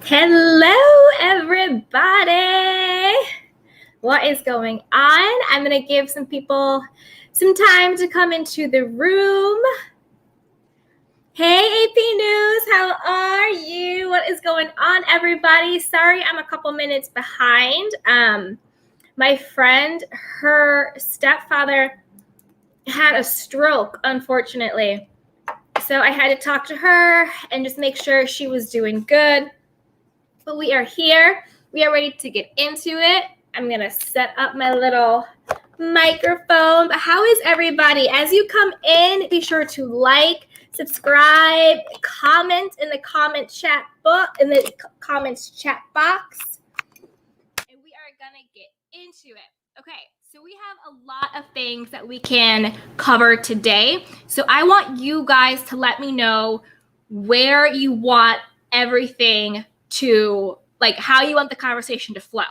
Hello, everybody. What is going on? I'm going to give some people some time to come into the room. Hey, AP News, how are you? What is going on, everybody? Sorry, I'm a couple minutes behind. My friend, her stepfather had a stroke, unfortunately. So I had to talk to her and just make sure she was doing good. But we are here. We are ready to get into it. I'm going to set up my little microphone. But how is everybody? As you come in, be sure to like, subscribe, comment in the comments chat box. And we are going to get into it. Okay, so we have a lot of things that we can cover today. So I want you guys to let me know where you want everything to, like, how you want the conversation to flow.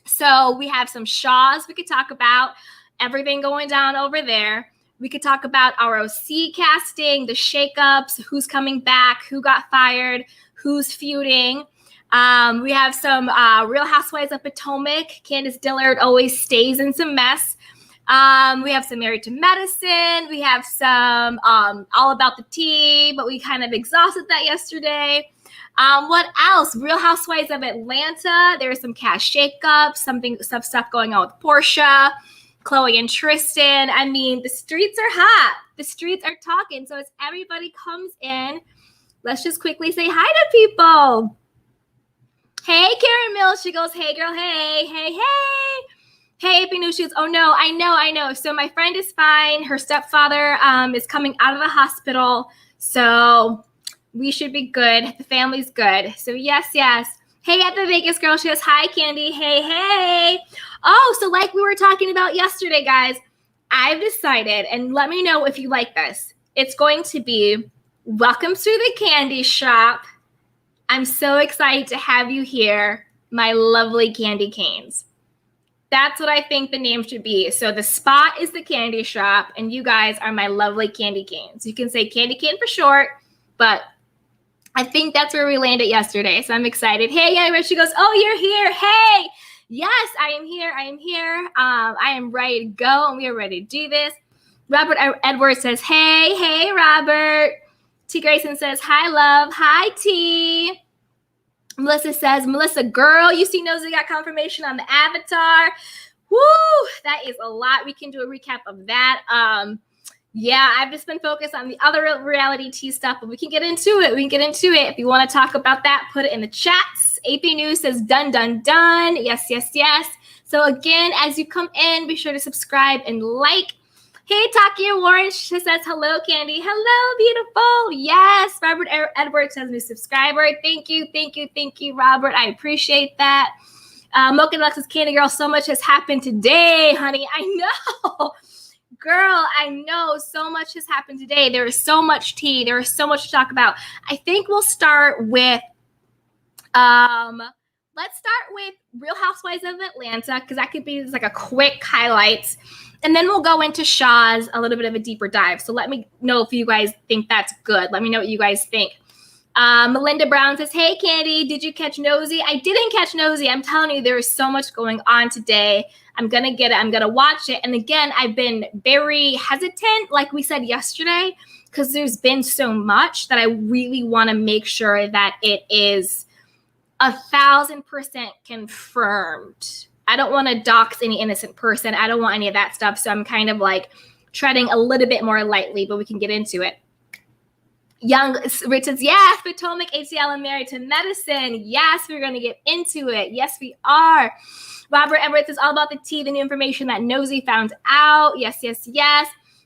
So we have some Shahs we could talk about, everything going down over there. We could talk about RHOC casting, the shakeups, who's coming back, who got fired, who's feuding. We have some Real Housewives of Potomac. Candace Dillard always stays in some mess. We have some Married to Medicine. We have some All About the Tea, but we kind of exhausted that yesterday. What else? Real Housewives of Atlanta. There's some cash shakeups, some stuff going on with Portia, Chloe and Tristan. I mean, the streets are hot. The streets are talking. So as everybody comes in, let's just quickly say hi to people. Hey, Karen Mills. She goes, hey, girl. Hey, hey, hey. Hey, AP News. She goes, oh, no, I know. So my friend is fine. Her stepfather is coming out of the hospital. So we should be good. The family's good. So yes. Hey, at the Vegas girl. She goes, hi, Candy. Hey. Oh, so like we were talking about yesterday, guys, I've decided, and let me know if you like this. It's going to be welcome to the candy shop. I'm so excited to have you here, my lovely candy canes. That's what I think the name should be. So the spot is the candy shop, and you guys are my lovely candy canes. You can say candy cane for short, but I think that's where we landed yesterday. So I'm excited. Hey, yeah, she goes, oh, you're here. Hey, yes, I am here. I am ready to go, and we are ready to do this. Robert Edwards says, hey, Robert. T. Grayson says, hi, love. Hi, T. Melissa says, Melissa, girl, you see Nosy got confirmation on the avatar. Woo, that is a lot. We can do a recap of that. Yeah, I've just been focused on the other reality T stuff, but we can get into it. If you want to talk about that, put it in the chats. AP News says, done. Yes. So again, as you come in, be sure to subscribe and like. Hey, Takia Warren, she says, hello, Candy. Hello, beautiful. Yes, Robert Edwards says, new subscriber. Thank you, Robert. I appreciate that. Mocha Alexis, Candy Girl, so much has happened today, honey. I know. Girl, I know so much has happened today. There is so much tea. There is so much to talk about. I think we'll start with, let's start with Real Housewives of Atlanta, because that could be like a quick highlights. And then we'll go into Shah's, a little bit of a deeper dive. So let me know if you guys think that's good. Let me know what you guys think. Melinda Brown says, hey, Candy, did you catch Nosy? I didn't catch Nosy. I'm telling you, there is so much going on today. I'm going to get it. I'm going to watch it. And again, I've been very hesitant, like we said yesterday, because there's been so much that I really want to make sure that it is 1,000% confirmed. I don't want to dox any innocent person. I don't want any of that stuff. So I'm kind of like treading a little bit more lightly, but we can get into it. Young Rich says, yes, Potomac, HCL, and Married to Medicine. Yes, we're going to get into it. Yes, we are. Robert Everett is all about the tea, the new information that Nosy found out. Yes.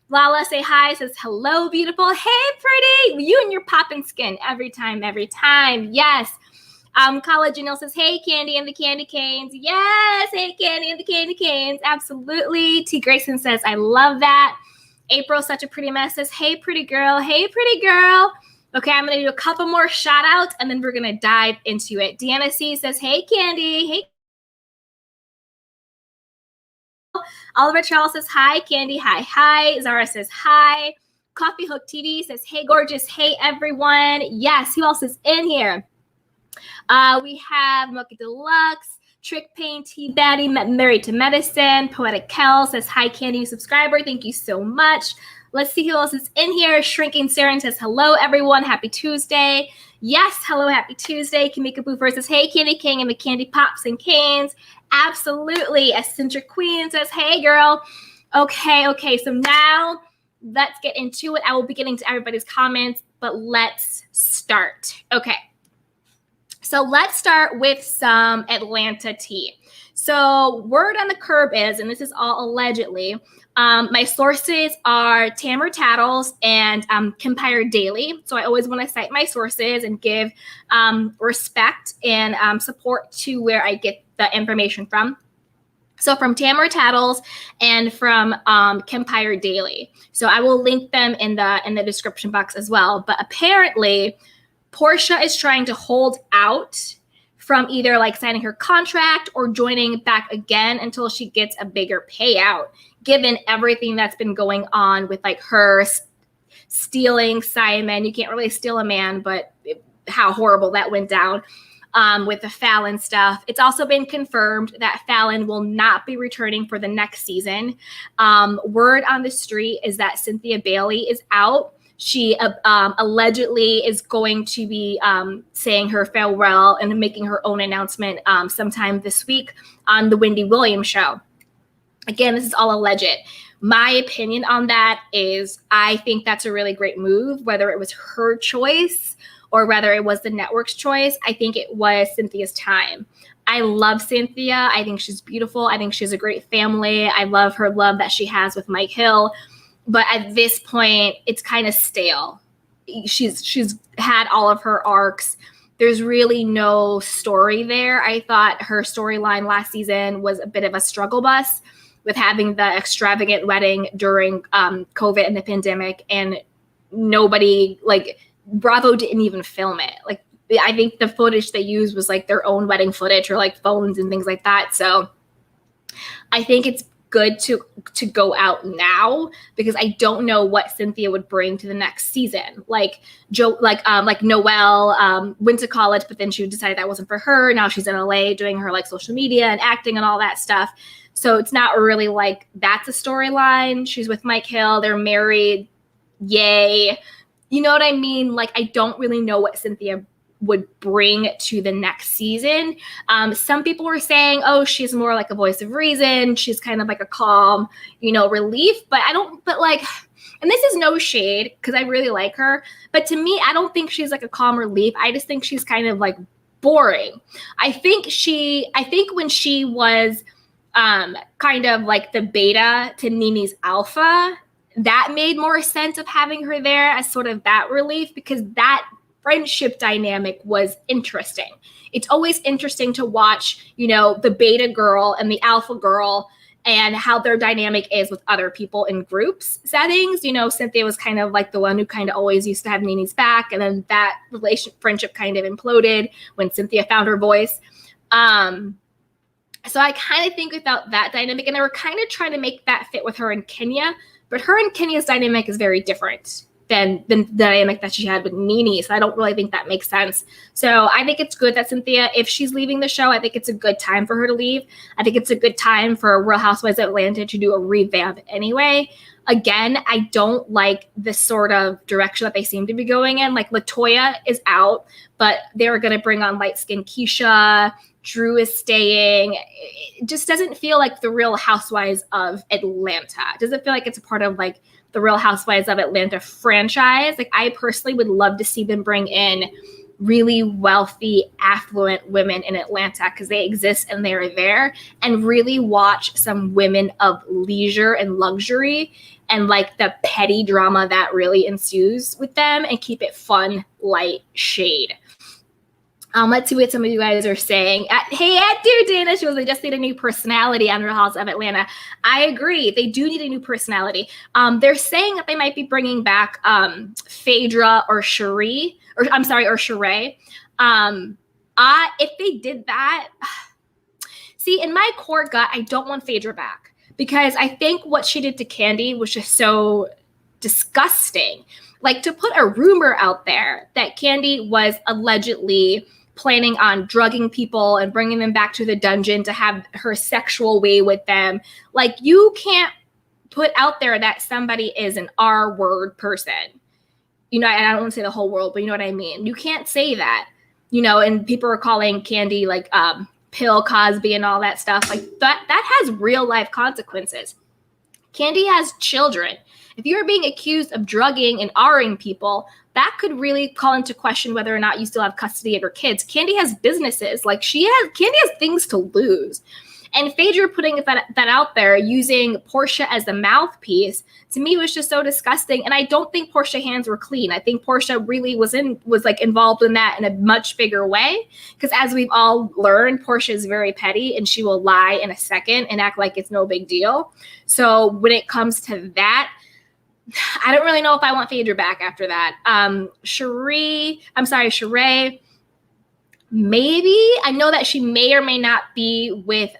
Lala, say hi, says, hello, beautiful. Hey, pretty. You and your poppin' skin every time. Yes. College Janelle says, hey, Candy and the Candy Canes. Yes, hey, Candy and the Candy Canes. Absolutely. T. Grayson says, I love that. April, such a pretty mess, says, hey, pretty girl. Okay, I'm going to do a couple more shout outs, and then we're going to dive into it. Deanna C. says, hey, Candy. Hey. Oliver Charles says, hi, Candy. Hi. Zara says, hi. Coffee Hook TV says, hey, gorgeous. Hey, everyone. Yes, who else is in here? We have Mocha Deluxe, Trick Pain, Tea Baddie, Married to Medicine. Poetic Kel says, hi, Candy subscriber. Thank you so much. Let's see who else is in here. Shrinking Saren says, hello, everyone. Happy Tuesday. Yes, hello, happy Tuesday. Kamika Boofer says, hey, Candy King and the Candy Pops and Canes. Absolutely. Eccentric Queen says, hey, girl. Okay. So now let's get into it. I will be getting to everybody's comments, but let's start. Okay. So let's start with some Atlanta tea. So word on the curb is, and this is all allegedly, my sources are Tamara Tattles and Kempire Daily. So I always want to cite my sources and give respect and support to where I get the information from. So from Tamara Tattles and from Kempire Daily. So I will link them in the description box as well. But apparently, Portia is trying to hold out from either like signing her contract or joining back again until she gets a bigger payout, given everything that's been going on with like her stealing Simon. You can't really steal a man, but how horrible that went down with the Fallon stuff. It's also been confirmed that Fallon will not be returning for the next season. Word on the street is that Cynthia Bailey is out. She allegedly is going to be saying her farewell and making her own announcement sometime this week on the Wendy Williams show. Again, this is all alleged. My opinion on that is I think that's a really great move, whether it was her choice or whether it was the network's choice. I think it was Cynthia's time. I love Cynthia. I think she's beautiful. I think she has a great family. I love her love that she has with Mike Hill. But at this point, it's kind of stale. She's had all of her arcs. There's really no story there. I thought her storyline last season was a bit of a struggle bus with having the extravagant wedding during COVID and the pandemic, and nobody, like, Bravo didn't even film it. Like, I think the footage they used was like their own wedding footage or like phones and things like that. So I think it's good to go out now because I don't know what Cynthia would bring to the next season. Like Noelle went to college, but then she decided that wasn't for her. Now she's in LA doing her like social media and acting and all that stuff. So it's not really like that's a storyline. She's with Mike Hill. They're married. Yay. You know what I mean? Like, I don't really know what Cynthia would bring to the next season. Some people were saying, oh, she's more like a voice of reason. She's kind of like a calm, relief. But and this is no shade because I really like her. But to me, I don't think she's like a calm relief. I just think she's kind of like boring. I think when she was kind of like the beta to Nini's alpha, that made more sense of having her there as sort of that relief because that friendship dynamic was interesting. It's always interesting to watch, the beta girl and the alpha girl and how their dynamic is with other people in groups settings. Cynthia was kind of like the one who kind of always used to have Nini's back. And then that friendship kind of imploded when Cynthia found her voice. So I kind of think without that dynamic, and they were kind of trying to make that fit with her and Kenya, but her and Kenya's dynamic is very different than the dynamic that she had with Nini. So I don't really think that makes sense. So I think it's good that Cynthia, if she's leaving the show, I think it's a good time for her to leave. I think it's a good time for Real Housewives of Atlanta to do a revamp anyway. Again, I don't like the sort of direction that they seem to be going in. Like LaToya is out, but they're going to bring on light-skinned Keisha. Drew is staying. It just doesn't feel like the Real Housewives of Atlanta. It doesn't feel like it's a part of like the Real Housewives of Atlanta franchise. Like, I personally would love to see them bring in really wealthy, affluent women in Atlanta because they exist and they're there, and really watch some women of leisure and luxury and like the petty drama that really ensues with them and keep it fun, light, shade. Let's see what some of you guys are saying. Hey, dear Dana, she was, they just need a new personality on Real House of Atlanta. I agree. They do need a new personality. They're saying that they might be bringing back Phaedra or Sheree. If they did that, see, in my core gut, I don't want Phaedra back because I think what she did to Kandi was just so disgusting. Like, to put a rumor out there that Kandi was allegedly planning on drugging people and bringing them back to the dungeon to have her sexual way with them. Like, you can't put out there that somebody is an R-word person. You know, and I don't want to say the whole world, but you know what I mean? You can't say that, you know, and people are calling Candy like Pill Cosby and all that stuff. Like, that has real life consequences. Candy has children. If you're being accused of drugging and R-ing people, that could really call into question whether or not you still have custody of your kids. Candy has businesses. Like, Candy has things to lose. And Phaedra putting that out there, using Portia as the mouthpiece, to me was just so disgusting. And I don't think Portia's hands were clean. I think Portia really was like involved in that in a much bigger way. Because as we've all learned, Portia is very petty and she will lie in a second and act like it's no big deal. So when it comes to that, I don't really know if I want Phaedra back after that. Sheree, maybe. I know that she may or may not be with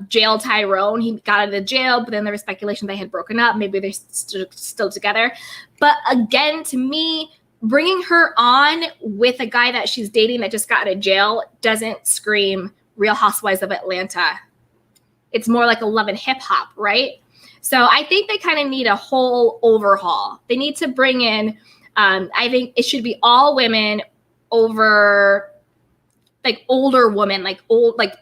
jail Tyrone. He got out of the jail, but then there was speculation they had broken up. Maybe they're still together. But again, to me, bringing her on with a guy that she's dating that just got out of jail doesn't scream Real Housewives of Atlanta. It's more like a Love and Hip Hop, right? So I think they kind of need a whole overhaul. They need to bring in, I think it should be all women over, like older women, like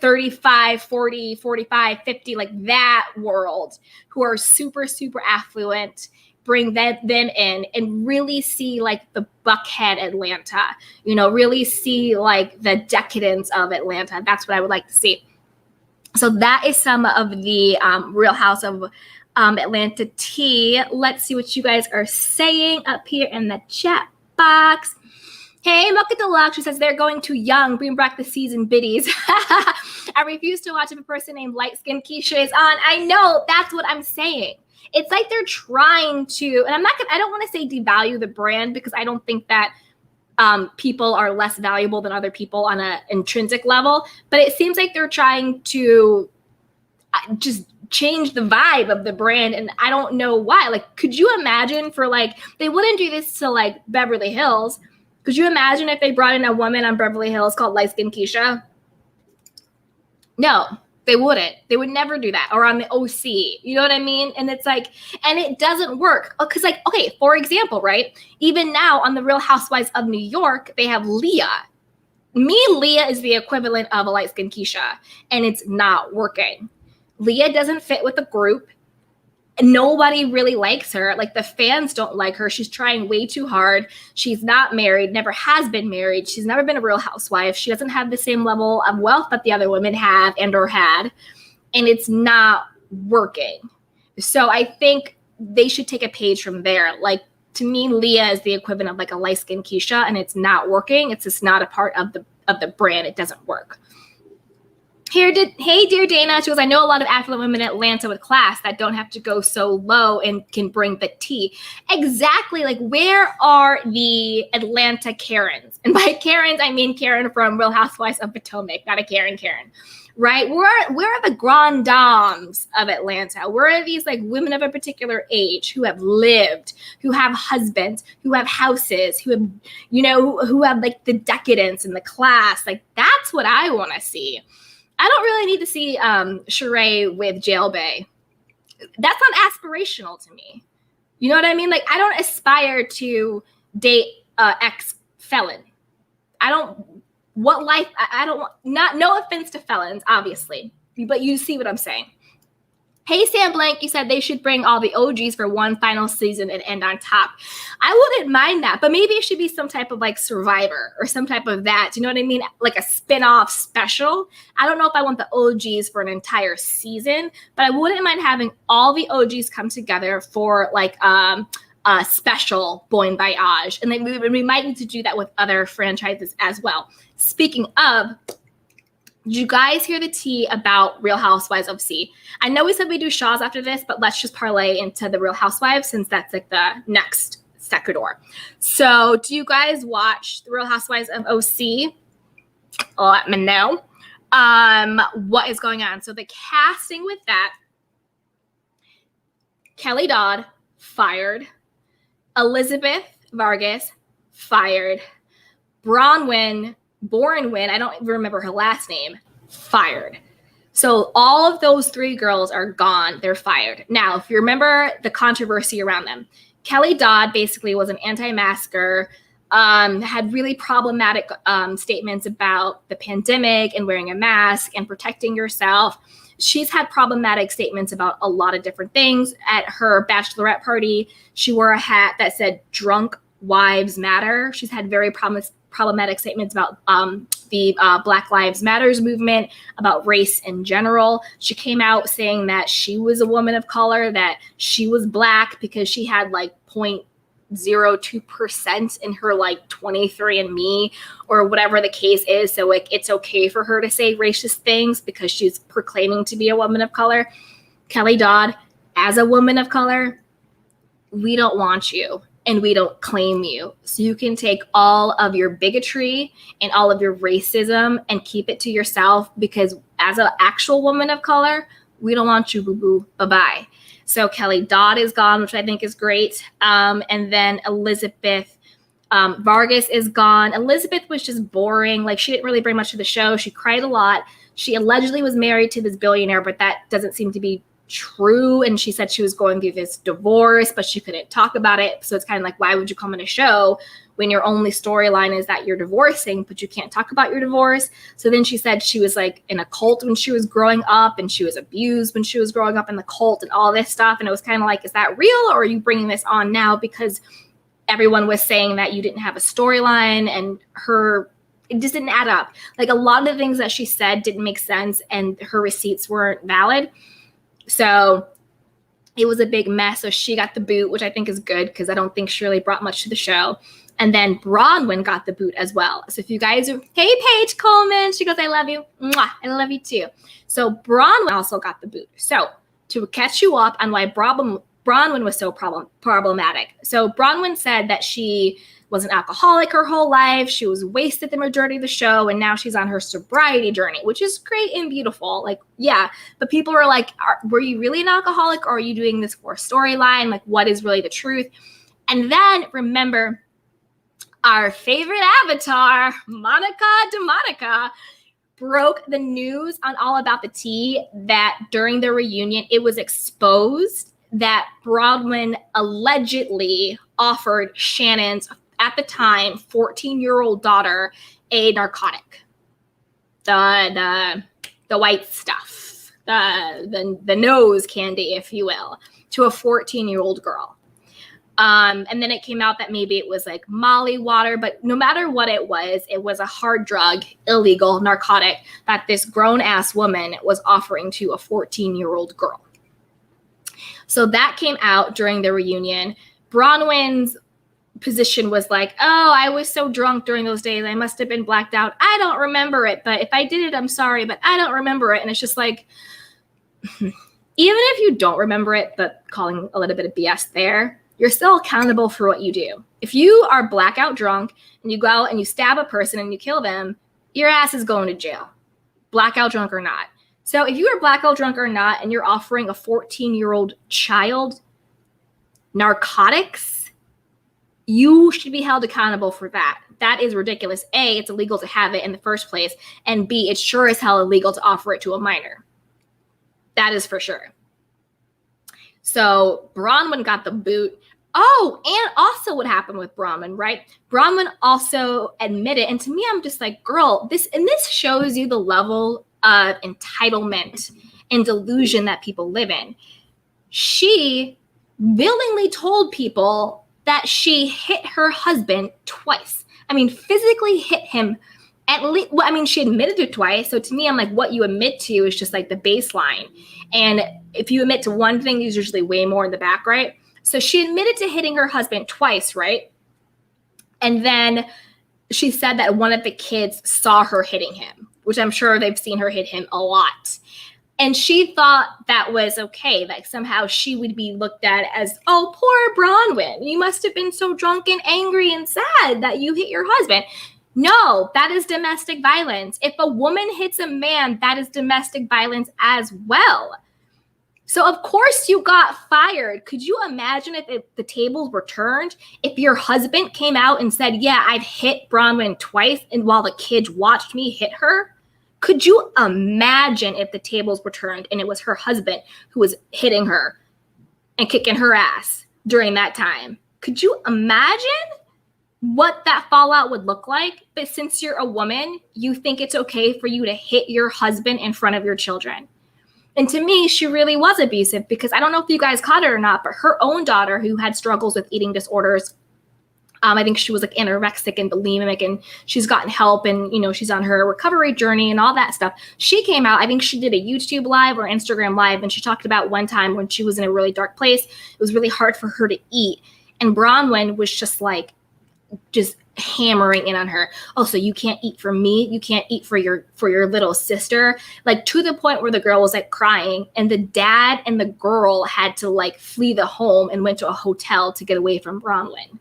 35, 40, 45, 50, like that world, who are super, super affluent. Bring them in and really see like the Buckhead Atlanta, you know, really see like the decadence of Atlanta. That's what I would like to see. So that is some of the Real House of Atlanta tea. Let's see what you guys are saying up here in the chat box. Hey, Mocha Deluxe, who says they're going too young. Bring back the season biddies. I refuse to watch if a person named Light Skin Keisha is on. I know, that's what I'm saying. It's like they're trying to, and I don't want to say devalue the brand, because I don't think that people are less valuable than other people on an intrinsic level. But it seems like they're trying to just change the vibe of the brand, and I don't know why. Like, could you imagine they wouldn't do this to like Beverly Hills. Could you imagine if they brought in a woman on Beverly Hills called Light Skin Keisha? No, they wouldn't. They would never do that. Or on the OC. You know what I mean? And it's like, and it doesn't work. Because like, okay, for example, right? Even now on the Real Housewives of New York, they have Leah. Leah is the equivalent of a Light Skin Keisha. And it's not working. Leah doesn't fit with the group. Nobody really likes her. Like, the fans don't like her. She's trying way too hard. She's not married, never has been married. She's never been a Real Housewife. She doesn't have the same level of wealth that the other women have and or had. And it's not working. So I think they should take a page from there. Like, to me, Leah is the equivalent of like a Light Skin Keisha, and it's not working. It's just not a part of the brand. It doesn't work. Hey, dear Dana, she goes, I know a lot of affluent women in Atlanta with class that don't have to go so low and can bring the tea. Exactly. Like, where are the Atlanta Karens? And by Karens, I mean Karen from Real Housewives of Potomac, not a Karen, right? Where are the grand dames of Atlanta? Where are these like women of a particular age who have lived, who have husbands, who have houses, who have, you know, who have like the decadence and the class? Like, that's what I want to see. I don't really need to see Sheree with Jail Bay. That's not aspirational to me. You know what I mean? Like, I don't aspire to date ex-felon. I don't want, no offense to felons, obviously, but you see what I'm saying. Hey, Sam Blank, you said they should bring all the OGs for one final season and end on top. I wouldn't mind that, but maybe it should be some type of like Survivor or some type of that. Do you know what I mean? Like a spin-off special. I don't know if I want the OGs for an entire season, but I wouldn't mind having all the OGs come together for like a special Bon Voyage. And then we might need to do that with other franchises as well. Speaking of, did you guys hear the tea about Real Housewives of C? I know we said we do Shahs after this, but let's just parlay into the Real Housewives since that's like the next sector. So do you guys watch the Real Housewives of OC? Let me know what is going on. So the casting with that, Kelly Dodd, fired. Elizabeth Vargas, fired. Bronwyn Bronwyn, I don't remember her last name, fired. So all of those 3 girls are gone. They're fired. Now, if you remember the controversy around them, Kelly Dodd basically was an anti-masker, had really problematic statements about the pandemic and wearing a mask and protecting yourself. She's had problematic statements about a lot of different things. At her bachelorette party, she wore a hat that said "Drunk Wives Matter." She's had very problematic statements about the Black Lives Matters movement, about race in general. She came out saying that she was a woman of color, that she was Black because she had like 0.02% in her like 23andMe or whatever the case is. So like it's okay for her to say racist things because she's proclaiming to be a woman of color. Kelly Dodd, as a woman of color, we don't want you. And we don't claim you. So you can take all of your bigotry and all of your racism and keep it to yourself, because as an actual woman of color, we don't want you, boo-boo. Bye-bye. So Kelly Dodd is gone, which I think is great. And then Elizabeth Vargas is gone. Elizabeth was just boring. Like, she didn't really bring much to the show. She cried a lot. She allegedly was married to this billionaire, but that doesn't seem to be true. And she said she was going through this divorce, but she couldn't talk about it. So it's kind of like, why would you come on a show when your only storyline is that you're divorcing, but you can't talk about your divorce? So then she said she was like in a cult when she was growing up, and she was abused when she was growing up in the cult and all this stuff. And it was kind of like, is that real, or are you bringing this on now because everyone was saying that you didn't have a storyline? And it just didn't add up. Like, a lot of the things that she said didn't make sense, and her receipts weren't valid. So it was a big mess. So she got the boot, which I think is good because I don't think she really brought much to the show. And then Bronwyn got the boot as well. So if you guys are, hey, Paige Coleman, she goes, I love you. Mwah, I love you too. So Bronwyn also got the boot. So to catch you up on why Bronwyn was so problematic. So Bronwyn said that she was an alcoholic her whole life. She was wasted the majority of the show, and now she's on her sobriety journey, which is great and beautiful. Like, yeah, but people were like, were you really an alcoholic, or are you doing this for a storyline? Like, what is really the truth? And then remember, our favorite avatar, Monica DeMonica, broke the news on All About the Tea that during the reunion, it was exposed that Bronwyn allegedly offered Shannon's, at the time, 14-year-old daughter a narcotic. The white stuff, the nose candy, if you will, to a 14-year-old girl. And then it came out that maybe it was like Molly water, but no matter what it was a hard drug, illegal narcotic that this grown-ass woman was offering to a 14-year-old girl. So that came out during the reunion. Bronwyn's position was like, oh, I was so drunk during those days. I must have been blacked out. I don't remember it, but if I did it, I'm sorry, but I don't remember it. And it's just like, even if you don't remember it, but calling a little bit of BS there, you're still accountable for what you do. If you are blackout drunk and you go out and you stab a person and you kill them, your ass is going to jail, blackout drunk or not. So if you are blackout drunk or not, and you're offering a 14-year-old child narcotics, you should be held accountable for that. That is ridiculous. A, it's illegal to have it in the first place. And B, it's sure as hell illegal to offer it to a minor. That is for sure. So Bronwyn got the boot. Oh, and also what happened with Bronwyn, right? Bronwyn also admitted, and to me, I'm just like, girl, this shows you the level of entitlement and delusion that people live in. She willingly told people that she hit her husband twice. I mean, physically hit him at least. Well, I mean, she admitted to it twice. So to me, I'm like, what you admit to is just like the baseline. And if you admit to one thing, there's usually way more in the back, right? So she admitted to hitting her husband twice, right? And then she said that one of the kids saw her hitting him, which I'm sure they've seen her hit him a lot. And she thought that was okay, like somehow she would be looked at as, oh, poor Bronwyn, you must have been so drunk and angry and sad that you hit your husband. No, that is domestic violence. If a woman hits a man, that is domestic violence as well. So of course you got fired. Could you imagine if the tables were turned? If your husband came out and said, yeah, I've hit Bronwyn twice, and while the kids watched me hit her? Could you imagine if the tables were turned and it was her husband who was hitting her and kicking her ass during that time? Could you imagine what that fallout would look like? But since you're a woman, you think it's okay for you to hit your husband in front of your children. And to me, she really was abusive, because I don't know if you guys caught it or not, but her own daughter, who had struggles with eating disorders, I think she was like anorexic and bulimic, and she's gotten help, and, you know, she's on her recovery journey and all that stuff. She came out, I think she did a YouTube live or Instagram live, and she talked about one time when she was in a really dark place. It was really hard for her to eat. And Bronwyn was just hammering in on her. Oh, so you can't eat for me? You can't eat for your little sister? Like, to the point where the girl was like crying, and the dad and the girl had to like flee the home and went to a hotel to get away from Bronwyn.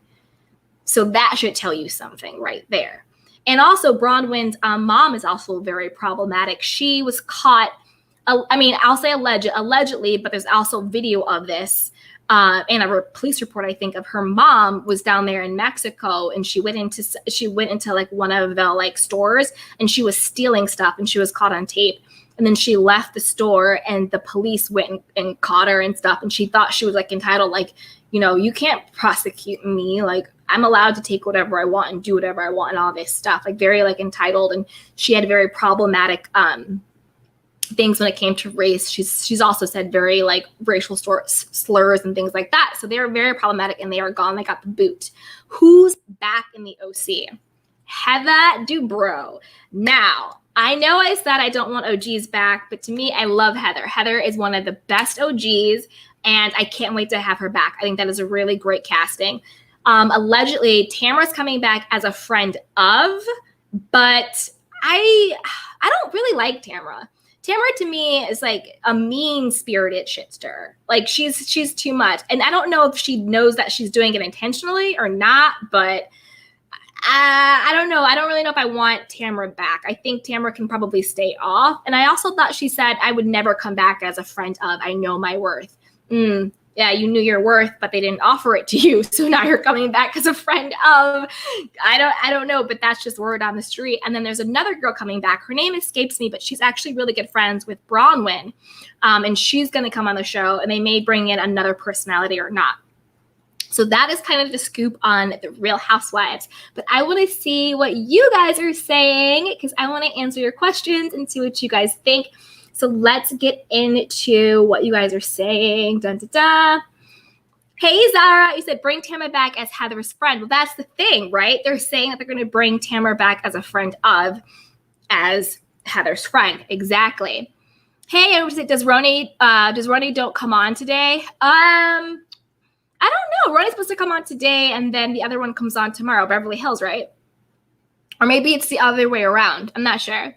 So that should tell you something right there. And also Bronwyn's mom is also very problematic. She was caught, I'll say allegedly, but there's also video of this. And a police report, I think, of her mom was down there in Mexico, and she went into like one of the like stores, and she was stealing stuff, and she was caught on tape. And then she left the store, and the police went and caught her and stuff. And she thought she was like entitled, like, you know, you can't prosecute me. Like, I'm allowed to take whatever I want and do whatever I want and all this stuff, like very like entitled. And she had very problematic things when it came to race. She's also said very like racial slurs and things like that. So they are very problematic, and they are gone. They got the boot. Who's back in the OC? Heather Dubrow. Now, I know I said I don't want OGs back, but to me, I love Heather. Heather is one of the best OGs, and I can't wait to have her back. I think that is a really great casting. Allegedly, Tamara's coming back as a friend of, but I don't really like Tamara. Tamara to me is like a mean-spirited shit stirrer. Like, she's too much. And I don't know if she knows that she's doing it intentionally or not, but I don't know. I don't really know if I want Tamara back. I think Tamara can probably stay off. And I also thought she said, I would never come back as a friend of. I know my worth. Yeah, you knew your worth, but they didn't offer it to you. So now you're coming back as a friend of. I don't know, but that's just word on the street. And then there's another girl coming back. Her name escapes me, but she's actually really good friends with Bronwyn. And she's going to come on the show, and they may bring in another personality or not. So that is kind of the scoop on the Real Housewives. But I want to see what you guys are saying, because I want to answer your questions and see what you guys think. So let's get into what you guys are saying. Dun, dun, dun. Hey, Zara, you said bring Tamara back as Heather's friend. Well, that's the thing, right? They're saying that they're going to bring Tamara back as a friend of, as Heather's friend. Exactly. Hey, does Ronnie don't come on today? I don't know. Ronnie's supposed to come on today, and then the other one comes on tomorrow. Beverly Hills, right? Or maybe it's the other way around. I'm not sure.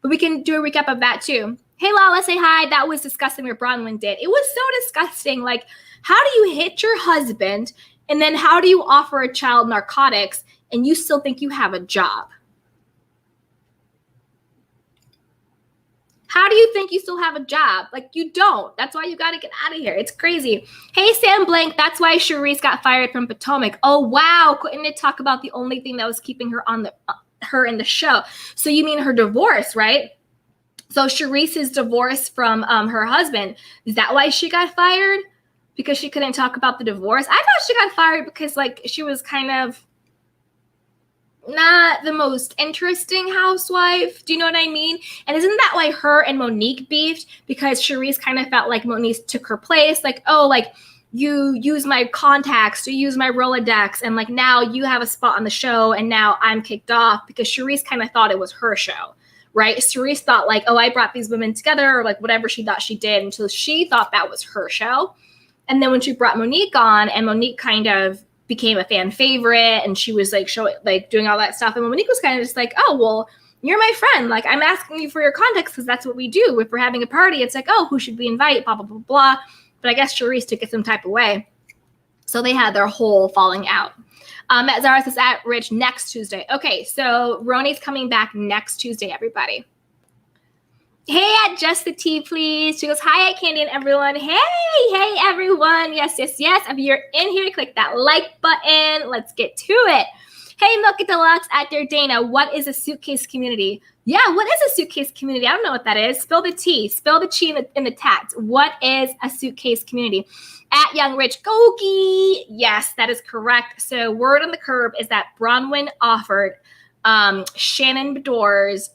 But we can do a recap of that too. Hey, Lala, say hi. That was disgusting what Bronwyn did. It was so disgusting. Like, how do you hit your husband, and then how do you offer a child narcotics and you still think you have a job? How do you think you still have a job? Like, you don't. That's why you got to get out of here. It's crazy. Hey, Sam Blank, that's why Charisse got fired from Potomac. Oh, wow. Couldn't it talk about the only thing that was keeping her on her in the show? So you mean her divorce, right? So Charisse's divorce from her husband, is that why she got fired? Because she couldn't talk about the divorce? I thought she got fired because, like, she was kind of not the most interesting housewife. Do you know what I mean? And isn't that why her and Monique beefed? Because Charisse kind of felt like Monique took her place. Like, oh, like, you use my contacts, you use my Rolodex, and like now you have a spot on the show, and now I'm kicked off, because Charisse kind of thought it was her show. Right? Charisse thought like, oh, I brought these women together, or like whatever she thought she did, until she thought that was her show. And then when she brought Monique on, and Monique kind of became a fan favorite, and she was like doing all that stuff. And Monique was kind of just like, oh, well, you're my friend. Like, I'm asking you for your contacts because that's what we do. If we're having a party, it's like, oh, who should we invite? Blah, blah, blah, blah. But I guess Charisse took it some type of way. So they had their whole falling out. Matt Zara says at Rich next Tuesday. Okay, so Roni's coming back next Tuesday, everybody. Hey, at Just the Tea, please. She goes, hi, at Candy and everyone. Hey, everyone. Yes. If you're in here, click that like button. Let's get to it. Hey, Milk It Deluxe at Dear Dana. What is a suitcase community? Yeah, what is a suitcase community? I don't know what that is. Spill the tea. Spill the tea in the text. What is a suitcase community? At Young Rich Goki. Yes, that is correct. So word on the curb is that Bronwyn offered Shannon Bedores.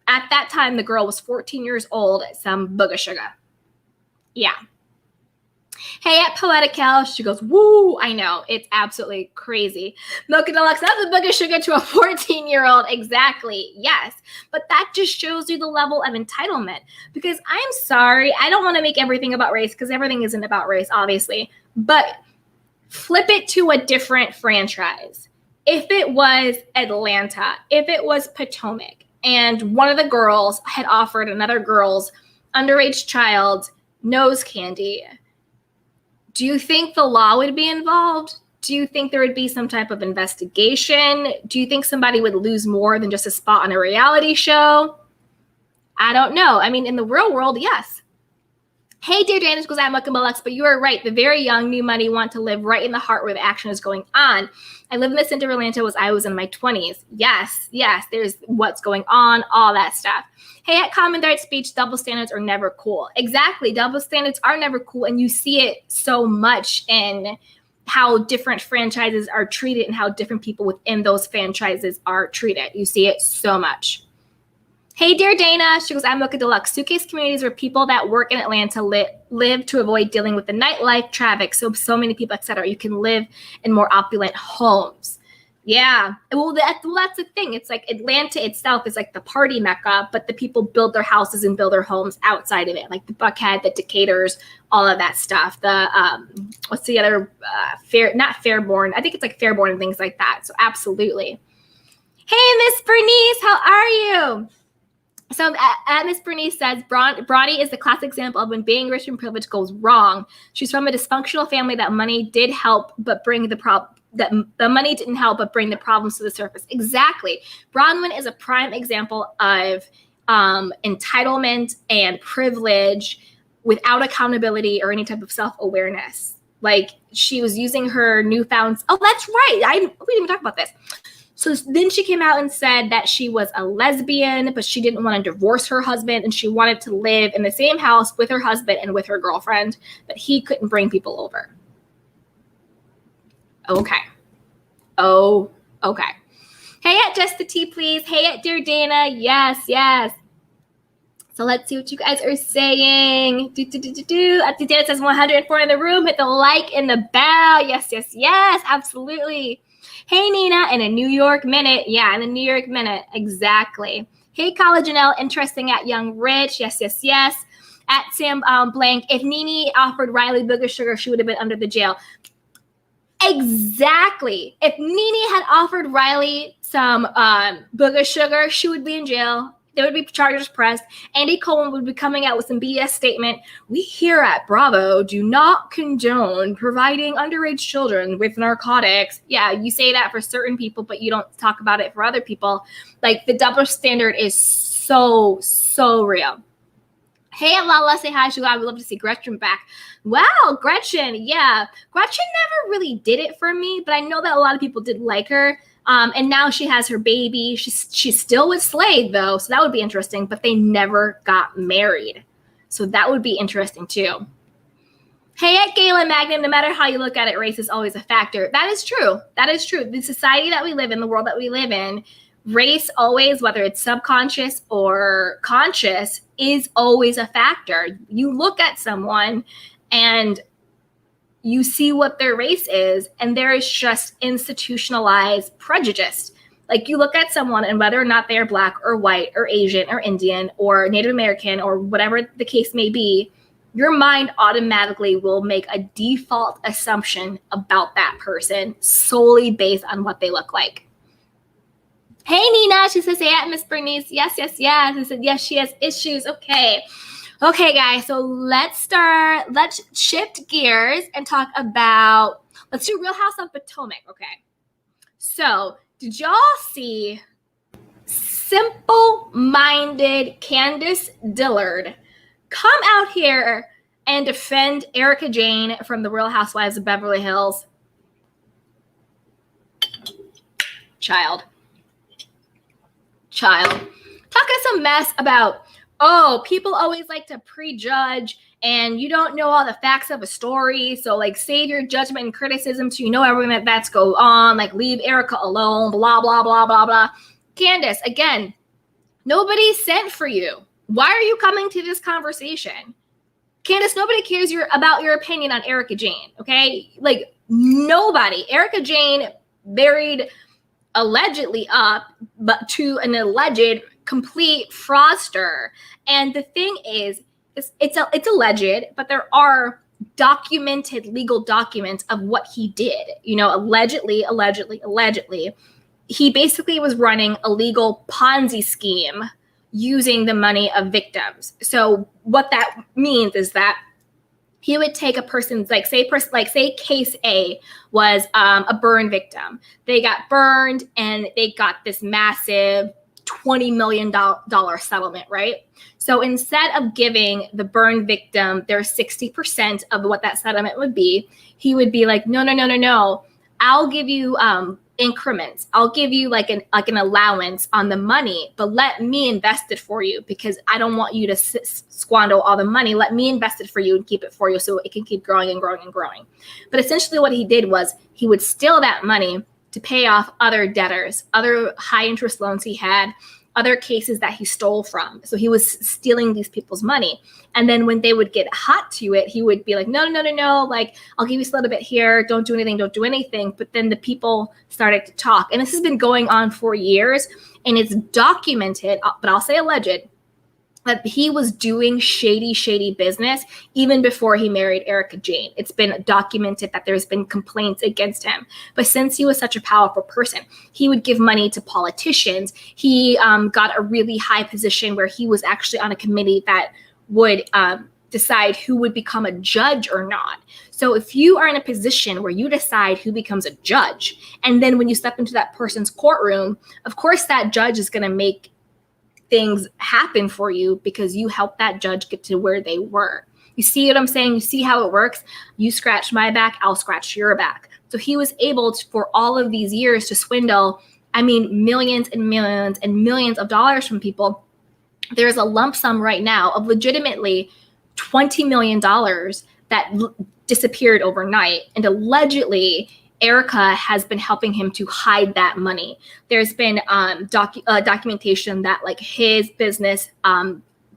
At that time, the girl was 14 years old, some booger sugar. Yeah. Hey, at Poetical, she goes, woo, I know, it's absolutely crazy. Milk and Deluxe, that's a booger sugar to a 14-year-old, exactly, yes. But that just shows you the level of entitlement. Because I'm sorry, I don't want to make everything about race, because everything isn't about race, obviously. But flip it to a different franchise. If it was Atlanta, if it was Potomac, and one of the girls had offered another girl's underage child nose candy, do you think the law would be involved? Do you think there would be some type of investigation? Do you think somebody would lose more than just a spot on a reality show? I don't know. I mean, in the real world, yes. Hey, dear Janice goes, I'm Muck and Deluxe, but you are right. The very young, new money want to live right in the heart where the action is going on. I live in the center of Atlanta as I was in my 20s. Yes, there's what's going on, all that stuff. Hey, at Common Thread Speech, double standards are never cool. Exactly, double standards are never cool, and you see it so much in how different franchises are treated and how different people within those franchises are treated. You see it so much. Hey, dear Dana, she goes, I'm Mocha Deluxe. Suitcase communities are people that work in Atlanta live to avoid dealing with the nightlife, traffic, so many people, etc. You can live in more opulent homes. Yeah. Well, that's the thing. It's like Atlanta itself is like the party mecca, but the people build their houses and build their homes outside of it, like the Buckhead, the Decatur's, all of that stuff. The, what's the other, not Fairborn. I think it's like Fairborn and things like that. So absolutely. Hey, Miss Bernice, how are you? So Miss Bernice says, Bronny is the classic example of when being rich and privileged goes wrong. She's from a dysfunctional family that money did help, but bring the money didn't help, but bring the problems to the surface. Exactly. Bronwyn is a prime example of entitlement and privilege without accountability or any type of self-awareness. Like she was using her newfound, oh, that's right. We didn't even talk about this. So then she came out and said that she was a lesbian, but she didn't want to divorce her husband, and she wanted to live in the same house with her husband and with her girlfriend, but he couldn't bring people over. Okay. Oh, okay. Hey, at Just the Tea, please. Hey, at Dear Dana. Yes. So let's see what you guys are saying. At the Dana says 104 in the room. Hit the like and the bell. Yes. Absolutely. Hey, Nina, in a New York minute. Yeah, in a New York minute. Exactly. Hey, College Janelle, interesting at Young Rich. Yes. At Sam Blank, if Nene offered Riley booger sugar, she would have been under the jail. Exactly. If Nene had offered Riley some booger sugar, she would be in jail. There would be charges pressed. Andy Cohen would be coming out with some BS statement. We here at Bravo do not condone providing underage children with narcotics. Yeah, you say that for certain people, but you don't talk about it for other people. Like the double standard is so real. Hey, Lala, say hi. I would love to see Gretchen back. Wow, Gretchen. Yeah. Gretchen never really did it for me, but I know that a lot of people did like her. And now she has her baby. She's still with Slade, though, so that would be interesting. But they never got married. So that would be interesting, too. Hey, at Galen Magnum, no matter how you look at it, race is always a factor. That is true. The society that we live in, the world that we live in, race always, whether it's subconscious or conscious, is always a factor. You look at someone and you see what their race is, and there is just institutionalized prejudice. Like you look at someone and whether or not they're Black or white or Asian or Indian or Native American or whatever the case may be, your mind automatically will make a default assumption about that person solely based on what they look like. Hey, Nina, she says, hey, at Miss Bernice. Yes. I said, yes, she has issues. Okay, guys, so let's shift gears and talk about, let's do Real House of Potomac, okay? So, did y'all see simple-minded Candace Dillard come out here and defend Erika Jayne from the Real Housewives of Beverly Hills? Child. Talking some mess about, oh, people always like to prejudge and you don't know all the facts of a story. So like save your judgment and criticism so you know everything that's going on. Like leave Erika alone, blah, blah, blah, blah, blah. Candace, again, nobody sent for you. Why are you coming to this conversation? Candace, nobody cares about your opinion on Erika Jayne, okay? Like nobody. Erika Jayne married allegedly up, but to an alleged complete fraudster. And the thing is, it's alleged, but there are documented legal documents of what he did. You know, allegedly, he basically was running a legal Ponzi scheme using the money of victims. So what that means is that he would take a person's, say case A was a burn victim. They got burned and they got this massive $20 million settlement, right? So instead of giving the burn victim their 60% of what that settlement would be, he would be like, no. I'll give you increments. I'll give you like an allowance on the money, but let me invest it for you because I don't want you to squander all the money. Let me invest it for you and keep it for you so it can keep growing and growing and growing. But essentially what he did was he would steal that money to pay off other debtors, other high interest loans he had, other cases that he stole from. So he was stealing these people's money. And then when they would get hot to it, he would be like, no, like, I'll give you a little bit here. Don't do anything. But then the people started to talk. And this has been going on for years. And it's documented, but I'll say alleged, that he was doing shady business even before he married Erika Jayne. It's been documented that there's been complaints against him. But since he was such a powerful person, he would give money to politicians. He got a really high position where he was actually on a committee that would decide who would become a judge or not. So if you are in a position where you decide who becomes a judge, and then when you step into that person's courtroom, of course that judge is going to make things happen for you because you helped that judge get to where they were. You see what I'm saying? You see how it works? You scratch my back, I'll scratch your back. So he was able to, for all of these years, to swindle, millions and millions and millions of dollars from people. There's a lump sum right now of legitimately $20 million that disappeared overnight. And allegedly, Erika has been helping him to hide that money. There's been documentation that like his business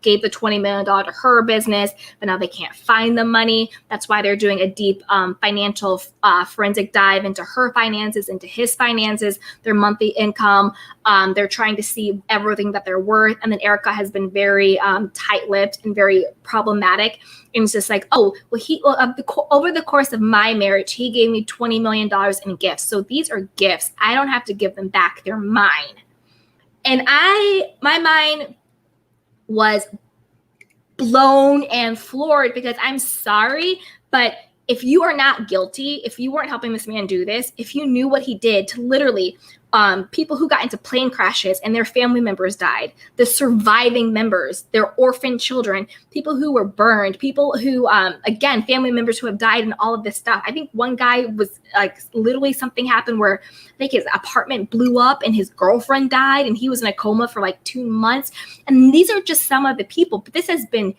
gave the $20 million to her business, but now they can't find the money. That's why they're doing a deep financial forensic dive into her finances, into his finances, their monthly income. They're trying to see everything that they're worth. And then Erika has been very tight-lipped and very problematic. And it's just like, oh, well, over the course of my marriage, he gave me $20 million in gifts. So these are gifts. I don't have to give them back. They're mine. And my mind was blown and floored because I'm sorry, but if you are not guilty, if you weren't helping this man do this, if you knew what he did to literally people who got into plane crashes and their family members died, the surviving members, their orphan children, people who were burned, people who, again, family members who have died and all of this stuff. I think one guy was like, literally something happened where I think his apartment blew up and his girlfriend died and he was in a coma for like 2 months. And these are just some of the people, but this has been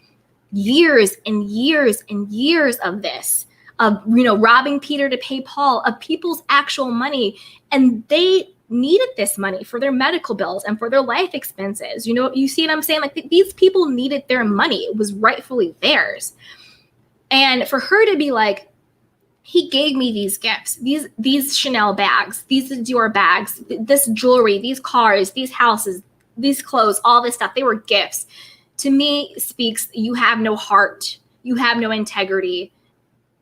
years and years and years of this, of, robbing Peter to pay Paul, of people's actual money. And they needed this money for their medical bills and for their life expenses. You see what I'm saying? Like these people needed their money. It was rightfully theirs. And for her to be like, he gave me these gifts, these Chanel bags, these Dior bags, this jewelry, these cars, these houses, these clothes, all this stuff, they were gifts. To me speaks, you have no heart, you have no integrity,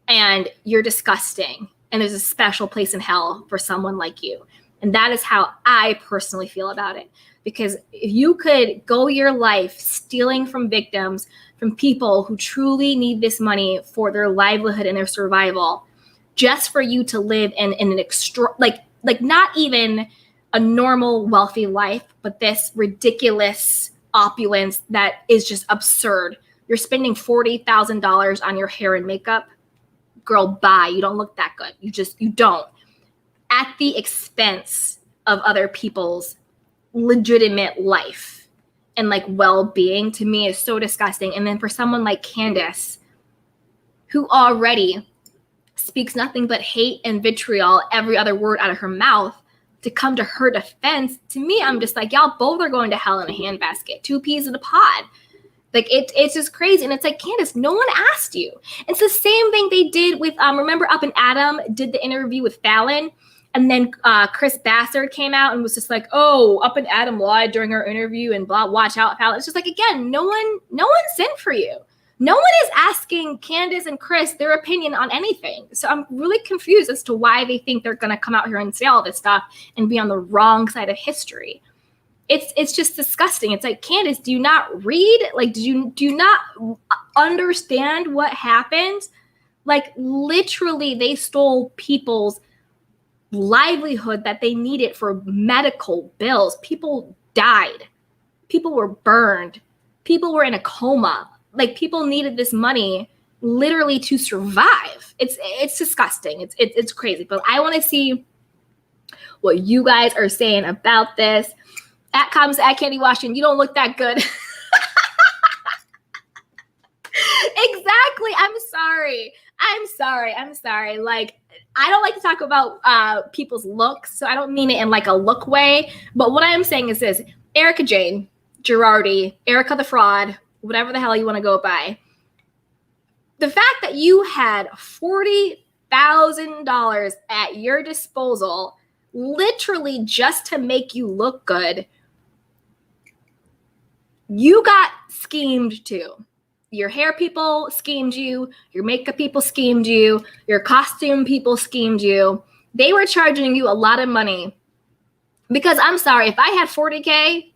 and you're disgusting. And there's a special place in hell for someone like you. And that is how I personally feel about it. Because if you could go your life stealing from victims, from people who truly need this money for their livelihood and their survival, just for you to live in an not even a normal, wealthy life, but this ridiculous opulence that is just absurd. You're spending $40,000 on your hair and makeup. Girl, bye. You don't look that good. You don't. At the expense of other people's legitimate life and like well-being, to me is so disgusting. And then for someone like Candace, who already speaks nothing but hate and vitriol every other word out of her mouth, to come to her defense, to me, I'm just like, y'all both are going to hell in a handbasket. 2 peas in a pod. Like, it's just crazy. And it's like, Candace, no one asked you. It's the same thing they did with, remember Up and Adam did the interview with Fallon? And then Chris Bassard came out and was just like, oh, Up and Adam lied during our interview and blah, watch out, Fallon. It's just like, again, no one sent for you. No one is asking Candace and Chris their opinion on anything. So I'm really confused as to why they think they're going to come out here and say all this stuff and be on the wrong side of history. It's just disgusting. It's like, Candace, do you not read? Like, do you not understand what happened? Like, literally, they stole people's livelihood that they needed for medical bills. People died. People were burned. People were in a coma. Like, people needed this money literally to survive. It's disgusting. It's crazy. But I want to see what you guys are saying about this. At comments at Candy Washington, you don't look that good. Exactly. I'm sorry. Like, I don't like to talk about people's looks, so I don't mean it in like a look way. But what I am saying is this: Erika Jayne, Girardi, Erika the Fraud, whatever the hell you want to go by. The fact that you had $40,000 at your disposal, literally just to make you look good, you got schemed too. Your hair people schemed you. Your makeup people schemed you. Your costume people schemed you. They were charging you a lot of money. Because I'm sorry, if I had $40K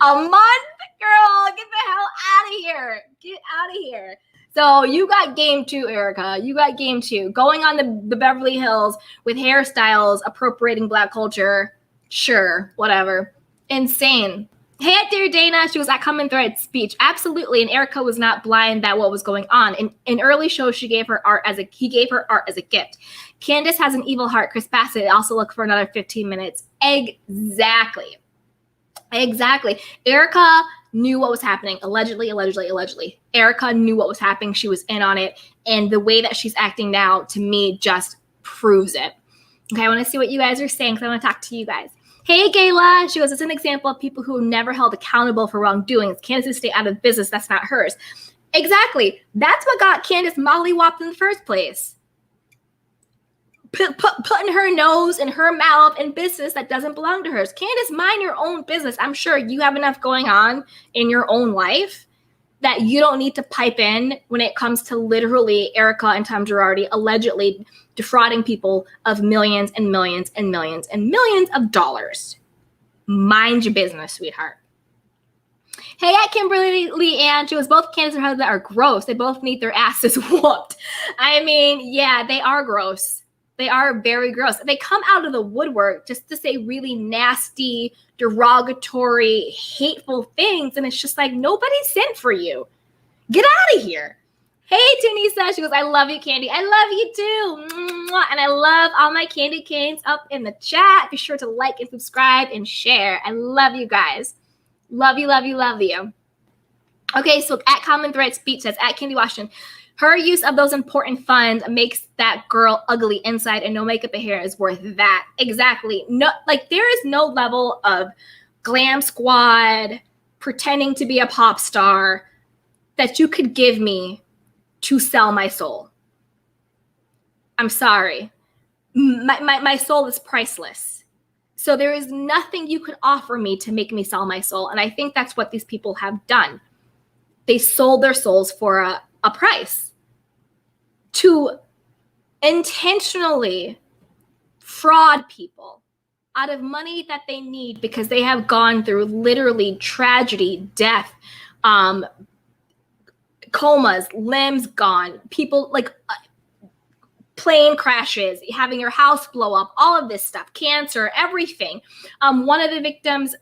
a month, girl, get the hell out of here. Get out of here. So you got game too, Erika. You got game too. Going on the Beverly Hills with hairstyles appropriating Black culture. Sure, whatever. Insane. Hey, dear Dana, she was at Common Thread speech. Absolutely. And Erika was not blind that what was going on. In early shows, he gave her art as a gift. Candace has an evil heart. Chris Bassett also look for another 15 minutes. Exactly. Erika knew what was happening. Allegedly. Erika knew what was happening. She was in on it. And the way that she's acting now, to me, just proves it. Okay, I want to see what you guys are saying because I want to talk to you guys. Hey, Gayla. She goes, it's an example of people who are never held accountable for wrongdoings. Candace stay out of business. That's not hers. Exactly. That's what got Candace mollywopped in the first place. Putting her nose in her mouth in business that doesn't belong to hers. Candace, mind your own business. I'm sure you have enough going on in your own life that you don't need to pipe in when it comes to literally Erika and Tom Girardi allegedly defrauding people of millions and millions and millions and millions of dollars. Mind your business, sweetheart. Hey, at Kimberly Lee Ann, she was both Candace and her husband are gross. They both need their asses whooped. I mean, yeah, they are gross. They are very gross. They come out of the woodwork just to say really nasty, derogatory, hateful things. And it's just like, nobody sent for you. Get out of here. Hey, Tunisa, she goes, I love you, Candy. I love you too. And I love all my candy canes up in the chat. Be sure to like and subscribe and share. I love you guys. Love you. Okay, so at Common Thread speech says, at Candy Washington, her use of those important funds makes that girl ugly inside and no makeup and hair is worth that. Exactly. No, like there is no level of glam squad pretending to be a pop star that you could give me to sell my soul. I'm sorry. My soul is priceless. So there is nothing you could offer me to make me sell my soul. And I think that's what these people have done. They sold their souls for a price to intentionally fraud people out of money that they need because they have gone through literally tragedy, death, comas, limbs gone, people like plane crashes, having your house blow up, all of this stuff, cancer, everything. One of the victims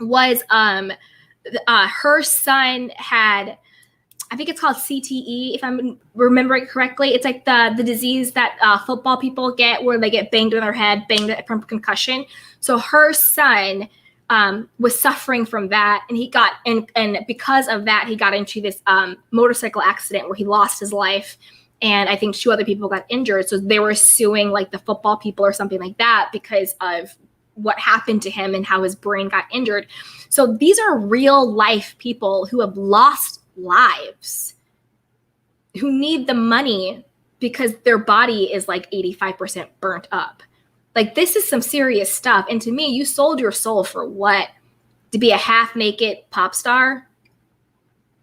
was her son had, I think it's called CTE, if I'm remembering correctly. It's like the disease that football people get where they get banged on their head, banged from concussion. So her son was suffering from that, and he got, and because of that, he got into this motorcycle accident where he lost his life, and I think 2 other people got injured. So they were suing like the football people or something like that because of what happened to him and how his brain got injured. So these are real life people who have lost lives, who need the money because their body is like 85% burnt up. Like, this is some serious stuff. And to me, you sold your soul for what? To be a half-naked pop star?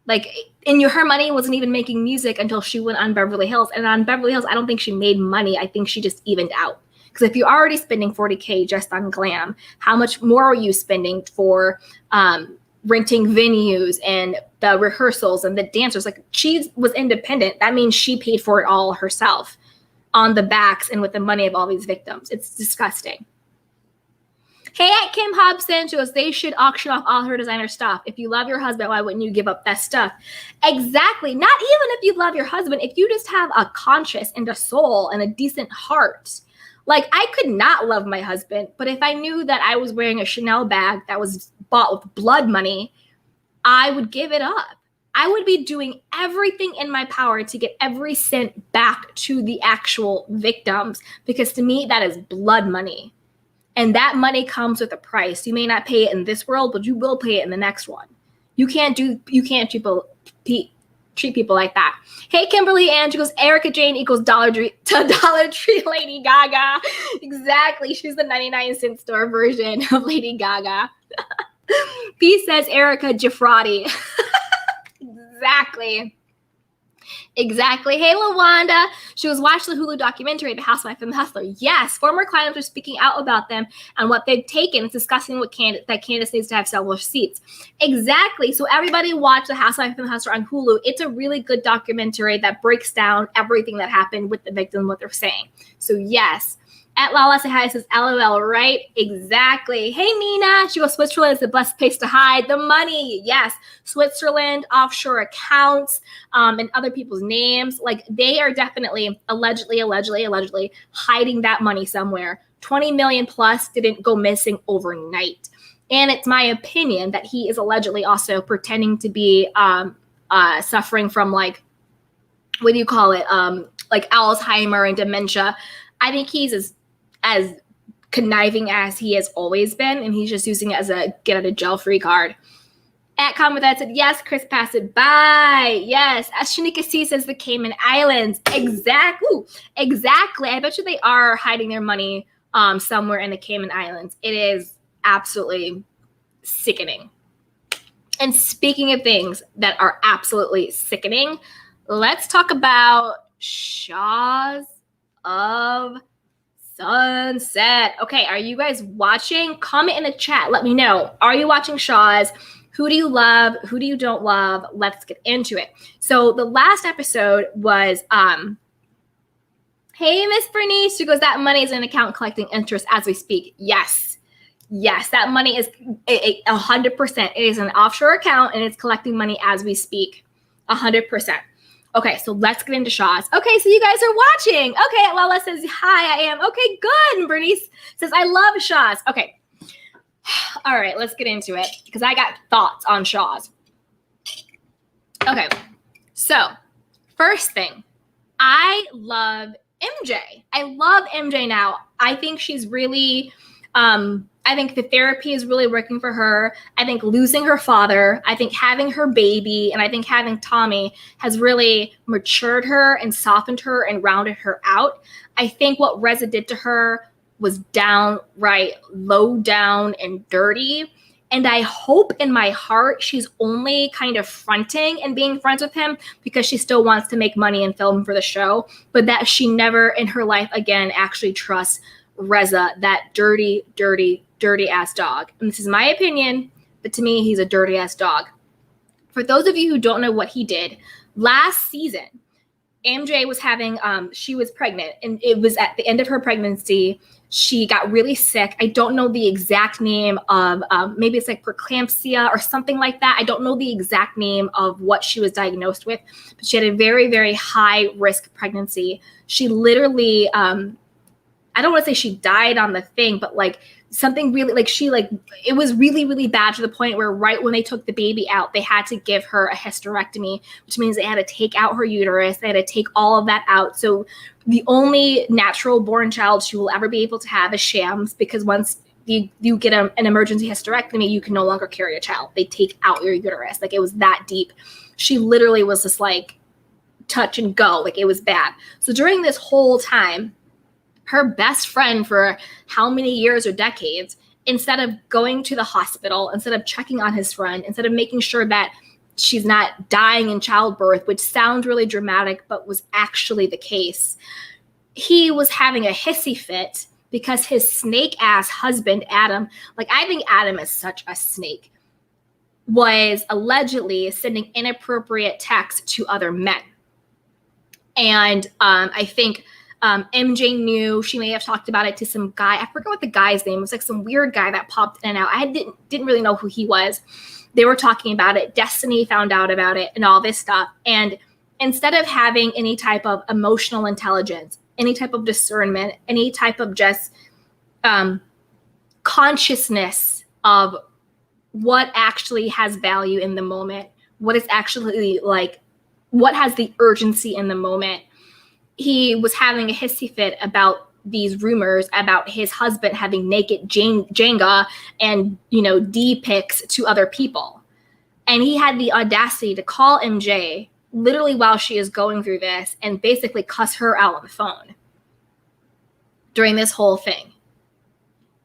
Like, her money wasn't even making music until she went on Beverly Hills. And on Beverly Hills, I don't think she made money. I think she just evened out. Because if you're already spending $40K just on glam, how much more are you spending for renting venues and the rehearsals and the dancers? Like, she was independent. That means she paid for it all herself on the backs and with the money of all these victims. It's disgusting. Hey, at Kim Hobson, she goes, they should auction off all her designer stuff. If you love your husband, why wouldn't you give up that stuff? Exactly. Not even if you love your husband. If you just have a conscience and a soul and a decent heart. Like, I could not love my husband, but if I knew that I was wearing a Chanel bag that was bought with blood money, I would give it up. I would be doing everything in my power to get every cent back to the actual victims, because to me, that is blood money. And that money comes with a price. You may not pay it in this world, but you will pay it in the next one. You can't treat people like that. Hey, Kimberly Ann, she goes, Erika Jayne equals Dollar Tree Lady Gaga. Exactly. She's the 99-cent store version of Lady Gaga. P says Erika Giffrati. Exactly. Hey, LaWanda. She was watching the Hulu documentary, The Housewife and the Hustler. Yes, former clients are speaking out about them and what they've taken. It's discussing what that Candace needs to have several seats. Exactly. So everybody watch The Housewife and the Hustler on Hulu. It's a really good documentary that breaks down everything that happened with the victim, what they're saying. So yes. At Lala Say Hi says, LOL, right? Exactly. Hey, Nina. She goes, Switzerland is the best place to hide the money. Yes. Switzerland, offshore accounts, and other people's names. Like, they are definitely allegedly hiding that money somewhere. 20 million plus didn't go missing overnight. And it's my opinion that he is allegedly also pretending to be suffering from, like, what do you call it? Like Alzheimer and dementia. I think he's as conniving as he has always been, and he's just using it as a get out of jail free card. At comment that said, yes, Chris passed it by. Yes. As Shanika C says, the Cayman Islands. Exactly. I bet you they are hiding their money somewhere in the Cayman Islands. It is absolutely sickening. And speaking of things that are absolutely sickening, let's talk about Shahs of Sunset. Okay, are you guys watching? Comment in the chat. Let me know. Are you watching Shahs? Who do you love? Who do you don't love? Let's get into it. So the last episode was, hey, Miss Bernice. She goes, that money is in an account collecting interest as we speak. Yes, that money is 100%. It is an offshore account and it's collecting money as we speak. 100%. Okay, so let's get into Shahs. Okay, so you guys are watching. Okay, Lala says, hi, I am. Okay, good. And Bernice says, I love Shahs. Okay. All right, let's get into it because I got thoughts on Shahs. Okay, so first thing, I love MJ. I love MJ now. I think she's really, I think the therapy is really working for her. I think losing her father, I think having her baby, and I think having Tommy has really matured her and softened her and rounded her out. I think what Reza did to her was downright low down and dirty. And I hope in my heart she's only kind of fronting and being friends with him because she still wants to make money and film for the show, but that she never in her life again actually trusts Reza, that dirty ass dog. And this is my opinion, but to me, he's a dirty ass dog. For those of you who don't know what he did, last season, MJ was having, she was pregnant, and it was at the end of her pregnancy. She got really sick. I don't know the exact name of, maybe it's like preeclampsia or something like that. I don't know the exact name of what she was diagnosed with, but she had a very, very high risk pregnancy. She literally, I don't want to say she died on the thing, but like something really, like she, like, it was really, really bad to the point where right when they took the baby out, they had to give her a hysterectomy, which means they had to take out her uterus. They had to take all of that out. So the only natural born child she will ever be able to have is shams, because once you get an emergency hysterectomy, you can no longer carry a child. They take out your uterus. Like, it was that deep. She literally was just like touch and go. Like, it was bad. So during this whole time, her best friend for how many years or decades, instead of going to the hospital, instead of checking on his friend, instead of making sure that she's not dying in childbirth, which sounds really dramatic, but was actually the case, he was having a hissy fit because his snake-ass husband, Adam, like, I think Adam is such a snake, was allegedly sending inappropriate texts to other men. And I think MJ knew. She may have talked about it to some guy. I forget what the guy's name was. Like some weird guy that popped in and out. I didn't really know who he was. They were talking about it. Destiny found out about it and all this stuff. And instead of having any type of emotional intelligence, any type of discernment, any type of just consciousness of what actually has value in the moment, what is actually like, what has the urgency in the moment, he was having a hissy fit about these rumors about his husband having naked Jenga and, you know, D pics to other people. And he had the audacity to call MJ literally while she is going through this and basically cuss her out on the phone during this whole thing.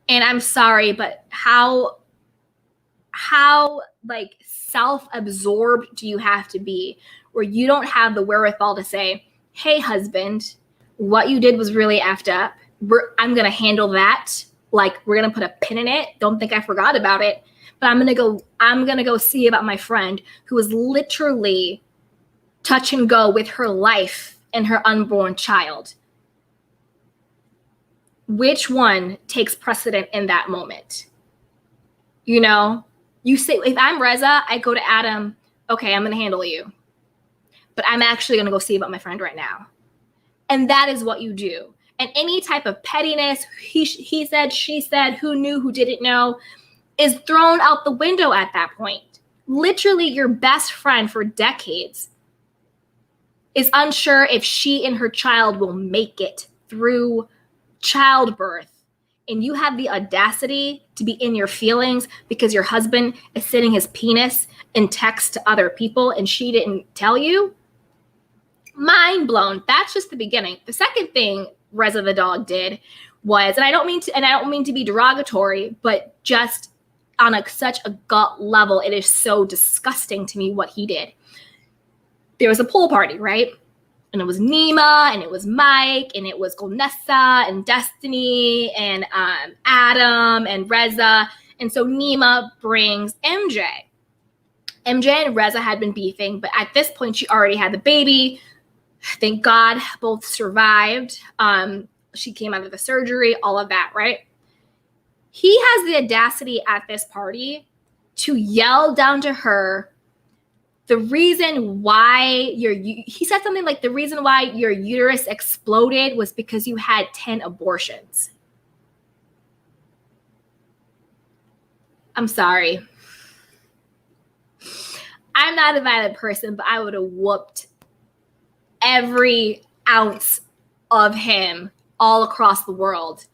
And I'm sorry, but how like self-absorbed do you have to be where you don't have the wherewithal to say, hey, husband, what you did was really effed up. I'm going to handle that. Like, we're going to put a pin in it. Don't think I forgot about it. But I'm going to go see about my friend who was literally touch and go with her life and her unborn child. Which one takes precedent in that moment? You know, you say, if I'm Reza, I go to Adam, okay, I'm going to handle you. But I'm actually going to go see about my friend right now. And that is what you do. And any type of pettiness, he said, she said, who knew, who didn't know, is thrown out the window at that point. Literally, your best friend for decades is unsure if she and her child will make it through childbirth. And you have the audacity to be in your feelings because your husband is sending his penis in text to other people and she didn't tell you. Mind blown. That's just the beginning. The second thing Reza the dog did was, and I don't mean to be derogatory, but just on such a gut level, it is so disgusting to me what he did. There was a pool party, right? And it was Nima, and it was Mike, and it was Golnessa, and Destiny, and Adam, and Reza. And so Nima brings MJ. MJ and Reza had been beefing, but at this point, she already had the baby. Thank God both survived. She came out of the surgery, all of that, right? He has the audacity at this party to yell down to her, the reason why he said something like, the reason why your uterus exploded was because you had 10 abortions. I'm sorry. I'm not a violent person, but I would have whooped every ounce of him all across the world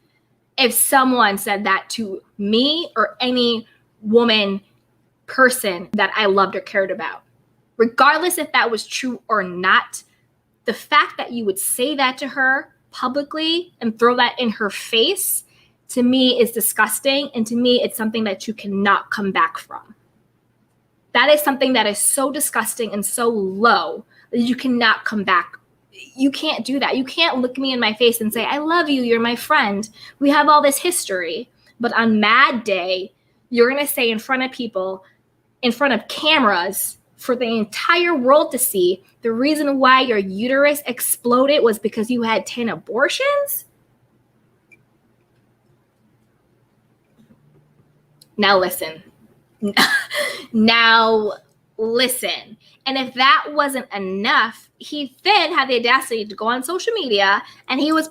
if someone said that to me or any woman, person that I loved or cared about. Regardless if that was true or not, the fact that you would say that to her publicly and throw that in her face, to me, is disgusting. And to me, it's something that you cannot come back from. That is something that is so disgusting and so low that you cannot come back. You can't do that. You can't look me in my face and say, I love you, you're my friend. We have all this history. But on Mad Day, you're going to say in front of people, in front of cameras, for the entire world to see the reason why your uterus exploded was because you had 10 abortions? Now listen. Now listen. And if that wasn't enough, he then had the audacity to go on social media and he was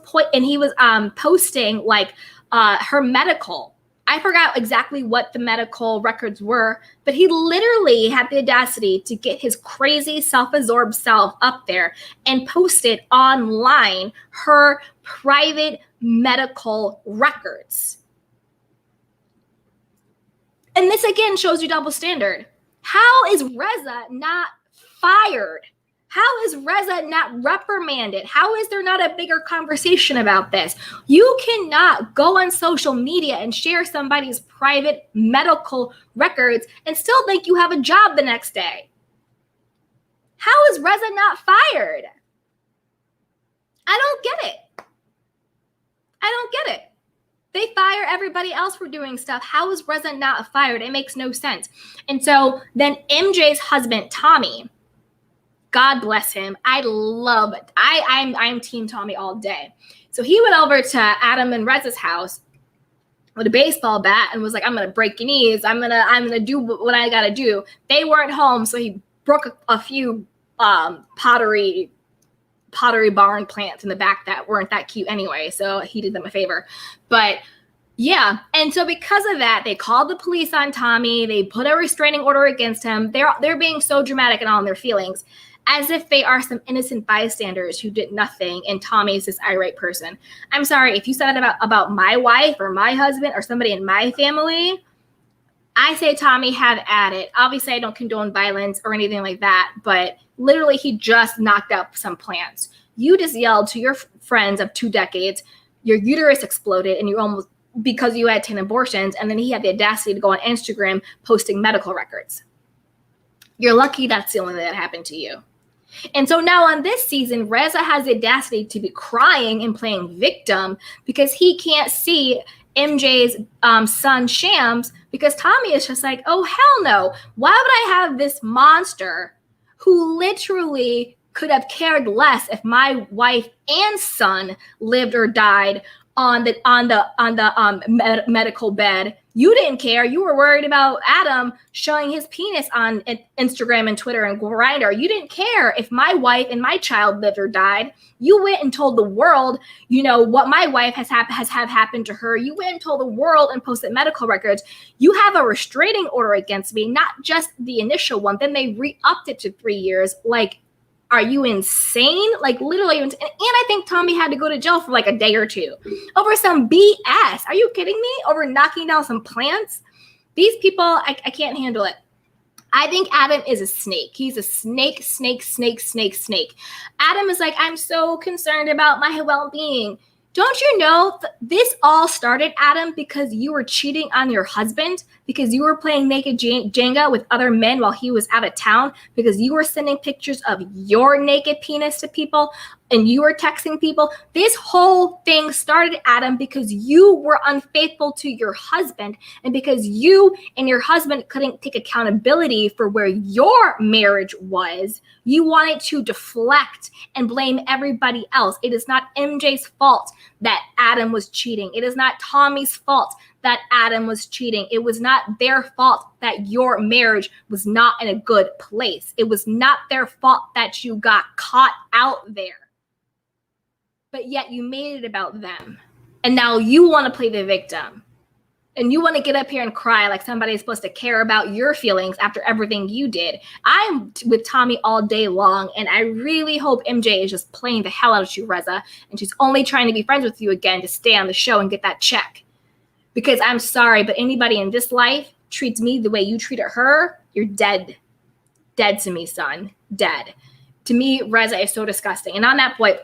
posting like her medical. I forgot exactly what the medical records were, but he literally had the audacity to get his crazy self-absorbed self up there and posted online her private medical records. And this again shows you double standard. How is Reza not fired? How is Reza not reprimanded? How is there not a bigger conversation about this? You cannot go on social media and share somebody's private medical records and still think you have a job the next day. How is Reza not fired? I don't get it. I don't get it. They fire everybody else for doing stuff. How is Reza not fired? It makes no sense. And so then MJ's husband, Tommy, God bless him. I love it. I'm Team Tommy all day. So he went over to Adam and Reza's house with a baseball bat and was like, I'm gonna break your knees. I'm gonna do what I gotta do. They weren't home, so he broke a few pottery barn plants in the back that weren't that cute anyway. So he did them a favor. But yeah, and so because of that, they called the police on Tommy. They put a restraining order against him. They're being so dramatic and all in their feelings, as if they are some innocent bystanders who did nothing and Tommy's this irate person. I'm sorry, if you said that about my wife or my husband or somebody in my family, I say Tommy, have at it. Obviously, I don't condone violence or anything like that, but literally he just knocked up some plants. You just yelled to your friends of 2 decades, your uterus exploded and you almost, because you had 10 abortions, and then he had the audacity to go on Instagram posting medical records. You're lucky that's the only thing that happened to you. And so now on this season, Reza has the audacity to be crying and playing victim because he can't see MJ's son Shams, because Tommy is just like, oh, hell no. Why would I have this monster who literally could have cared less if my wife and son lived or died on the medical bed? You didn't care. You were worried about Adam showing his penis on Instagram and Twitter and Grindr. You didn't care if my wife and my child lived or died. You went and told the world, you know, what my wife has happened to her. You went and told the world and posted medical records. You have a restraining order against me, not just the initial one. Then they re-upped it to 3 years. Like, are you insane? Like, literally. And I think Tommy had to go to jail for like a day or two over some BS. Are you kidding me? Over knocking down some plants? These people, I can't handle it. I think Adam is a snake. He's a snake. Adam is like, I'm so concerned about my well-being. Don't you know this all started, Adam, because you were cheating on your husband, because you were playing naked Jenga with other men while he was out of town, because you were sending pictures of your naked penis to people and you were texting people. This whole thing started, Adam, because you were unfaithful to your husband and because you and your husband couldn't take accountability for where your marriage was. You wanted to deflect and blame everybody else. It is not MJ's fault that Adam was cheating. It is not Tommy's fault that Adam was cheating. It was not their fault that your marriage was not in a good place. It was not their fault that you got caught out there. But yet you made it about them. And now you want to play the victim. And you want to get up here and cry like somebody's supposed to care about your feelings after everything you did. I'm with Tommy all day long, and I really hope MJ is just playing the hell out of you, Reza, and she's only trying to be friends with you again to stay on the show and get that check. Because I'm sorry, but anybody in this life treats me the way you treated her, you're dead. Dead to me, son. Dead. To me, Reza is so disgusting. And on that point,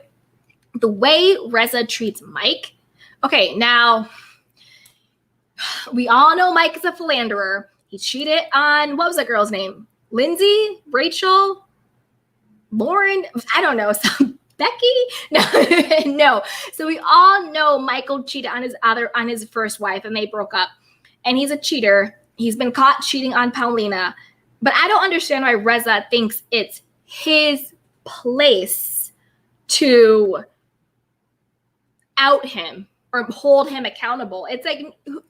the way Reza treats Mike, okay, now we all know Mike is a philanderer. He cheated on, what was that girl's name? Lindsay? Rachel? Lauren? I don't know. Becky? No. So we all know Michael cheated on his first wife and they broke up. And he's a cheater. He's been caught cheating on Paulina. But I don't understand why Reza thinks it's his place to out him or hold him accountable. It's like,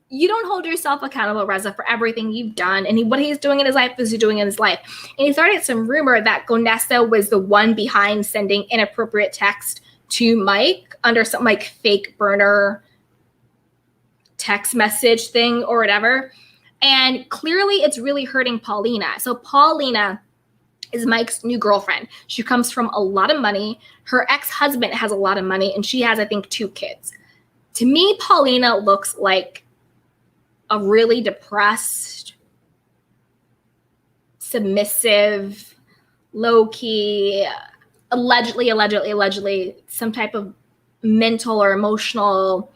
you don't hold yourself accountable, Reza, for everything you've done. And what he's doing in his life is he's doing in his life. And he started some rumor that Gonessa was the one behind sending inappropriate text to Mike under some like fake burner text message thing or whatever. And clearly it's really hurting Paulina. So Paulina is Mike's new girlfriend. She comes from a lot of money. Her ex-husband has a lot of money, and she has, I think, 2 kids. To me, Paulina looks like a really depressed, submissive, low-key, allegedly, some type of mental or emotional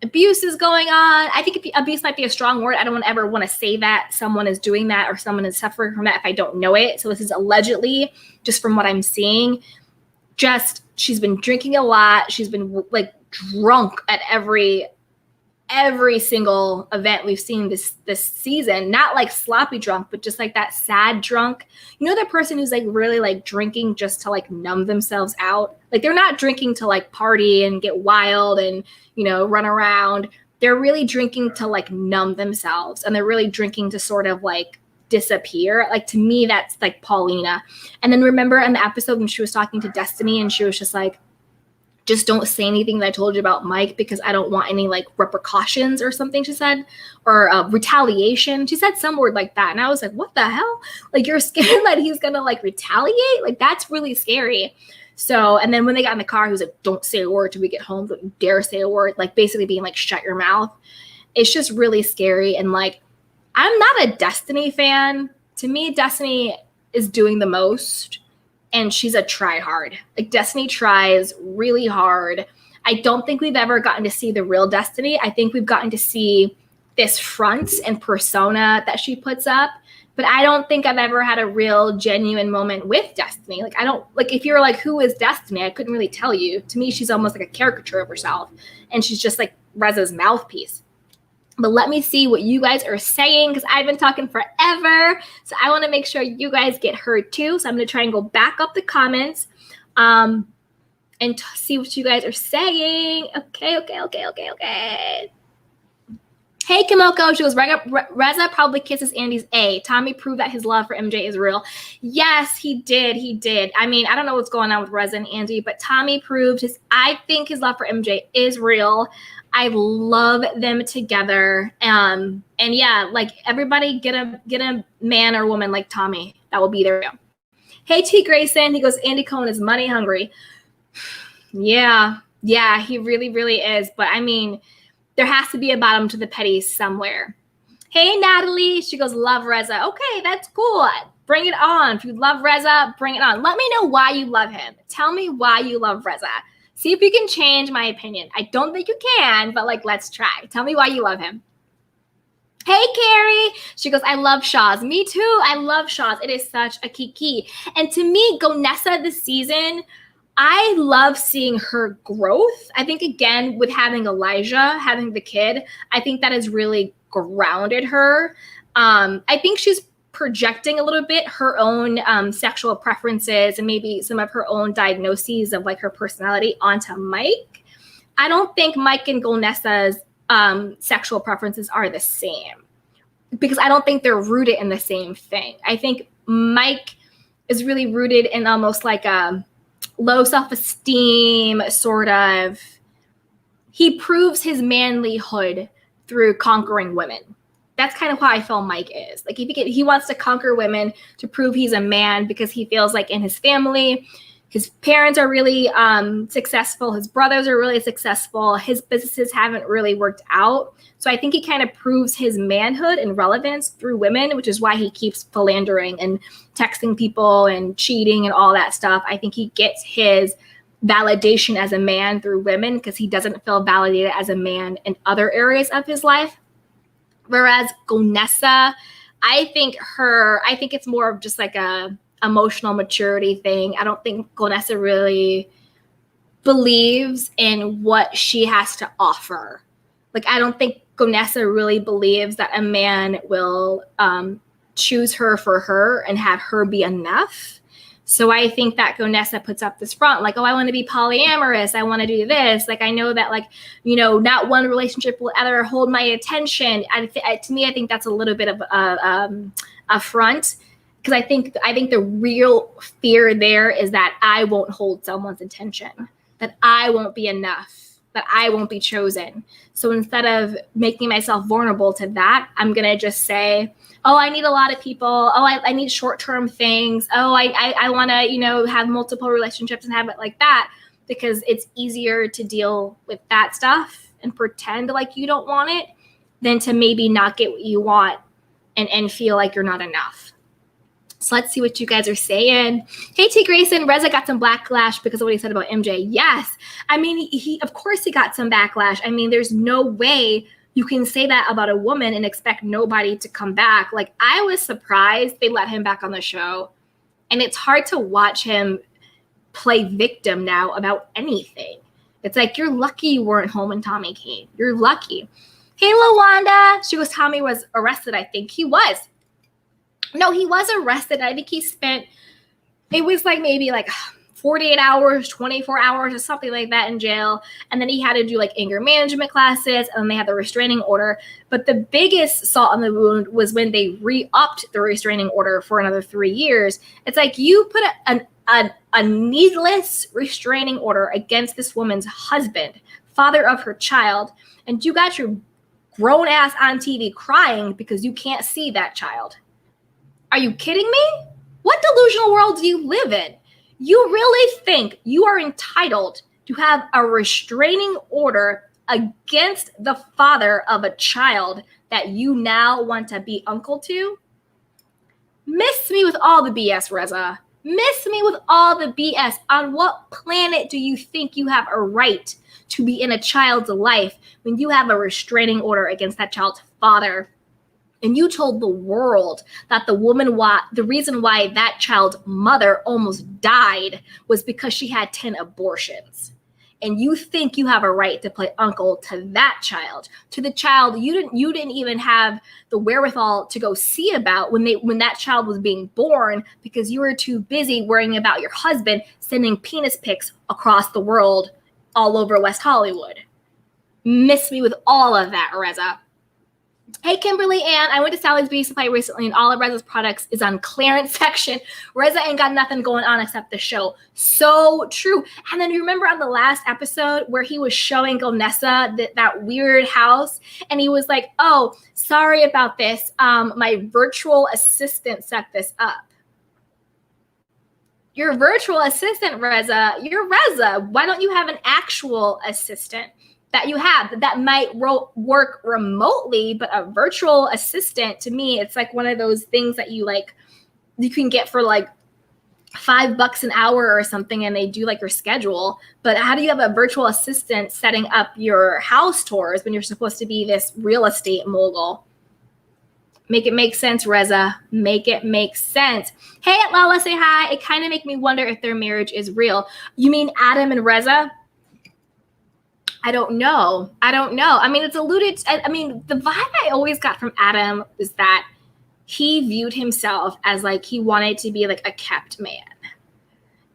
abuse is going on. I think abuse might be a strong word. I don't ever want to say that someone is doing that or someone is suffering from that if I don't know it. So this is allegedly, just from what I'm seeing. Just, she's been drinking a lot. She's been like drunk at every single event we've seen this season. Not like sloppy drunk, but just like that sad drunk. You know, that person who's like really like drinking just to like numb themselves out. Like they're not drinking to like party and get wild and, you know, run around. They're really drinking to like numb themselves, and they're really drinking to sort of like disappear. Like to me, that's like Paulina. And then remember in the episode when she was talking to Destiny and she was just like, just don't say anything that I told you about Mike because I don't want any like repercussions or something, she said, or retaliation. She said some word like that. And I was like, what the hell? Like, you're scared that he's going to like retaliate? Like, that's really scary. So, and then when they got in the car, he was like, don't say a word till we get home. Don't you dare say a word. Like basically being like, shut your mouth. It's just really scary. And like, I'm not a Destiny fan. To me, Destiny is doing the most. And she's a try hard. Like Destiny tries really hard. I don't think we've ever gotten to see the real Destiny. I think we've gotten to see this front and persona that she puts up. But I don't think I've ever had a real genuine moment with Destiny. Like I don't, like if you're like, who is Destiny? I couldn't really tell you. To me, she's almost like a caricature of herself. And she's just like Reza's mouthpiece. But let me see what you guys are saying because I've been talking forever. So I want to make sure you guys get heard too. So I'm going to try and go back up the comments and see what you guys are saying. Okay. Hey, Kimoko. She goes, Reza probably kisses Andy's A. Tommy proved that his love for MJ is real. Yes, he did. I mean, I don't know what's going on with Reza and Andy, but Tommy proved I think his love for MJ is real. I love them together. And yeah, like everybody get a man or woman like Tommy that will be there. Hey, T. Grayson. He goes, Andy Cohen is money hungry. Yeah, he really is. But I mean, there has to be a bottom to the petty somewhere. Hey, Natalie. She goes, love Reza. Okay, that's cool. Bring it on. If you love Reza, bring it on. Let me know why you love him. Tell me why you love Reza. See if you can change my opinion. I don't think you can, but like, let's try. Tell me why you love him. Hey, Carrie. She goes, I love Shahs. Me too. I love Shahs. It is such a key. And to me, Gonessa this season, I love seeing her growth. I think, again, with having Elijah, having the kid, I think that has really grounded her. I think she's projecting a little bit her own sexual preferences and maybe some of her own diagnoses of like her personality onto Mike. I don't think Mike and Gonessa's sexual preferences are the same because I don't think they're rooted in the same thing. I think Mike is really rooted in almost like a low self-esteem sort of. He proves his manlyhood through conquering women. That's kind of how I feel Mike is. Like he wants to conquer women to prove he's a man because he feels like in his family, his parents are really successful. His brothers are really successful. His businesses haven't really worked out. So I think he kind of proves his manhood and relevance through women, which is why he keeps philandering and texting people and cheating and all that stuff. I think he gets his validation as a man through women because he doesn't feel validated as a man in other areas of his life. Whereas Gonessa, I think it's more of just like a emotional maturity thing. I don't think Gonessa really believes in what she has to offer. Like, I don't think Gonessa really believes that a man will choose her for her and have her be enough. So I think that Gonessa puts up this front, like, oh, I want to be polyamorous. I want to do this. Like, I know that, like, you know, not one relationship will ever hold my attention. To me, I think that's a little bit of a front, because I think the real fear there is that I won't hold someone's attention, that I won't be enough, that I won't be chosen. So instead of making myself vulnerable to that, I'm going to just say, oh, I need a lot of people. Oh, I need short-term things. Oh, I want to, you know, have multiple relationships and have it like that, because it's easier to deal with that stuff and pretend like you don't want it than to maybe not get what you want and feel like you're not enough. So let's see what you guys are saying. Hey, T. Grayson, Reza got some backlash because of what he said about MJ. Yes. I mean, he of course he got some backlash. I mean, there's no way you can say that about a woman and expect nobody to come back. Like, I was surprised they let him back on the show. And it's hard to watch him play victim now about anything. It's like, you're lucky you weren't home when Tommy came. You're lucky. Hey, LaWanda. She goes, Tommy was arrested, I think. He was. No, he was arrested. I think he spent, it was like maybe like 48 hours, 24 hours or something like that in jail. And then he had to do like anger management classes, and then they had the restraining order. But the biggest salt on the wound was when they re-upped the restraining order for another 3 years. It's like, you put a needless restraining order against this woman's husband, father of her child, and you got your grown ass on TV crying because you can't see that child. Are you kidding me? What delusional world do you live in? You really think you are entitled to have a restraining order against the father of a child that you now want to be uncle to? Miss me with all the BS, Reza. Miss me with all the BS. On what planet do you think you have a right to be in a child's life when you have a restraining order against that child's father? And you told the world that the reason why that child's mother almost died was because she had 10 abortions. And you think you have a right to play uncle to that child, to the child you didn't even have the wherewithal to go see about when that child was being born, because you were too busy worrying about your husband sending penis pics across the world all over West Hollywood. Miss me with all of that, Reza. Hey, Kimberly Ann, I went to Sally's Beauty Supply recently, and all of Reza's products is on clearance section. Reza ain't got nothing going on except the show. So true. And then you remember on the last episode where he was showing Gonessa that weird house, and he was like, oh, sorry about this. My virtual assistant set this up. Your virtual assistant, Reza, you're Reza. Why don't you have an actual assistant that you have that might work remotely? But a virtual assistant, to me, it's like one of those things that you can get for like $5 an hour or something, and they do like your schedule. But how do you have a virtual assistant setting up your house tours when you're supposed to be this real estate mogul? Make it make sense, Reza. Make it make sense. Hey, Lala, say hi. It kind of make me wonder if their marriage is real. You mean Adam and Reza? I don't know. I mean, it's alluded to, I mean, the vibe I always got from Adam was that he viewed himself as like he wanted to be like a kept man.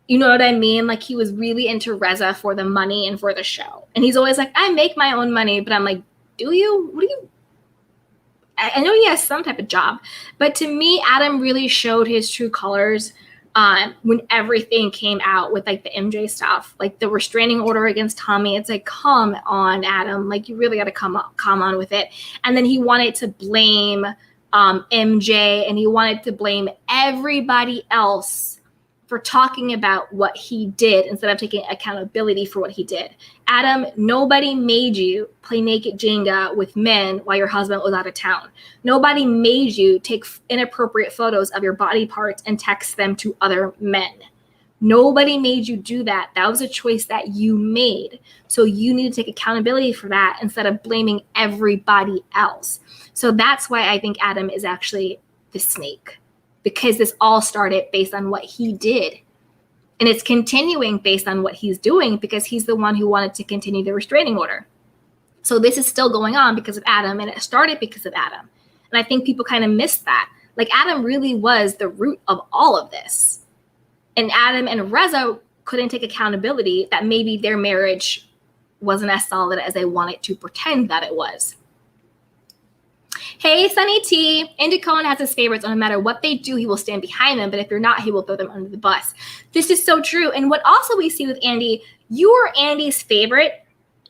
You know what I mean? Like, he was really into Reza for the money and for the show. And he's always like, I make my own money. But I'm like, do you? What do you? I know he has some type of job. But to me, Adam really showed his true colors when everything came out with like the MJ stuff, like the restraining order against Tommy. It's like, come on, Adam, like you really got to come on with it. And then he wanted to blame MJ, and he wanted to blame everybody else for talking about what he did instead of taking accountability for what he did. Adam, nobody made you play naked Jenga with men while your husband was out of town. Nobody made you take inappropriate photos of your body parts and text them to other men. Nobody made you do that. That was a choice that you made. So you need to take accountability for that instead of blaming everybody else. So that's why I think Adam is actually the snake, because this all started based on what he did. And it's continuing based on what he's doing because he's the one who wanted to continue the restraining order. So this is still going on because of Adam, and it started because of Adam. And I think people kind of miss that. Like Adam really was the root of all of this. And Adam and Reza couldn't take accountability that maybe their marriage wasn't as solid as they wanted to pretend that it was. Hey, Sunny T. Andy Cohen has his favorites. No matter what they do, he will stand behind them. But if you're not, he will throw them under the bus. This is so true. And what also we see with Andy, you are Andy's favorite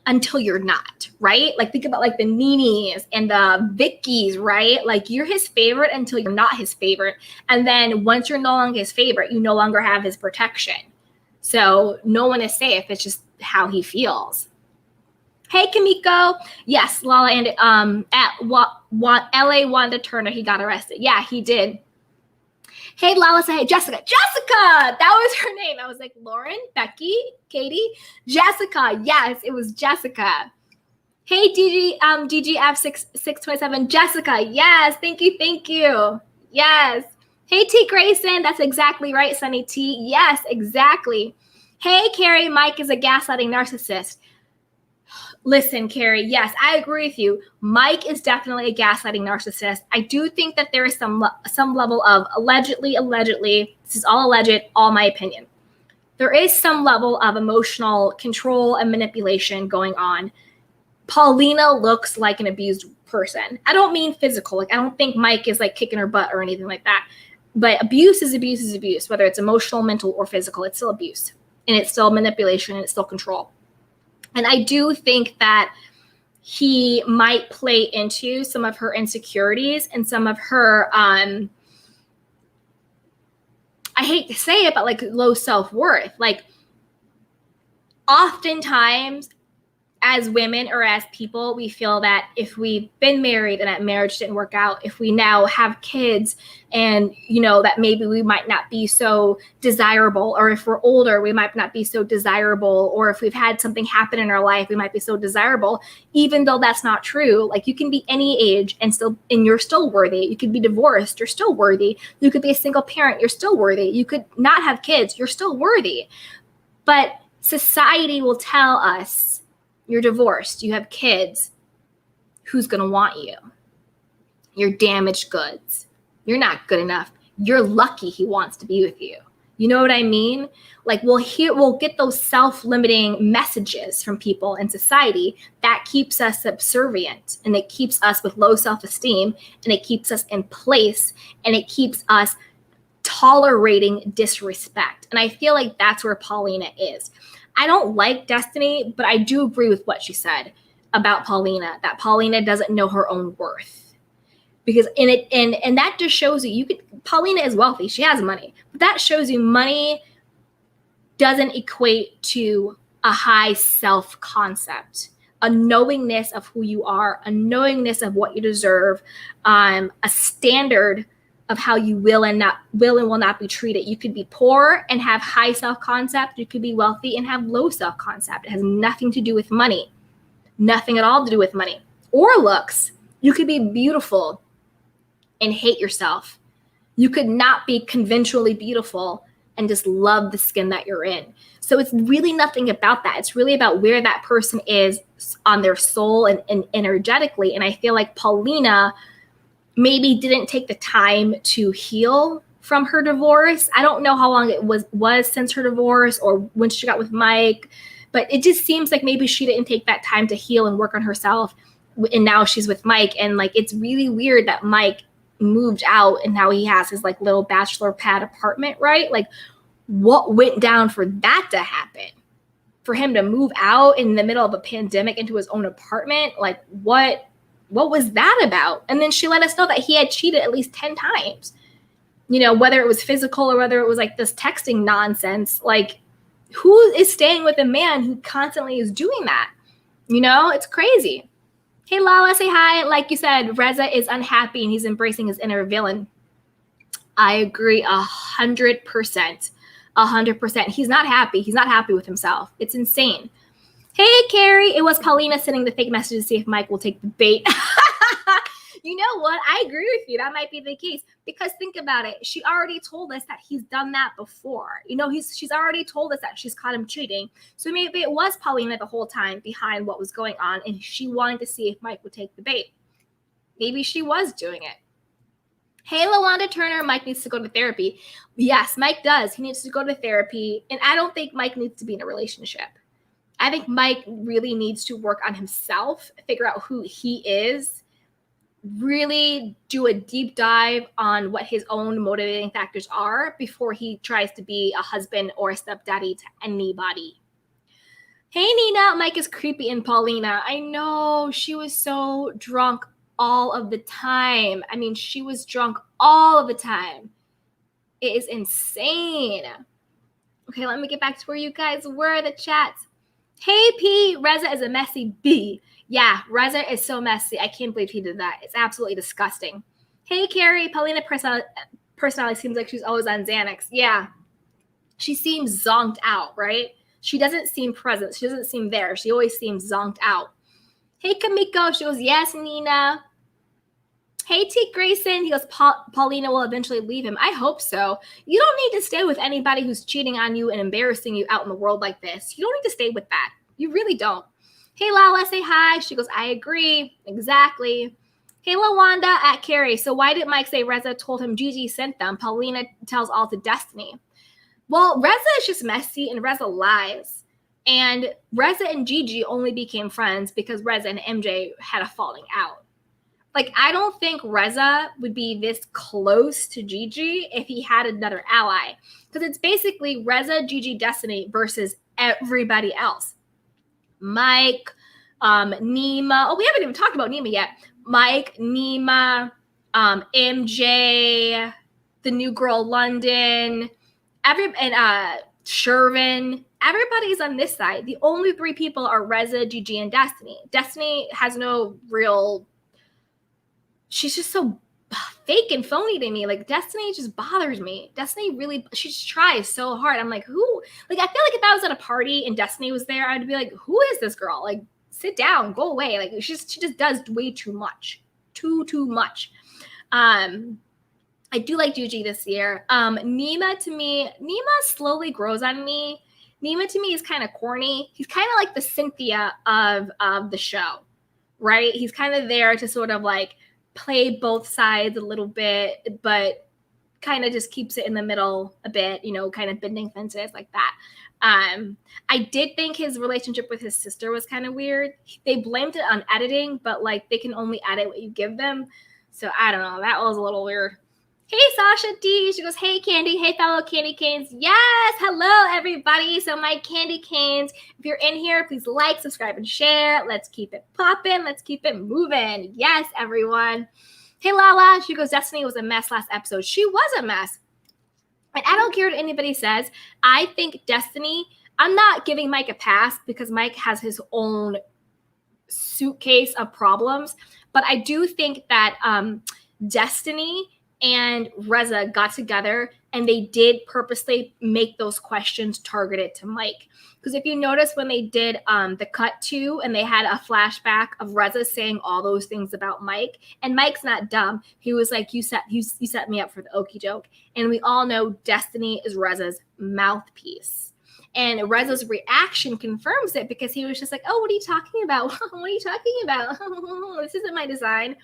until you're not, right? Like think about like the Nenes and the Vickies, right? Like you're his favorite until you're not his favorite. And then once you're no longer his favorite, you no longer have his protection. So no one is safe. It's just how he feels. Hey, Kamiko. Yes, Lala and LA Wanda Turner, he got arrested. Yeah, he did. Hey, Lala said, hey, Jessica. Jessica! That was her name. I was like, Lauren, Becky, Katie, Jessica. Yes, it was Jessica. Hey, DGF627. Jessica. Yes, thank you. Yes. Hey, T. Grayson. That's exactly right, Sunny T. Yes, exactly. Hey, Carrie. Mike is a gaslighting narcissist. Listen, Carrie, yes, I agree with you. Mike is definitely a gaslighting narcissist. I do think that there is some level of allegedly, this is all alleged, all my opinion. There is some level of emotional control and manipulation going on. Paulina looks like an abused person. I don't mean physical. Like I don't think Mike is like kicking her butt or anything like that. But abuse is abuse, whether it's emotional, mental, or physical. It's still abuse. And it's still manipulation and it's still control. And I do think that he might play into some of her insecurities and some of her, I hate to say it, but like low self-worth. Like oftentimes as women or as people, we feel that if we've been married and that marriage didn't work out, if we now have kids and, you know, that maybe we might not be so desirable, or if we're older, we might not be so desirable, or if we've had something happen in our life, we might be so desirable, even though that's not true. Like you can be any age and you're still worthy. You could be divorced, you're still worthy. You could be a single parent, you're still worthy. You could not have kids, you're still worthy. But society will tell us, you're divorced, you have kids, who's going to want you? You're damaged goods. You're not good enough. You're lucky he wants to be with you. You know what I mean? Like we'll get those self-limiting messages from people in society that keeps us subservient, and it keeps us with low self-esteem, and it keeps us in place, and it keeps us tolerating disrespect. And I feel like that's where Paulina is. I don't like Destiny, but I do agree with what she said about Paulina, that Paulina doesn't know her own worth. Because and that just shows you Paulina is wealthy, she has money, but that shows you money doesn't equate to a high self-concept, a knowingness of who you are, a knowingness of what you deserve, a standard of how you will and will not be treated. You could be poor and have high self-concept. You could be wealthy and have low self-concept. It has nothing to do with money. Nothing at all to do with money or looks. You could be beautiful and hate yourself. You could not be conventionally beautiful and just love the skin that you're in. So it's really nothing about that. It's really about where that person is on their soul and energetically. And I feel like Paulina maybe didn't take the time to heal from her divorce. I don't know how long it was since her divorce or when she got with Mike, but it just seems like maybe she didn't take that time to heal and work on herself. And now she's with Mike. And like, it's really weird that Mike moved out and now he has his like little bachelor pad apartment, right? Like what went down for that to happen? For him to move out in the middle of a pandemic into his own apartment? Like what was that about? And then she let us know that he had cheated at least 10 times. You know, whether it was physical or whether it was like this texting nonsense. Like, who is staying with a man who constantly is doing that? You know, it's crazy. Hey, Lala, say hi. Like you said, Reza is unhappy and he's embracing his inner villain. I agree 100%. 100%. He's not happy. He's not happy with himself. It's insane. Hey, Carrie, it was Paulina sending the fake message to see if Mike will take the bait. You know what? I agree with you. That might be the case. Because think about it. She already told us that he's done that before. You know, she's already told us that she's caught him cheating. So maybe it was Paulina the whole time behind what was going on. And she wanted to see if Mike would take the bait. Maybe she was doing it. Hey, LaWanda Turner, Mike needs to go to therapy. Yes, Mike does. He needs to go to therapy. And I don't think Mike needs to be in a relationship. I think Mike really needs to work on himself, figure out who he is, really do a deep dive on what his own motivating factors are before he tries to be a husband or a stepdaddy to anybody. Hey, Nina, Mike is creepy and Paulina. I know, she was so drunk all of the time. I mean, she was drunk all of the time. It is insane. Okay, let me get back to where you guys were, the chats. Hey, P, Reza is a messy B. Yeah, Reza is so messy. I can't believe he did that. It's absolutely disgusting. Hey, Carrie, Paulina personality seems like she's always on Xanax. Yeah, she seems zonked out, right? She doesn't seem present. She doesn't seem there. She always seems zonked out. Hey, Kamiko. She goes, yes, Nina. Hey, T. Grayson. He goes, Paulina will eventually leave him. I hope so. You don't need to stay with anybody who's cheating on you and embarrassing you out in the world like this. You don't need to stay with that. You really don't. Hey, Lala, say hi. She goes, I agree. Exactly. Hey, LaWanda at Carrie. So why did Mike say Reza told him Gigi sent them? Paulina tells all to Destiny. Well, Reza is just messy and Reza lies. And Reza and Gigi only became friends because Reza and MJ had a falling out. Like, I don't think Reza would be this close to Gigi if he had another ally. Because it's basically Reza, Gigi, Destiny versus everybody else. Mike, Nima. Oh, we haven't even talked about Nima yet. Mike, Nima, MJ, the new girl London, Shervin. Everybody's on this side. The only three people are Reza, Gigi, and Destiny. Destiny has no real... She's just so fake and phony to me. Like, Destiny just bothers me. Destiny really... She just tries so hard. I'm like, who... Like, I feel like if I was at a party and Destiny was there, I'd be like, who is this girl? Like, sit down. Go away. Like, she just does way too much. Too much. I do like Gigi this year. Nima, to me, Nima slowly grows on me. Nima, to me, is kind of corny. He's kind of like the Cynthia of the show, right? He's kind of there to sort of like play both sides a little bit, but kind of just keeps it in the middle a bit, you know, kind of bending fences like that. I did think his relationship with his sister was kind of weird. They blamed it on editing, but like they can only edit what you give them. So I don't know. That was a little weird. Hey, Sasha D. She goes, hey, Candy. Hey, fellow Candy Canes. Yes. Hello, everybody. So my Candy Canes, if you're in here, please like, subscribe, and share. Let's keep it popping. Let's keep it moving. Yes, everyone. Hey, Lala. She goes, Destiny was a mess last episode. She was a mess. And I don't care what anybody says. I think Destiny, I'm not giving Mike a pass because Mike has his own suitcase of problems. But I do think that Destiny and Reza got together and they did purposely make those questions targeted to Mike. Because if you notice when they did the cut to and they had a flashback of Reza saying all those things about Mike, and Mike's not dumb. He was like, you set me up for the okie doke. And we all know Destiny is Reza's mouthpiece. And Reza's reaction confirms it because he was just like, oh, what are you talking about? What are you talking about? This isn't my design.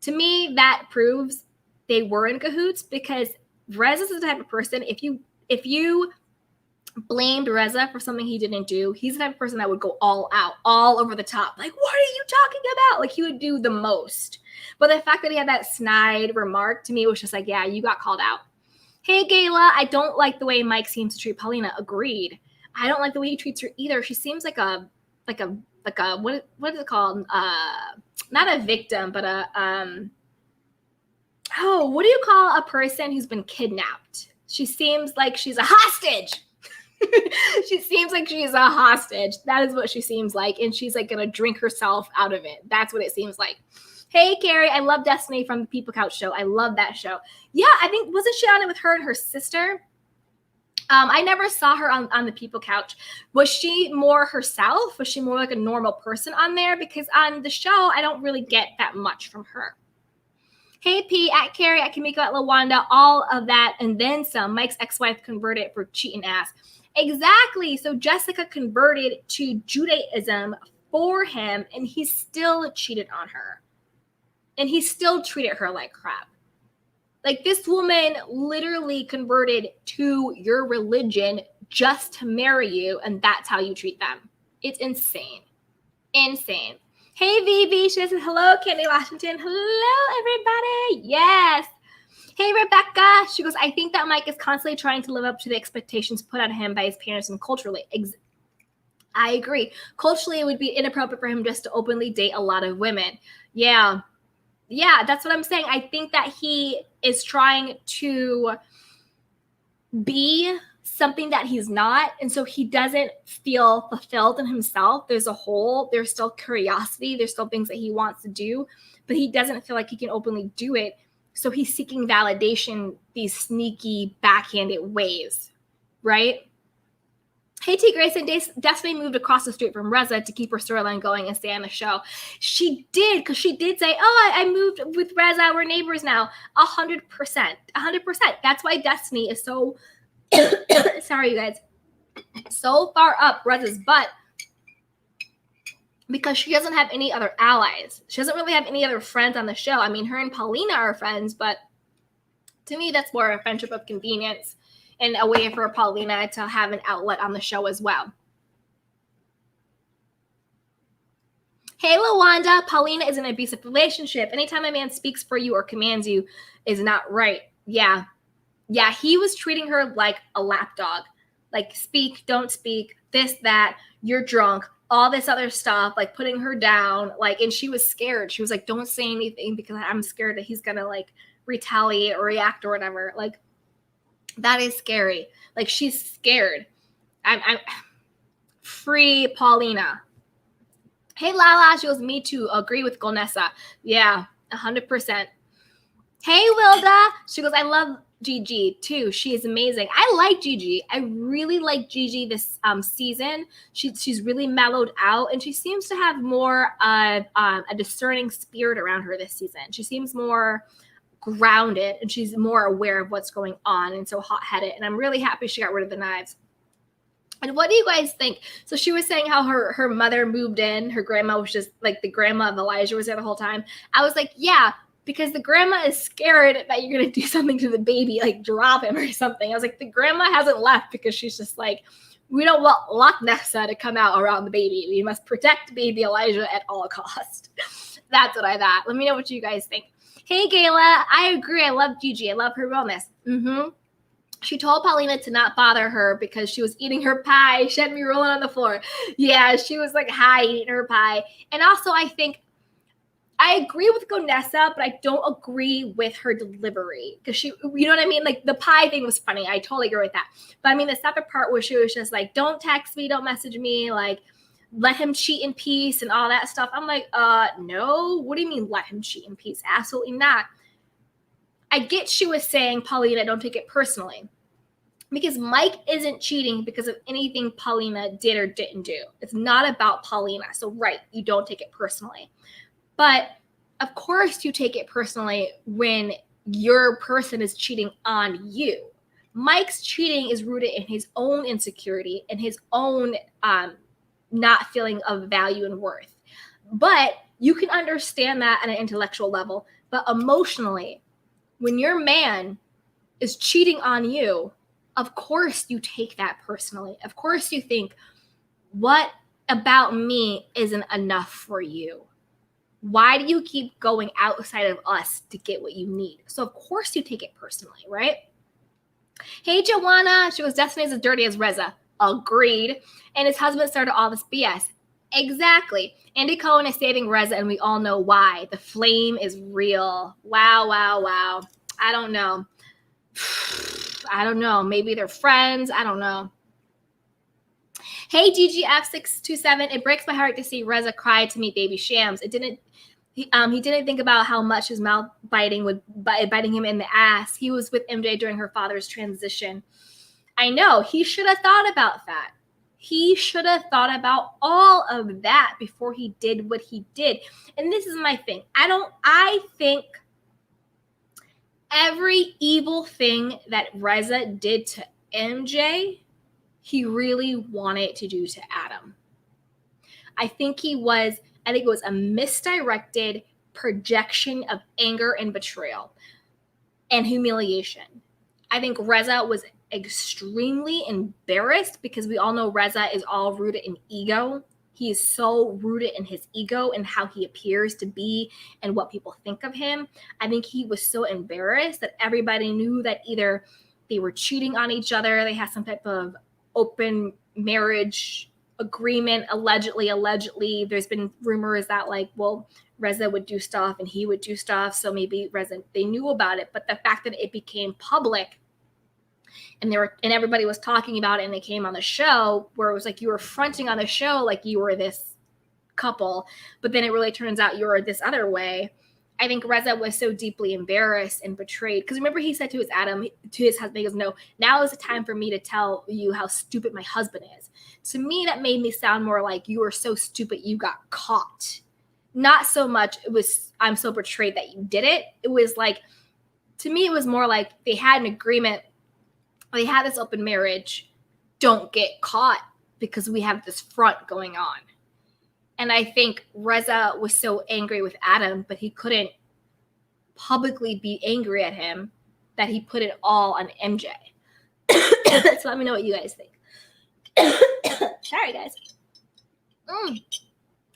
To me, that proves they were in cahoots because Reza's the type of person, if you blamed Reza for something he didn't do, he's the type of person that would go all out, all over the top. Like, what are you talking about? Like, he would do the most. But the fact that he had that snide remark to me was just like, yeah, you got called out. Hey, Gayla, I don't like the way Mike seems to treat Paulina. Agreed. I don't like the way he treats her either. She seems like a what is it called? Not a victim, but what do you call a person who's been kidnapped? She seems like she's a hostage. She seems like she's a hostage. That is what she seems like. And she's like going to drink herself out of it. That's what it seems like. Hey, Carrie, I love Destiny from the People Couch show. I love that show. Yeah, I think, wasn't she on it with her and her sister? I never saw her on the People Couch. Was she more herself? Was she more like a normal person on there? Because on the show, I don't really get that much from her. Hey, P, at Carrie, at Kamiko, at LaWanda, all of that, and then some. Mike's ex-wife converted for cheating ass. Exactly. So Jessica converted to Judaism for him, and he still cheated on her. And he still treated her like crap. Like, this woman literally converted to your religion just to marry you, and that's how you treat them. It's insane. Insane. Hey, Vivi. She says, hello, Candy Washington. Hello, everybody. Yes. Hey, Rebecca. She goes, I think that Mike is constantly trying to live up to the expectations put on him by his parents and culturally. I agree. Culturally, it would be inappropriate for him just to openly date a lot of women. Yeah. Yeah, that's what I'm saying. I think that he is trying to be something that he's not, and so he doesn't feel fulfilled in himself. There's a hole. There's still curiosity. There's still things that he wants to do, but he doesn't feel like he can openly do it. So he's seeking validation these sneaky, backhanded ways, right? Hey, T. Grayson, Destiny moved across the street from Reza to keep her storyline going and stay on the show. She did, because she did say, oh, I moved with Reza. We're neighbors now. 100%. 100%. That's why Destiny is so, sorry, you guys, so far up Reza's butt, because she doesn't have any other allies. She doesn't really have any other friends on the show. I mean, her and Paulina are friends, but to me, that's more a friendship of convenience and a way for Paulina to have an outlet on the show as well. Hey, LaWanda, Paulina is in an abusive relationship. Anytime a man speaks for you or commands you is not right. Yeah. Yeah, he was treating her like a lapdog. Like, speak, don't speak, this, that, you're drunk, all this other stuff, like putting her down. Like, and she was scared. She was like, don't say anything because I'm scared that he's going to like retaliate or react or whatever. Like, that is scary. Like, she's scared. I'm free Paulina. Hey, Lala, she goes, me too. Agree with Gonessa. Yeah, 100%. Hey, Wilda. She goes, I love Gigi too. She is amazing. I like Gigi. I really like Gigi this season. She's really mellowed out, and she seems to have more a discerning spirit around her this season. She seems more grounded, and she's more aware of what's going on, and so hot-headed, and I'm really happy she got rid of the knives. And what do you guys think? So she was saying how her mother moved in. Her grandma was just like, the grandma of Elijah was there the whole time. I was like, yeah, because the grandma is scared that you're going to do something to the baby, like drop him or something. I was like, the grandma hasn't left because she's just like, we don't want Loch Nessa to come out around the baby. We must protect baby Elijah at all costs. That's what I thought. Let me know what you guys think. Hey, Gayla, I agree. I love Gigi. I love her realness. She told Paulina to not bother her because she was eating her pie. She had me rolling on the floor. Yeah, she was like high eating her pie. And also, I think I agree with Gonessa, but I don't agree with her delivery because she, you know what I mean? Like, the pie thing was funny. I totally agree with that. But I mean, the separate part where she was just like, don't text me, don't message me, like, let him cheat in peace and all that stuff. I'm like, no. What do you mean let him cheat in peace? Absolutely not. I get she was saying, Paulina, don't take it personally. Because Mike isn't cheating because of anything Paulina did or didn't do. It's not about Paulina. So, right, you don't take it personally. But, of course, you take it personally when your person is cheating on you. Mike's cheating is rooted in his own insecurity and his own not feeling of value and worth. But you can understand that at an intellectual level. But emotionally, when your man is cheating on you, of course you take that personally. Of course you think, what about me isn't enough for you? Why do you keep going outside of us to get what you need? So of course you take it personally, right? Hey, Joanna. She goes, Destiny's as dirty as Reza. Agreed. And his husband started all this BS. Exactly. Andy Cohen is saving Reza, and we all know why. The flame is real. Wow, wow, wow. I don't know. I don't know. Maybe they're friends. I don't know. Hey, GGF627. It breaks my heart to see Reza cry to meet baby Shams. He didn't think about how much his mouth biting would biting him in the ass. He was with MJ during her father's transition. I know. He should have thought about that. He should have thought about all of that before he did what he did. And this is my thing. I think every evil thing that Reza did to MJ, he really wanted to do to Adam. I think it was a misdirected projection of anger and betrayal. and humiliation. I think Reza was extremely embarrassed because we all know Reza is all rooted in ego. He is so rooted in his ego and how he appears to be and what people think of him. I think he was so embarrassed that everybody knew that either they were cheating on each other, they had some type of open marriage agreement, allegedly. There's been rumors that Reza would do stuff and he would do stuff. So maybe they knew about it. But the fact that it became public and everybody was talking about it and they came on the show where it was like you were fronting on the show like you were this couple, but then it really turns out you were this other way. I think Reza was so deeply embarrassed and betrayed because remember he said to his husband, he goes, "No, now is the time for me to tell you how stupid my husband is." To me, that made me sound more like you were so stupid you got caught. Not so much it was I'm so betrayed that you did it. It was like, to me, it was more like they had an agreement. They had this open marriage. Don't get caught because we have this front going on. And I think Reza was so angry with Adam, but he couldn't publicly be angry at him that he put it all on MJ. So let me know what you guys think. Sorry, guys.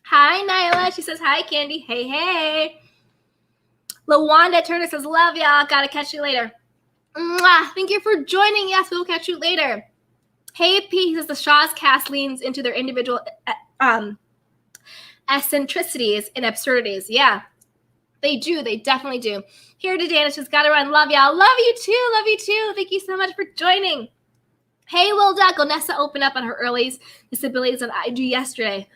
Hi, Nyla. She says, hi, Candy. Hey. LaWanda Turner says, love y'all. Gotta catch you later. Mwah. Thank you for joining. Yes, we'll catch you later. Hey, P says the Shahs cast leans into their individual eccentricities and absurdities. Yeah, they do. They definitely do. Here to Dana, she's got to run. Love y'all. Love you too. Thank you so much for joining. Hey, Lil Duck. Onessa opened up on her early disabilities on IG yesterday.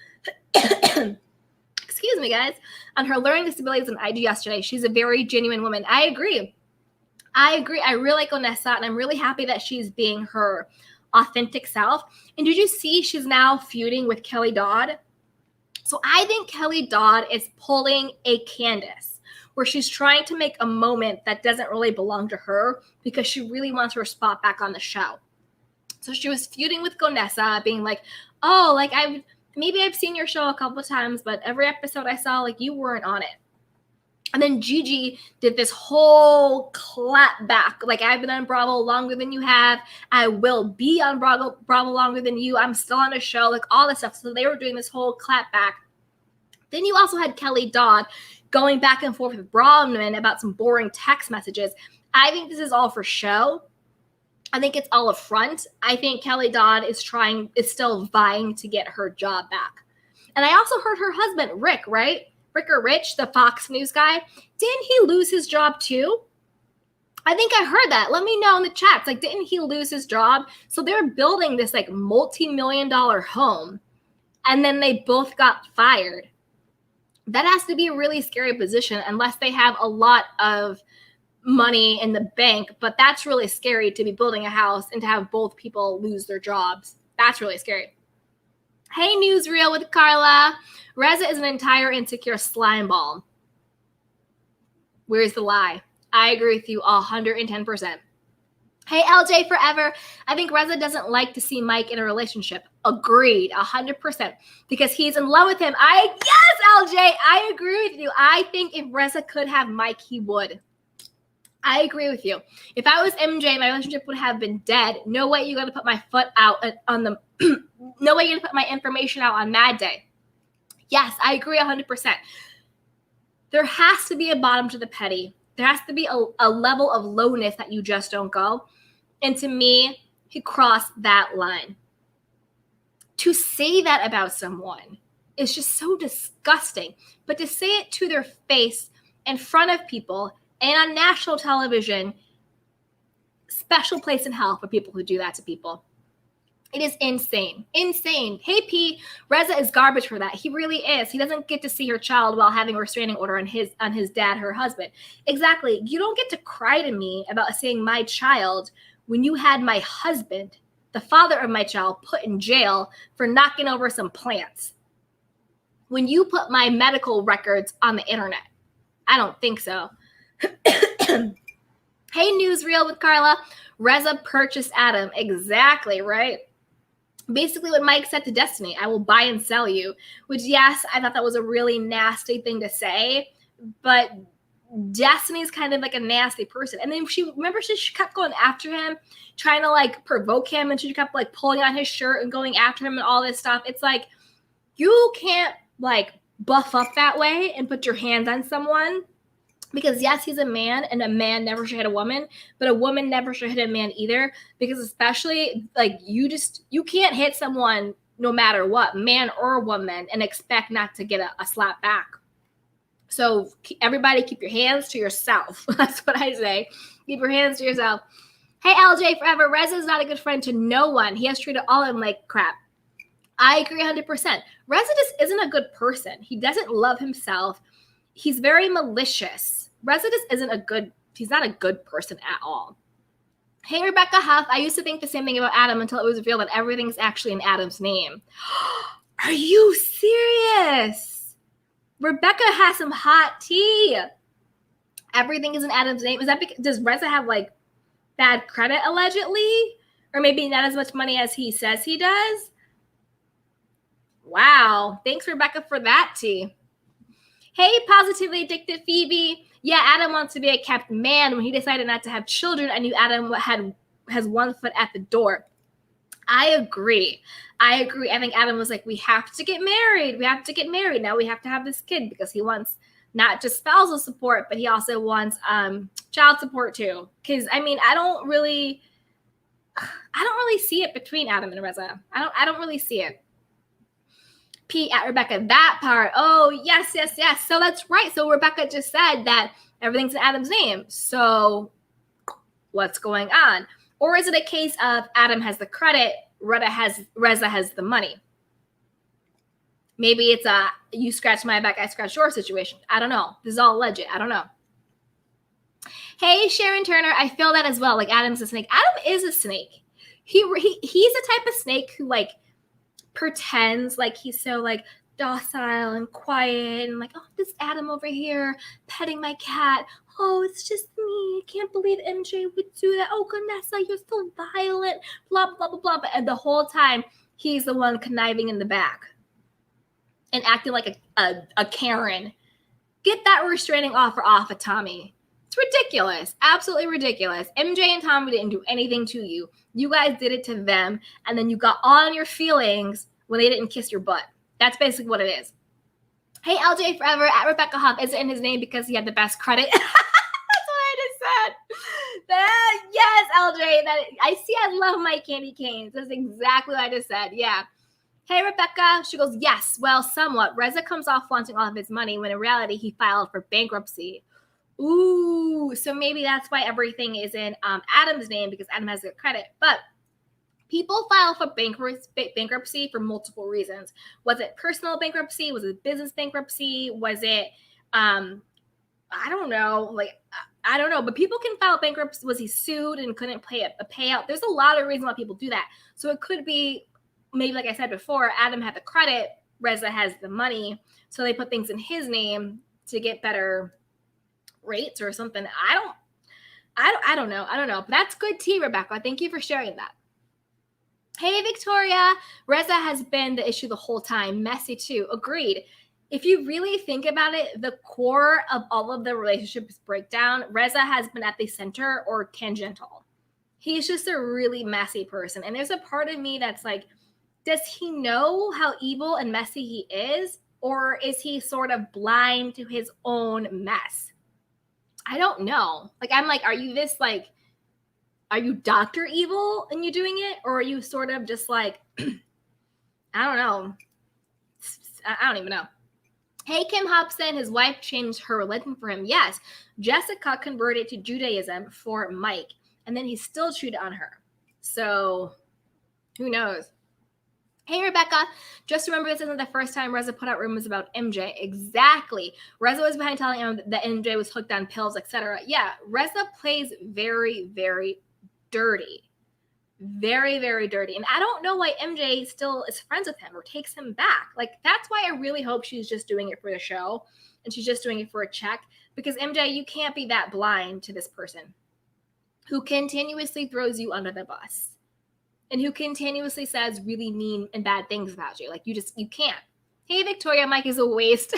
Excuse me, guys. On her learning disabilities on IG yesterday. She's a very genuine woman. I agree. I really like Onessa, and I'm really happy that she's being her authentic self. And did you see she's now feuding with Kelly Dodd? So I think Kelly Dodd is pulling a Candace, where she's trying to make a moment that doesn't really belong to her because she really wants her spot back on the show. So she was feuding with Gonessa, being like, oh, like I've seen your show a couple times, but every episode I saw, like you weren't on it. And then Gigi did this whole clap back. Like, I've been on Bravo longer than you have. I will be on Bravo longer than you. I'm still on a show, like all this stuff. So they were doing this whole clap back. Then you also had Kelly Dodd going back and forth with Bronwyn about some boring text messages. I think this is all for show. I think it's all a front. I think Kelly Dodd is still vying to get her job back. And I also heard her husband, Rick, right? Rick or Rich, the Fox News guy, didn't he lose his job too? I think I heard that. Let me know in the chats. Like, didn't he lose his job? So they're building this like multi-million-dollar home, and then they both got fired. That has to be a really scary position unless they have a lot of money in the bank. But that's really scary to be building a house and to have both people lose their jobs. That's really scary. Hey, Newsreel with Carla. Reza is an entire insecure slime ball. Where's the lie? I agree with you 110%. Hey, LJ Forever. I think Reza doesn't like to see Mike in a relationship. Agreed, 100%. Because he's in love with him. Yes, LJ, I agree with you. I think if Reza could have Mike, he would. I agree with you. If I was MJ, my relationship would have been dead. No way you're going to put my foot out on the... no way you're going to put my information out on Mad Day. Yes, I agree 100%. There has to be a bottom to the petty. There has to be a level of lowness that you just don't go. And to me, he crossed that line. To say that about someone is just so disgusting. But to say it to their face in front of people and on national television, special place in hell for people who do that to people. It is insane. Insane. Hey, P, Reza is garbage for that. He really is. He doesn't get to see her child while having a restraining order on his dad, her husband. Exactly. You don't get to cry to me about saying my child when you had my husband, the father of my child, put in jail for knocking over some plants. When you put my medical records on the internet. I don't think so. Hey, Newsreel with Carla. Reza purchased Adam. Exactly, right? Basically what Mike said to Destiny, I will buy and sell you, which, yes, I thought that was a really nasty thing to say, but Destiny's kind of like a nasty person. And then she kept going after him, trying to like provoke him, and she kept like pulling on his shirt and going after him and all this stuff. It's like, you can't like buff up that way and put your hands on someone, because yes, he's a man, and a man never should hit a woman, but a woman never should hit a man either, because especially like you can't hit someone no matter what, man or woman, and expect not to get a slap back. So everybody keep your hands to yourself. That's what I say. Keep your hands to yourself. Hey, LJ Forever. Reza is not a good friend to no one. He has treated all of them like crap. I agree 100%. Reza just isn't a good person. He doesn't love himself. He's very malicious. Reza just he's not a good person at all. Hey, Rebecca Huff. I used to think the same thing about Adam until it was revealed that everything's actually in Adam's name. Are you serious? Rebecca has some hot tea. Everything is in Adam's name. Is that because, does Reza have like bad credit allegedly? Or maybe not as much money as he says he does? Wow. Thanks, Rebecca, for that tea. Hey, Positively Addicted Phoebe. Yeah, Adam wants to be a kept man. When he decided not to have children, I knew Adam has one foot at the door. I agree. I think Adam was like, we have to get married. Now we have to have this kid, because he wants not just spousal support, but he also wants child support too. Because I mean, I don't really see it between Adam and Reza. I don't really see it. P at Rebecca, that part. Oh, yes. So that's right. So Rebecca just said that everything's in Adam's name. So what's going on? Or is it a case of Adam has the credit, Reza has the money? Maybe it's a you scratch my back, I scratch your situation. I don't know. This is all alleged. I don't know. Hey, Sharon Turner, I feel that as well. Like, Adam's a snake. Adam is a snake. He's the type of snake who like pretends like he's so like docile and quiet and like, oh, this Adam over here petting my cat. Oh, it's just me. I can't believe MJ would do that. Oh, Vanessa, you're so violent. Blah, blah, blah, blah. And the whole time, he's the one conniving in the back and acting like a Karen. Get that restraining offer off of Tommy. It's ridiculous. Absolutely ridiculous. MJ and Tommy didn't do anything to you. You guys did it to them, and then you got all in your feelings when they didn't kiss your butt. That's basically what it is. Hey, LJ Forever at Rebecca Huff. Is it in his name because he had the best credit? That's what I just said. Yes, LJ. I love my candy canes. That's exactly what I just said. Yeah. Hey, Rebecca. She goes, yes, well, somewhat. Reza comes off wanting all of his money when in reality he filed for bankruptcy. Ooh, so maybe that's why everything is in Adam's name, because Adam has the credit. But people file for bankruptcy for multiple reasons. Was it personal bankruptcy? Was it business bankruptcy? Was it, I don't know. I don't know. But people can file bankruptcy. Was he sued and couldn't pay a payout? There's a lot of reasons why people do that. So it could be, maybe like I said before, Adam had the credit, Reza has the money. So they put things in his name to get better rates or something. I don't know. But that's good tea, Rebecca. Thank you for sharing that. Hey, Victoria. Reza has been the issue the whole time. Messy too. Agreed. If you really think about it, the core of all of the relationships breakdown, Reza has been at the center or tangential. He's just a really messy person. And there's a part of me that's like, does he know how evil and messy he is? Or is he sort of blind to his own mess? I don't know. Like, I'm like, are you Dr. Evil and you doing it? Or are you sort of just like, I don't know. I don't even know. Hey, Kim Hobson, his wife changed her religion for him. Yes. Jessica converted to Judaism for Mike, and then he still cheated on her. So who knows? Hey, Rebecca, just remember this isn't the first time Reza put out rumors about MJ. Exactly. Reza was behind telling him that MJ was hooked on pills, etc. Yeah, Reza plays very, very dirty. Very, very dirty. And I don't know why MJ still is friends with him or takes him back. Like, that's why I really hope she's just doing it for the show and she's just doing it for a check. Because MJ, you can't be that blind to this person who continuously throws you under the bus. And who continuously says really mean and bad things about you. Like, you can't. Hey, Victoria, Mike is a waste.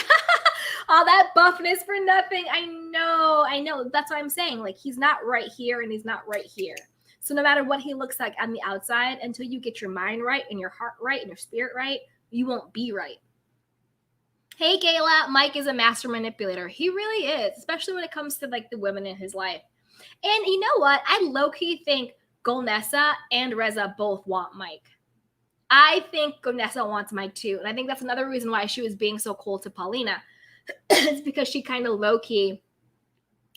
All that buffness for nothing. I know. That's what I'm saying. Like, he's not right here and he's not right here. So no matter what he looks like on the outside, until you get your mind right and your heart right and your spirit right, you won't be right. Hey, Gayla, Mike is a master manipulator. He really is, especially when it comes to like the women in his life. And you know what? I low-key think Golnessa and Reza both want Mike. I think Golnessa wants Mike too. And I think that's another reason why she was being so cold to Paulina. It's because she kind of low-key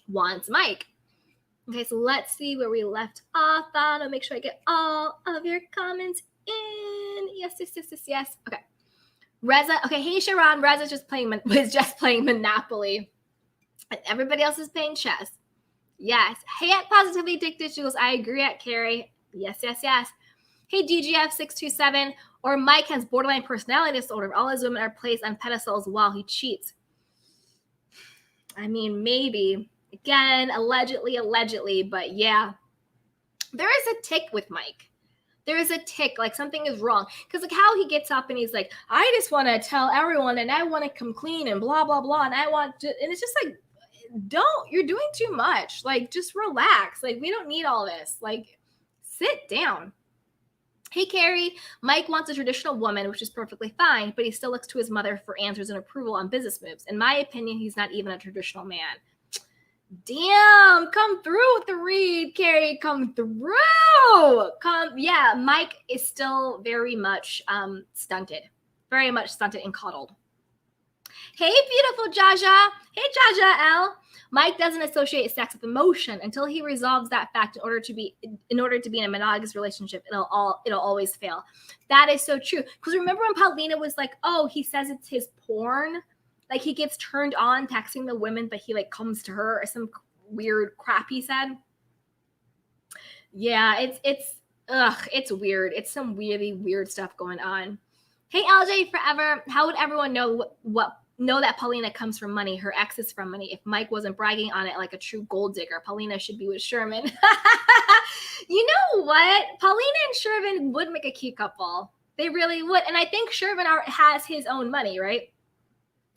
wants Mike. Okay, so let's see where we left off on. I'll make sure I get all of your comments in. Yes. Okay. Reza, okay, hey Sharon, Reza's was just playing Monopoly. And everybody else is playing chess. Yes. Hey, at Positively Addicted, she goes, I agree at Carrie. Yes. Hey, DGF627, or Mike has borderline personality disorder. All his women are placed on pedestals while he cheats. I mean, maybe. Again, allegedly, but yeah. There is a tick with Mike. There is a tick, like something is wrong. Because like how he gets up and he's like, I just want to tell everyone and I want to come clean and blah, blah, blah. And and it's just like, you're doing too much. Like, just relax. Like, we don't need all this. Like, sit down. Hey, Carrie, Mike wants a traditional woman, which is perfectly fine, but he still looks to his mother for answers and approval on business moves. In my opinion, he's not even a traditional man. Damn, come through with the read, Carrie. Come through. Yeah, Mike is still very much stunted. Very much stunted and coddled. Hey, beautiful Jaja. Hey, Jaja L. Mike doesn't associate sex with emotion until he resolves that fact in order to be in a monogamous relationship. It'll always fail. That is so true. Because remember when Paulina was like, oh, he says it's his porn? Like he gets turned on texting the women, but he like comes to her or some weird crap he said. Yeah, it's weird. It's some really weird stuff going on. Hey, LJ Forever. How would everyone know that Paulina comes from money? Her ex is from money. If Mike wasn't bragging on it like a true gold digger, Paulina should be with Sherman. You know what? Paulina and Sherman would make a cute couple. They really would. And I think Sherman has his own money, right?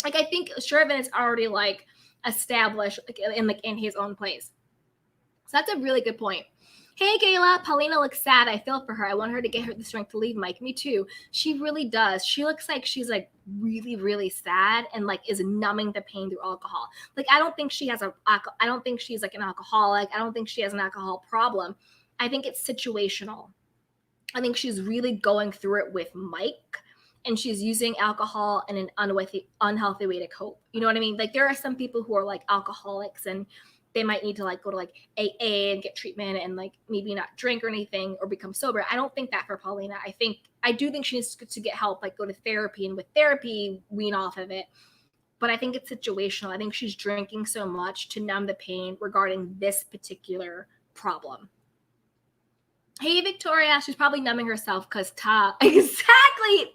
Like, I think Sherman is already like established in his own place. So that's a really good point. Hey, Gayla, Paulina looks sad. I feel for her. I want her to get her the strength to leave Mike. Me too. She really does. She looks like she's like really, really sad and like is numbing the pain through alcohol. Like, I don't think she's like an alcoholic. I don't think she has an alcohol problem. I think it's situational. I think she's really going through it with Mike. And she's using alcohol in an unhealthy way to cope. You know what I mean? Like, there are some people who are like alcoholics and they might need to like go to like AA and get treatment and like maybe not drink or anything or become sober. I don't think that for Paulina. I do think she needs to get help, like go to therapy, and with therapy, wean off of it. But I think it's situational. I think she's drinking so much to numb the pain regarding this particular problem. Hey, Victoria, she's probably numbing herself because exactly.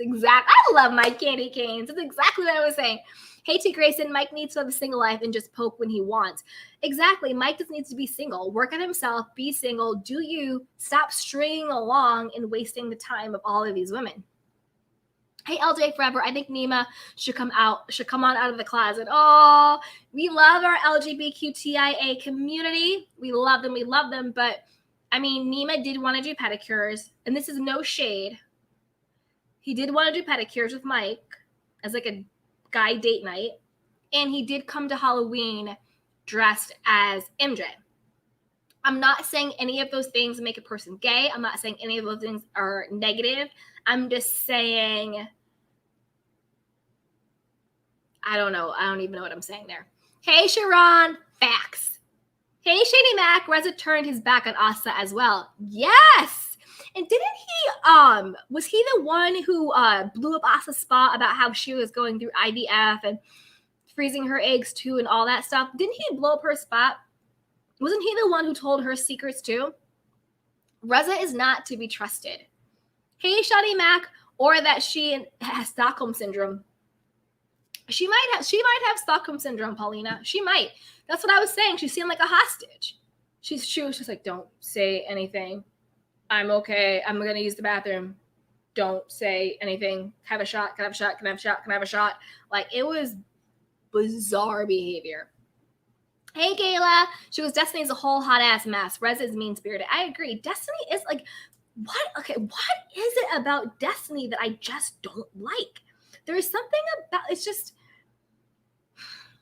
I love my candy canes. That's exactly what I was saying. Hey, T. Grayson, Mike needs to have a single life and just poke when he wants. Exactly. Mike just needs to be single. Work on himself. Be single. Do you. Stop stringing along and wasting the time of all of these women. Hey, LJ Forever. I think Nima should come on out of the closet. Oh, we love our LGBTQIA community. We love them. But, I mean, Nima did want to do pedicures. And this is no shade. He did want to do pedicures with Mike as like a guy date night. And he did come to Halloween dressed as MJ. I'm not saying any of those things make a person gay. I'm not saying any of those things are negative. I'm just saying, I don't know. I don't even know what I'm saying there. Hey, Sharon, facts. Hey, Shady Mac, Reza turned his back on Asa as well. Yes. And didn't he, was he the one who blew up Asa's spot about how she was going through IVF and freezing her eggs too and all that stuff? Didn't he blow up her spot? Wasn't he the one who told her secrets too? Reza is not to be trusted. Hey, Shadi Mac, or that she has Stockholm syndrome. She might have Stockholm syndrome, Paulina. She might. That's what I was saying. She seemed like a hostage. She was just like, don't say anything. I'm okay. I'm going to use the bathroom. Don't say anything. Have a shot. Can I have a shot? Can I have a shot? Can I have a shot? Like, it was bizarre behavior. Hey, Gayla. She goes, Destiny is a whole hot ass mess. Reza is mean spirited. I agree. Destiny is like, what? Okay, what is it about Destiny that I just don't like? There is something about, it's just,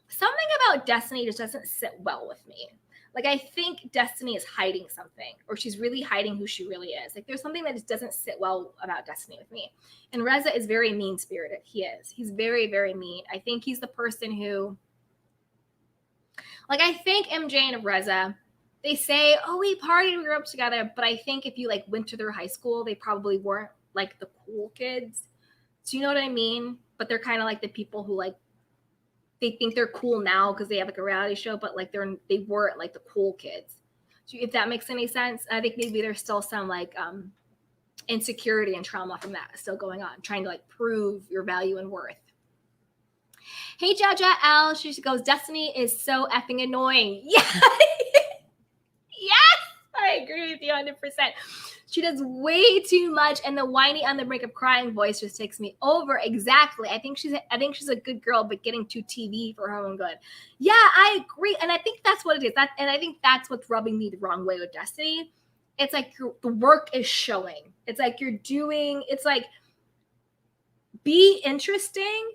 something about Destiny just doesn't sit well with me. Like, I think Destiny is hiding something, or she's really hiding who she really is. Like, there's something that just doesn't sit well about Destiny with me. And Reza is very mean-spirited. He is. He's very, very mean. I think he's the person who, like, I think MJ and Reza, they say, oh, we partied, we grew up together. But I think if you, like, went to their high school, they probably weren't, like, the cool kids. Do you know what I mean? But they're kind of like the people who, like, they think they're cool now because they have, like, a reality show, but, like, they weren't, like, the cool kids. So if that makes any sense. I think maybe there's still some, like, insecurity and trauma from that still going on, trying to, like, prove your value and worth. Hey, Jaja L, she goes, Destiny is so effing annoying. Yeah. Yes, I agree with you 100%. She does way too much, and the whiny on the brink of crying voice just takes me over. Exactly. I think she's a good girl, but getting too TV for her own good. Yeah, I agree, and I think that's what it is. And I think that's what's rubbing me the wrong way with Destiny. It's like the work is showing. It's like it's like, be interesting.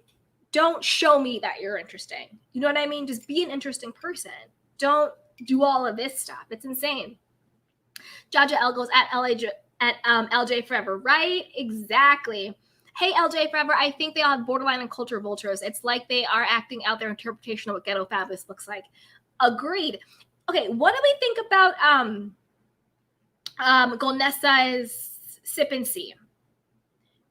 Don't show me that you're interesting. You know what I mean? Just be an interesting person. Don't do all of this stuff. It's insane. Jaja L goes at LJ Forever. Right? Exactly. Hey, LJ Forever. I think they all have borderline and culture vultures. It's like they are acting out their interpretation of what ghetto fabulous looks like. Agreed. Okay, what do we think about Golnessa's Sip and See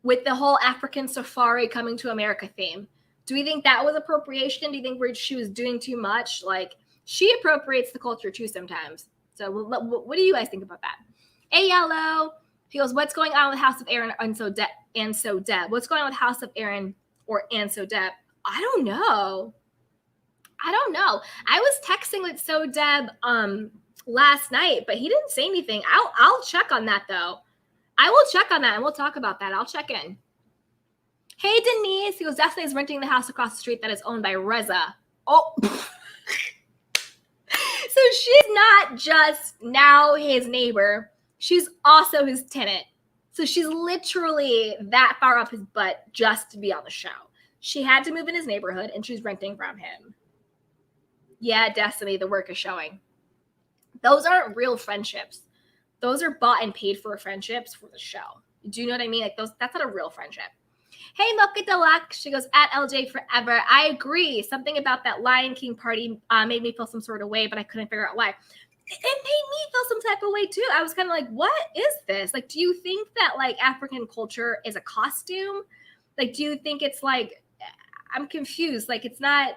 with the whole African safari coming to America theme? Do we think that was appropriation? Do you think she was doing too much? Like, she appropriates the culture too sometimes. So what do you guys think about that? Hey, Yellow. He goes, what's going on with House of Aaron and so Deb? What's going on with House of Aaron and so Deb? I don't know. I was texting with So Deb last night, but he didn't say anything. I'll check on that, though. I will check on that, and we'll talk about that. I'll check in. Hey, Denise. He goes, Destiny is renting the house across the street that is owned by Reza. Oh. So she's not just now his neighbor. She's also his tenant. So she's literally that far up his butt just to be on the show. She had to move in his neighborhood, and she's renting from him. Yeah, Destiny, the work is showing. Those aren't real friendships. Those are bought and paid for friendships for the show. Do you know what I mean? Like, that's not a real friendship. Hey, Mocha Deluxe. She goes, at LJ Forever. I agree. Something about that Lion King party made me feel some sort of way, but I couldn't figure out why. It made me feel some type of way, too. I was kind of like, what is this? Like, do you think that, like, African culture is a costume? Like, do you think it's, like, I'm confused. Like, it's not...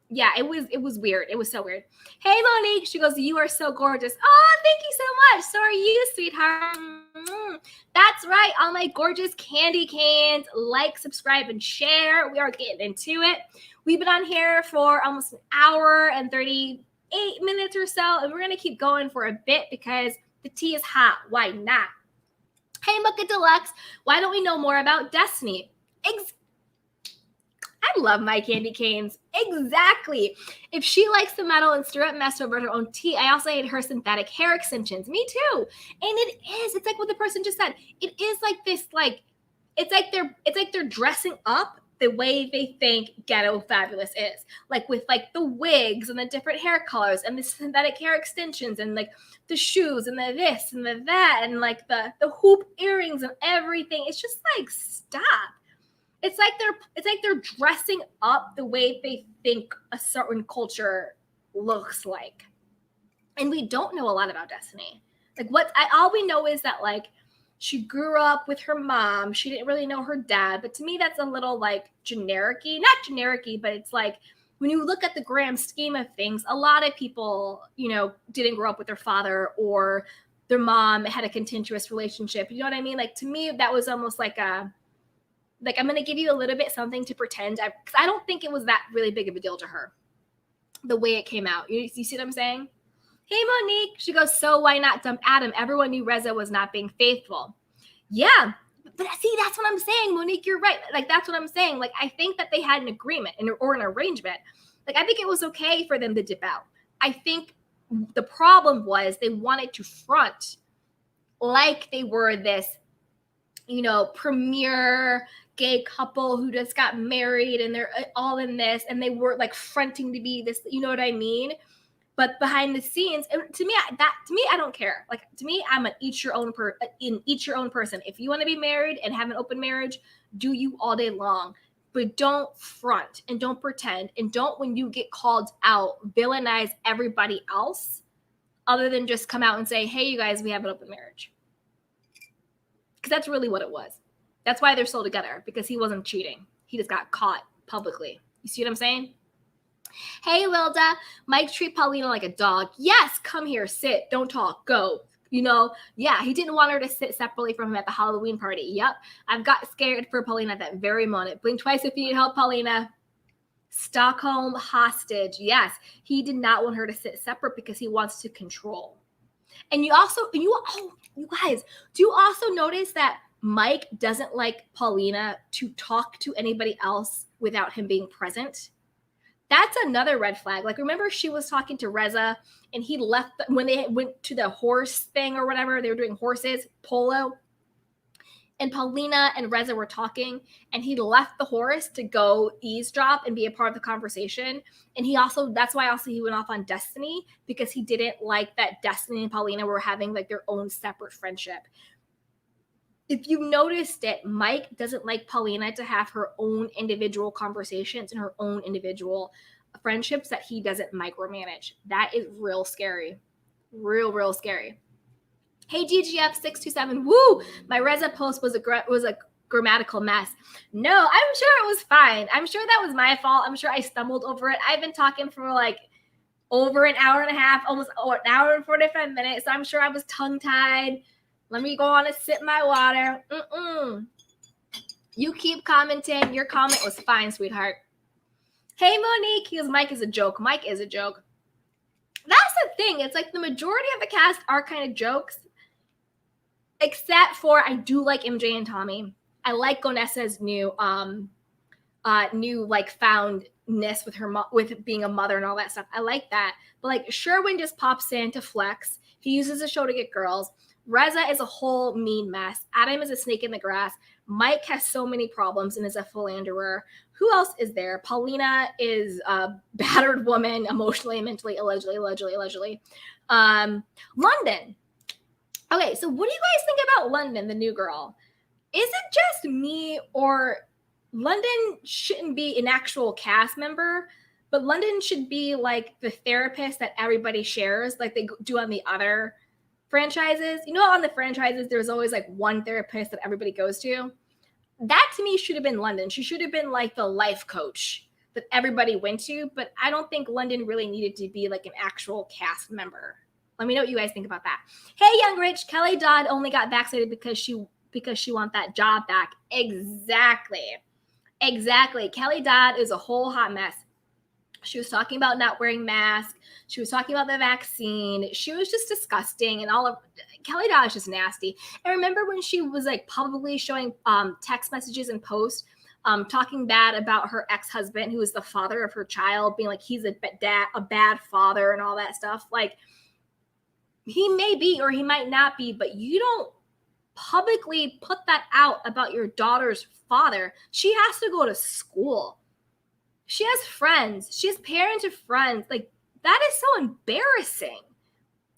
Yeah, it was weird. It was so weird. Hey, Monique. She goes, you are so gorgeous. Oh, thank you so much. So are you, sweetheart. That's right. All my gorgeous candy canes. Like, subscribe, and share. We are getting into it. We've been on here for almost an hour and 38 minutes or so, and we're going to keep going for a bit because the tea is hot. Why not? Hey, Mocha Deluxe. Why don't we know more about Destiny? I love my candy canes. Exactly. If she likes the metal and stir up mess over her own tea, I also hate her synthetic hair extensions. Me too. And it's like what the person just said. It is like this, like, it's like they're dressing up the way they think ghetto fabulous is. Like with like the wigs and the different hair colors and the synthetic hair extensions and like the shoes and the this and the that and like the hoop earrings and everything. It's just like, stop. It's like they're dressing up the way they think a certain culture looks like. And we don't know a lot about Destiny. Like all we know is that like she grew up with her mom. She didn't really know her dad. But to me, that's a little like generic-y. Not generic-y, but it's like when you look at the grand scheme of things, a lot of people, you know, didn't grow up with their father or their mom had a contentious relationship. You know what I mean? Like to me, that was almost like I'm going to give you a little bit something to pretend. Because I don't think it was that really big of a deal to her. The way it came out. You see what I'm saying? Hey, Monique. She goes, so why not dump Adam? Everyone knew Reza was not being faithful. Yeah. But see, that's what I'm saying, Monique. You're right. Like, that's what I'm saying. Like, I think that they had an agreement or an arrangement. Like, I think it was okay for them to dip out. I think the problem was they wanted to front like they were this, premier gay couple who just got married and they're all in this, and they were like fronting to be this, you know what I mean? But behind the scenes, to me, I don't care. Like, to me, I'm an each your own person. If you want to be married and have an open marriage, do you all day long. But don't front and don't pretend, and don't, when you get called out, villainize everybody else other than just come out and say, hey, you guys, we have an open marriage. Because that's really what it was. That's why they're still together, because he wasn't cheating. He just got caught publicly. You see what I'm saying? Hey, Wilda, Mike treat Paulina like a dog. Yes, come here, sit, don't talk, go. Yeah, he didn't want her to sit separately from him at the Halloween party. Yep, I've got scared for Paulina at that very moment. Blink twice if you need help, Paulina. Stockholm hostage. Yes, he did not want her to sit separate because he wants to control. And you guys, do you also notice that Mike doesn't like Paulina to talk to anybody else without him being present? That's another red flag. Like, remember she was talking to Reza and he left when they went to the horse thing or whatever, they were doing horses, polo. And Paulina and Reza were talking, and he left the horse to go eavesdrop and be a part of the conversation. And that's why he went off on Destiny, because he didn't like that Destiny and Paulina were having like their own separate friendship. If you noticed it, Mike doesn't like Paulina to have her own individual conversations and her own individual friendships that he doesn't micromanage. That is real scary. Real scary. Hey, GGF627, woo! My Reza post was a grammatical mess. No, I'm sure it was fine. I'm sure that was my fault. I'm sure I stumbled over it. I've been talking for like over an hour and a half, almost an hour and 45 minutes. So I'm sure I was tongue-tied. Let me go on and sip my water. You keep commenting. Your comment was fine, sweetheart. Hey, Monique. Mike is a joke. Mike is a joke. That's the thing. It's like the majority of the cast are kind of jokes. Except for, I do like MJ and Tommy. I like Gonessa's new like foundness with being a mother and all that stuff. I like that. But like Sherwin just pops in to flex. He uses the show to get girls. Reza is a whole mean mess. Adam is a snake in the grass. Mike has so many problems and is a philanderer. Who else is there? Paulina is a battered woman, emotionally and mentally, allegedly. London. Okay, so what do you guys think about London, the new girl? Is it just me, or London shouldn't be an actual cast member, but London should be like the therapist that everybody shares, like they do on the other franchises? On the franchises, there's always like one therapist that everybody goes to. That to me should have been London. She should have been like the life coach that everybody went to, but I don't think London really needed to be like an actual cast member. Let me know what you guys think about that. Hey, Young Rich, Kelly Dodd only got vaccinated because she wants that job back. Exactly. Kelly Dodd is a whole hot mess. She was talking about not wearing masks. She was talking about the vaccine. She was just disgusting, and Kelly Dodd is just nasty. And remember when she was like publicly showing text messages and posts, talking bad about her ex-husband, who is the father of her child, being like he's a bad father and all that stuff. Like, he may be or he might not be, but you don't publicly put that out about your daughter's father. She has to go to school. She has friends. She has parents or friends. Like, that is so embarrassing.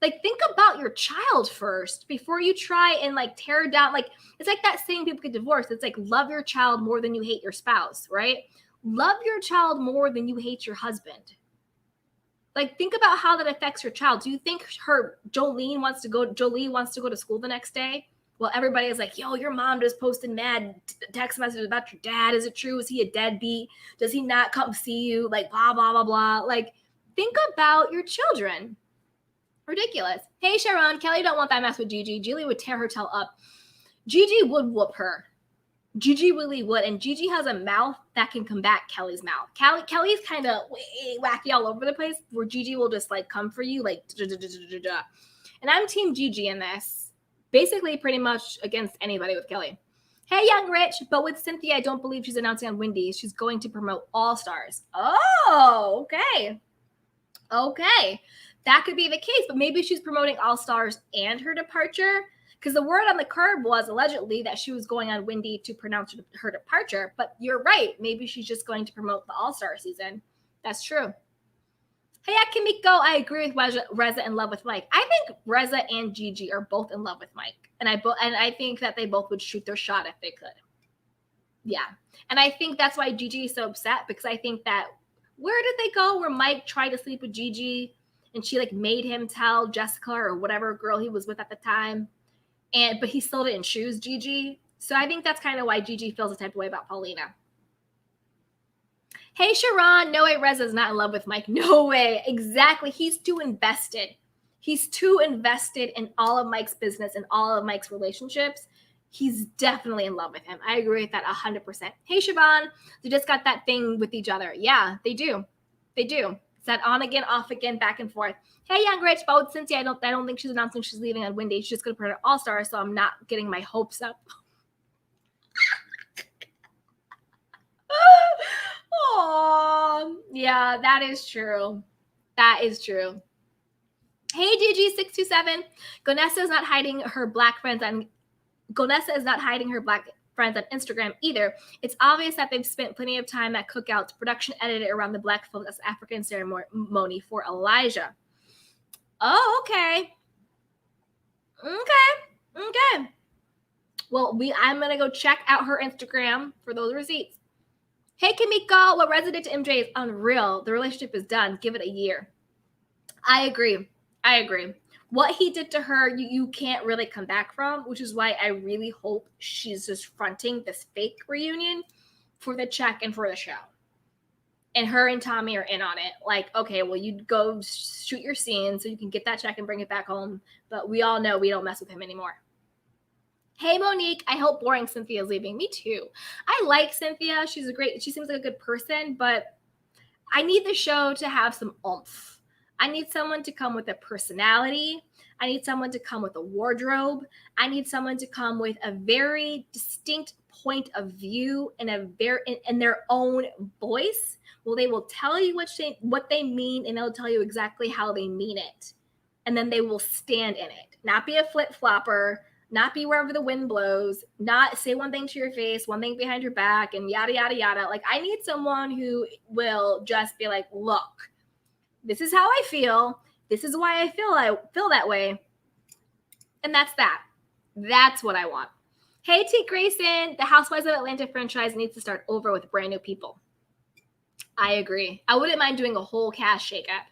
Like, think about your child first before you try and like tear down. Like, it's like that saying people get divorced. It's like, love your child more than you hate your spouse, right? Love your child more than you hate your husband. Like, think about how that affects your child. Do you think Jolene wants to go to school the next day? Well, everybody is like, yo, your mom just posted mad text messages about your dad. Is it true? Is he a deadbeat? Does he not come see you? Like, blah, blah, blah, blah. Like, think about your children. Ridiculous. Hey, Sharon, Kelly don't want that mess with Gigi. Gigi would tear her tail up. Gigi would whoop her. Gigi really would. And Gigi has a mouth that can combat Kelly's mouth. Kelly's kind of wacky all over the place, where Gigi will just like come for you. Like, and I'm team Gigi in this. Basically, pretty much against anybody with Kelly. Hey, Young Rich, but with Cynthia, I don't believe she's announcing on Wendy's. She's going to promote All Stars. Oh, okay. Okay. That could be the case, but maybe she's promoting All Stars and her departure. Because the word on the curb was allegedly that she was going on Wendy to pronounce her departure. But you're right. Maybe she's just going to promote the All Star season. That's true. Hey, Kimiko, I agree with Reza in love with Mike. I think Reza and Gigi are both in love with Mike. And I think that they both would shoot their shot if they could. Yeah. And I think that's why Gigi is so upset, because I think that where did they go where Mike tried to sleep with Gigi and she like made him tell Jessica or whatever girl he was with at the time. But he still didn't choose Gigi. So I think that's kind of why Gigi feels the type of way about Paulina. Hey, Sharon, no way Reza's not in love with Mike. No way. Exactly. He's too invested. He's too invested in all of Mike's business and all of Mike's relationships. He's definitely in love with him. I agree with that 100%. Hey, Siobhan, they just got that thing with each other. Yeah, they do. They do. It's that on again, off again, back and forth. Hey, Young Rich, but with Cynthia, I don't think she's announcing she's leaving on Wendy. She's just going to put her All-Star, so I'm not getting my hopes up. Oh, yeah, that is true. That is true. Hey, DG627. Gonessa is not hiding her black friends on Instagram either. It's obvious that they've spent plenty of time at cookouts, production edited around the Black folks African ceremony for Elijah. Oh, okay. Okay. Well, I'm gonna go check out her Instagram for those receipts. Hey, Kimiko, what Reza did to MJ is unreal. The relationship is done. Give it a year. I agree. What he did to her, you can't really come back from, which is why I really hope she's just fronting this fake reunion for the check and for the show. And her and Tommy are in on it. Like, okay, well, you go shoot your scene so you can get that check and bring it back home. But we all know we don't mess with him anymore. Hey, Monique, I hope boring Cynthia is leaving. Me too. I like Cynthia. She seems like a good person, but I need the show to have some oomph. I need someone to come with a personality. I need someone to come with a wardrobe. I need someone to come with a very distinct point of view and in their own voice. Well, they will tell you what they mean, and they'll tell you exactly how they mean it. And then they will stand in it. Not be a flip-flopper, not be wherever the wind blows, not say one thing to your face, one thing behind your back, and yada, yada, yada. Like, I need someone who will just be like, look, this is how I feel. This is why I feel that way. And that's that. That's what I want. Hey, T. Grayson, the Housewives of Atlanta franchise needs to start over with brand new people. I agree. I wouldn't mind doing a whole cast shakeup.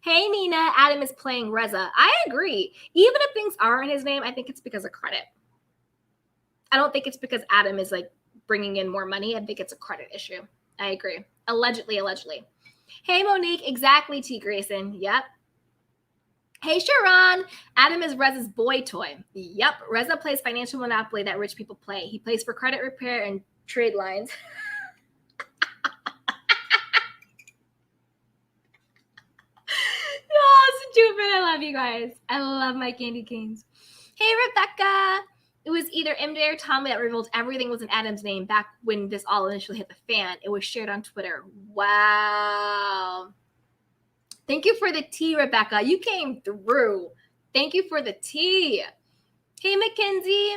Hey, Nina, Adam is playing Reza. I agree. Even if things are in his name, I think it's because of credit. I don't think it's because Adam is like bringing in more money. I think it's a credit issue. I agree. Allegedly. Hey, Monique. Exactly, T. Grayson. Yep. Hey, Sharon. Adam is Reza's boy toy. Yep. Reza plays financial monopoly that rich people play. He plays for credit repair and trade lines. Stupid. I love you guys. I love my candy canes. Hey, Rebecca. It was either MJ or Tommy that revealed everything was in Adam's name back when this all initially hit the fan. It was shared on Twitter. Wow. Thank you for the tea, Rebecca. You came through. Thank you for the tea. Hey, Mackenzie.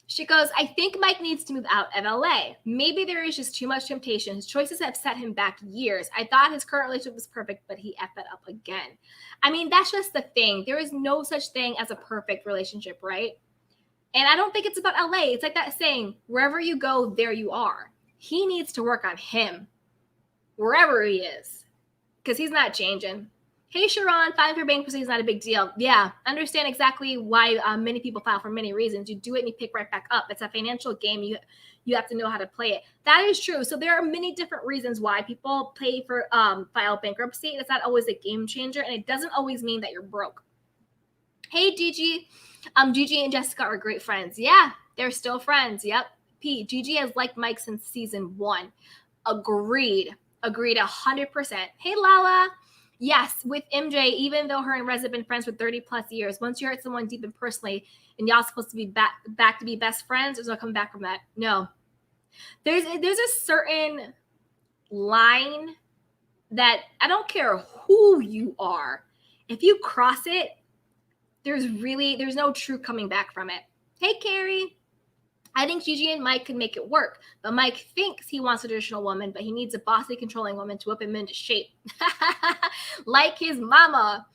She goes, I think Mike needs to move out of LA. Maybe there is just too much temptation. His choices have set him back years. I thought his current relationship was perfect, but he effed that up again. I mean, that's just the thing. There is no such thing as a perfect relationship, right? And I don't think it's about LA. It's like that saying, wherever you go, there you are. He needs to work on him, wherever he is, because he's not changing. Hey, Sharon, filing for bankruptcy is not a big deal. Yeah, understand exactly why many people file for many reasons. You do it and you pick right back up. It's a financial game. You have to know how to play it. That is true. So there are many different reasons why people pay for file bankruptcy. It's not always a game changer, and it doesn't always mean that you're broke. Hey, Gigi. Gigi and Jessica are great friends. Yeah, they're still friends. Yep. Gigi has liked Mike since season 1. Agreed 100%. Hey, Lala. Yes, with MJ, even though her and Reza have been friends for 30 plus years, once you hurt someone deep and personally, and y'all supposed to be back to be best friends, there's no coming back from that. No. There's a certain line that I don't care who you are. If you cross it, there's no true coming back from it. Hey, Carrie. I think Gigi and Mike could make it work, but Mike thinks he wants a traditional woman, but he needs a bossy, controlling woman to whip him into shape. Like his mama.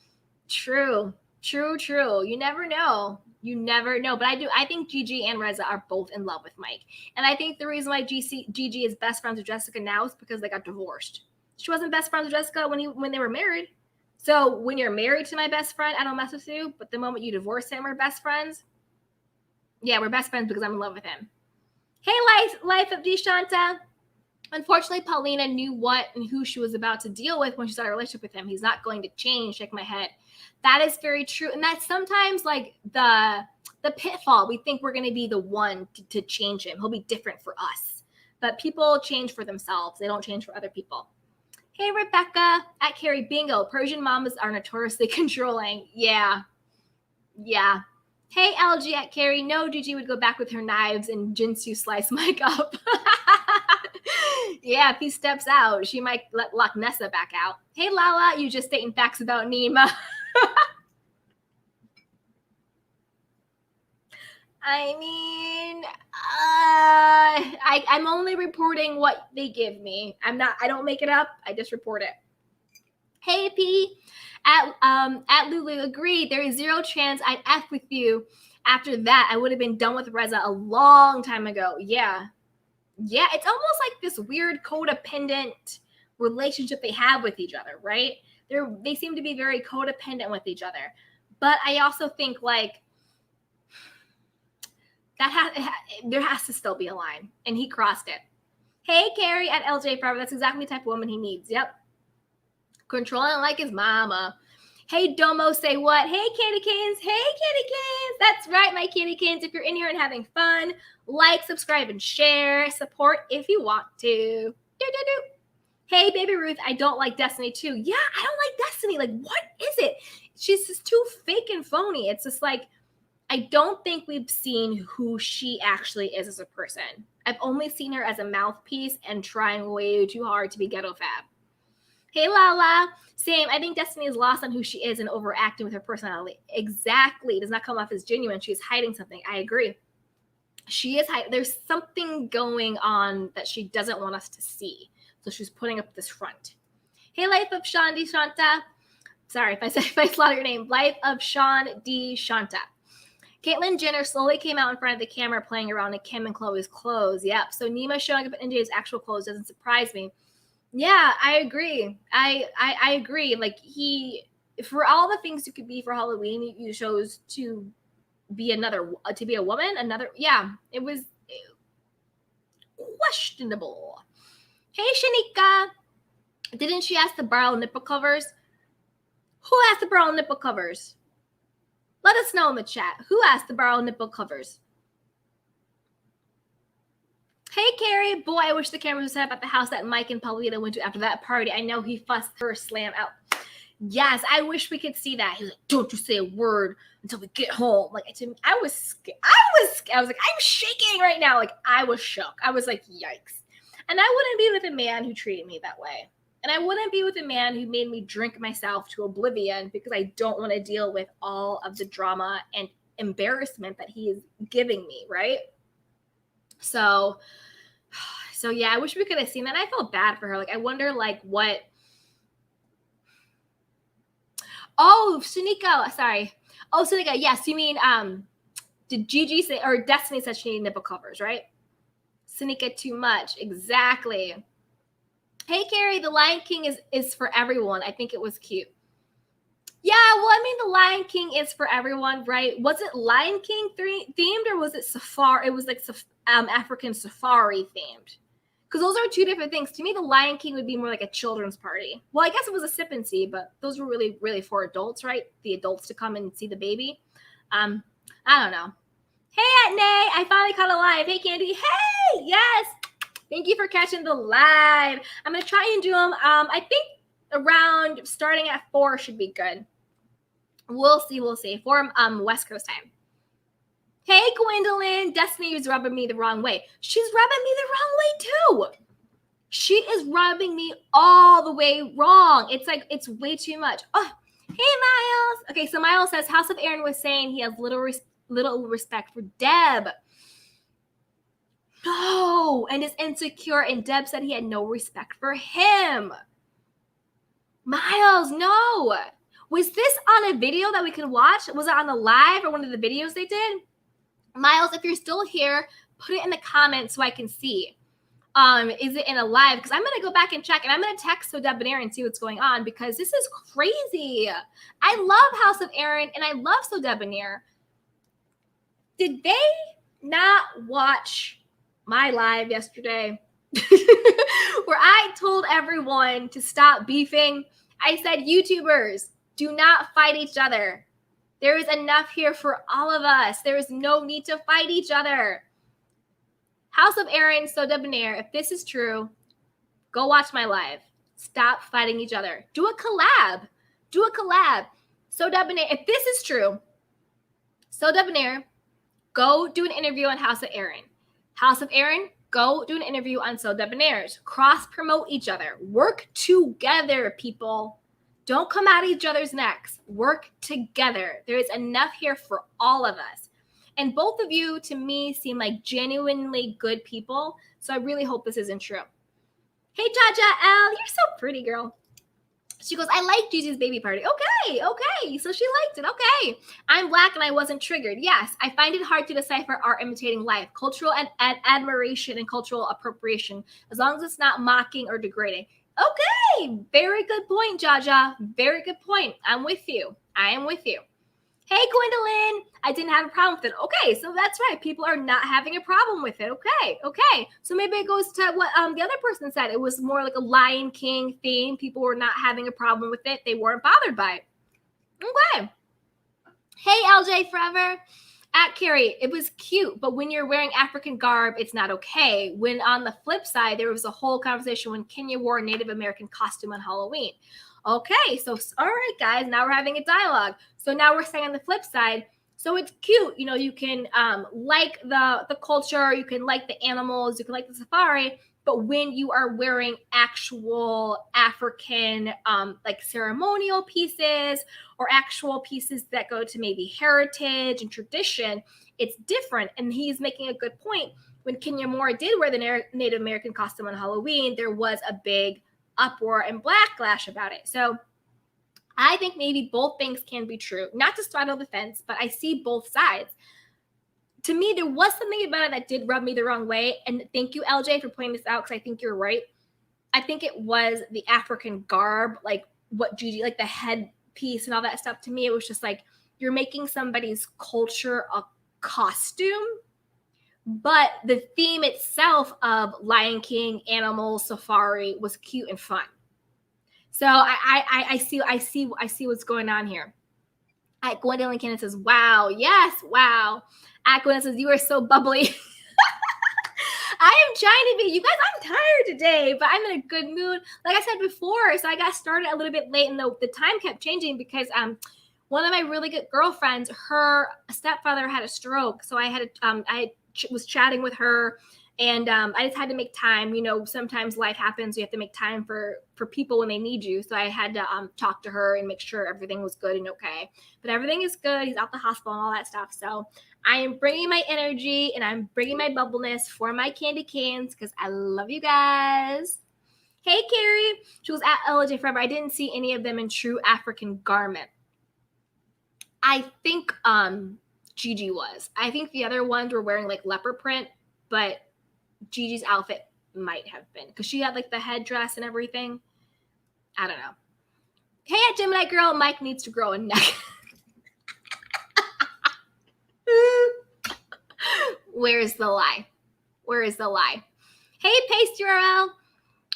True. You never know. But I think Gigi and Reza are both in love with Mike. And I think the reason why Gigi is best friends with Jessica now is because they got divorced. She wasn't best friends with Jessica when they were married. So when you're married to my best friend, I don't mess with you. But the moment you divorce him, we're best friends. Yeah, we're best friends because I'm in love with him. Hey, life of Deshanta. Unfortunately, Paulina knew what and who she was about to deal with when she started a relationship with him. He's not going to change. Shake my head. That is very true. And that's sometimes like the pitfall. We think we're going to be the one to change him. He'll be different for us. But people change for themselves. They don't change for other people. Hey, Rebecca. At Carrie, bingo. Persian mamas are notoriously controlling. Yeah. Hey, LG at Carrie. No, Gigi would go back with her knives and Jinsu slice Mike up. Yeah, if he steps out, she might let Loch Nessa back out. Hey, Lala, you just stating facts about Nima. I mean, I'm only reporting what they give me. I don't make it up. I just report it. Hey, P. At Lulu, agreed. There is zero chance I'd F with you. After that, I would have been done with Reza a long time ago. Yeah, it's almost like this weird codependent relationship they have with each other, right? They seem to be very codependent with each other. But I also think like there has to still be a line, and he crossed it. Hey, Carrie at LJ Forever. That's exactly the type of woman he needs. Yep. Controlling like his mama. Hey, Domo, say what? Hey, Candy Canes. That's right, my Candy Canes. If you're in here and having fun, like, subscribe, and share. Support if you want to. Do. Hey, Baby Ruth, I don't like Destiny too. Yeah, I don't like Destiny. Like, what is it? She's just too fake and phony. It's just like, I don't think we've seen who she actually is as a person. I've only seen her as a mouthpiece and trying way too hard to be ghetto fab. Hey, Lala. Same. I think Destiny is lost on who she is and overacting with her personality. Exactly. It does not come off as genuine. She's hiding something. I agree. She is hiding. There's something going on that she doesn't want us to see. So she's putting up this front. Hey, Life of Sean D. Shanta. Sorry if I slaughter your name. Life of Sean D. Shanta. Caitlyn Jenner slowly came out in front of the camera playing around in Kim and Khloe's clothes. Yep. So Nima showing up in NJ's actual clothes doesn't surprise me. Yeah, I agree. I agree. Like for all the things you could be for Halloween, you chose to be a woman. It was questionable. Hey, Shanika. Didn't she ask to borrow nipple covers? Who asked to borrow nipple covers? Let us know in the chat. Who asked to borrow nipple covers? Hey, Carrie. Boy, I wish the cameras were set up at the house that Mike and Paulina went to after that party. I know he fussed her slam out. Yes, I wish we could see that. He was like, don't you say a word until we get home. Like, I was scared. I was like, I'm shaking right now. Like, I was shook. I was like, yikes. And I wouldn't be with a man who treated me that way. And I wouldn't be with a man who made me drink myself to oblivion because I don't want to deal with all of the drama and embarrassment that he is giving me, right? So yeah, I wish we could have seen that. I felt bad for her. Like, I wonder, like, what. Oh, Sunika, sorry. Oh, Sunika, yes, you mean, did Gigi say, or Destiny said she needed nipple covers, right? Sunika, too much. Exactly. Hey, Carrie, The Lion King is for everyone. I think it was cute. Yeah, well, I mean, The Lion King is for everyone, right? Was it Lion King themed or was it safari? It was like African safari themed. Because those are two different things. To me, The Lion King would be more like a children's party. Well, I guess it was a sip and see, but those were really, really for adults, right? The adults to come and see the baby. I don't know. Hey, Nay, I finally caught a live. Hey, Candy. Hey, yes. Thank you for catching the live. I'm going to try and do them. I think around starting at 4 should be good. We'll see. 4 West Coast time. Hey, Gwendolyn, Destiny is rubbing me the wrong way. She's rubbing me the wrong way too. She is rubbing me all the way wrong. It's like, it's way too much. Oh, hey, Miles. Okay, so Miles says, House of Aaron was saying he has little respect for Deb. No, and is insecure, and Deb said he had no respect for him. Miles, no. Was this on a video that we could watch? Was it on the live or one of the videos they did? Miles, if you're still here, put it in the comments so I can see. Is it in a live? Because I'm going to go back and check, and I'm going to text So Debonair and see what's going on, because this is crazy. I love House of Aaron, and I love So Debonair. Did they not watch my live yesterday where I told everyone to stop beefing? I said, YouTubers, do not fight each other. There is enough here for all of us. There is no need to fight each other. House of Aaron, So Debonair, if this is true, go watch my live. Stop fighting each other. Do a collab. So Debonair, if this is true, So Debonair, go do an interview on House of Aaron. House of Aaron, go do an interview on So Debonair's. Cross-promote each other. Work together, people. Don't come at each other's necks. Work together. There is enough here for all of us. And both of you, to me, seem like genuinely good people. So I really hope this isn't true. Hey, Jaja L, you're so pretty, girl. She goes, I like Gigi's baby party. Okay. So she liked it. Okay. I'm Black and I wasn't triggered. Yes, I find it hard to decipher art imitating life, cultural and admiration and cultural appropriation, as long as it's not mocking or degrading. Okay. Very good point, Jaja. Very good point. I'm with you. I am with you. Hey, Gwendolyn, I didn't have a problem with it. Okay, so that's right. People are not having a problem with it. Okay. So maybe it goes to what the other person said. It was more like a Lion King theme. People were not having a problem with it. They weren't bothered by it. Okay. Hey, LJ Forever. At Carrie, it was cute, but when you're wearing African garb, it's not okay. When on the flip side, there was a whole conversation when Kenya wore a Native American costume on Halloween. Okay, so all right, guys, now we're having a dialogue. So now we're saying on the flip side, so it's cute. You know, you can like the culture, you can like the animals, you can like the safari, but when you are wearing actual African like ceremonial pieces or actual pieces that go to maybe heritage and tradition, it's different. And he's making a good point. When Kenya Moore did wear the Native American costume on Halloween, there was a big uproar and backlash about it. So I think maybe both things can be true. Not to straddle the fence, but I see both sides. To me, there was something about it that did rub me the wrong way. And thank you, LJ, for pointing this out, because I think you're right. I think it was the African garb, like what Gigi, like the headpiece and all that stuff. To me, it was just like you're making somebody's culture a costume. But the theme itself of Lion King, animals, safari was cute and fun. So I see what's going on here. At Gwendolyn Cannon says, wow, yes, wow. At Gwendolyn says, you are so bubbly. I am trying to be. You guys, I'm tired today, but I'm in a good mood. Like I said before, so I got started a little bit late, and the time kept changing because one of my really good girlfriends, her stepfather had a stroke. So I had was chatting with her, and I just had to make time. You know, sometimes life happens. You have to make time for people when they need you. So I had to talk to her and make sure everything was good and okay. But everything is good. He's out the hospital and all that stuff. So I am bringing my energy and I'm bringing my bubbleness for my candy cans because I love you guys. Hey, Carrie. She was at LJ Forever. I didn't see any of them in true African garment. I think Gigi was. I think the other ones were wearing like leopard print, but Gigi's outfit might have been because she had like the headdress and everything. I don't know. Hey, at Gemini Girl, Mike needs to grow a neck. Where's the lie? Where is the lie? Hey, Paste URL.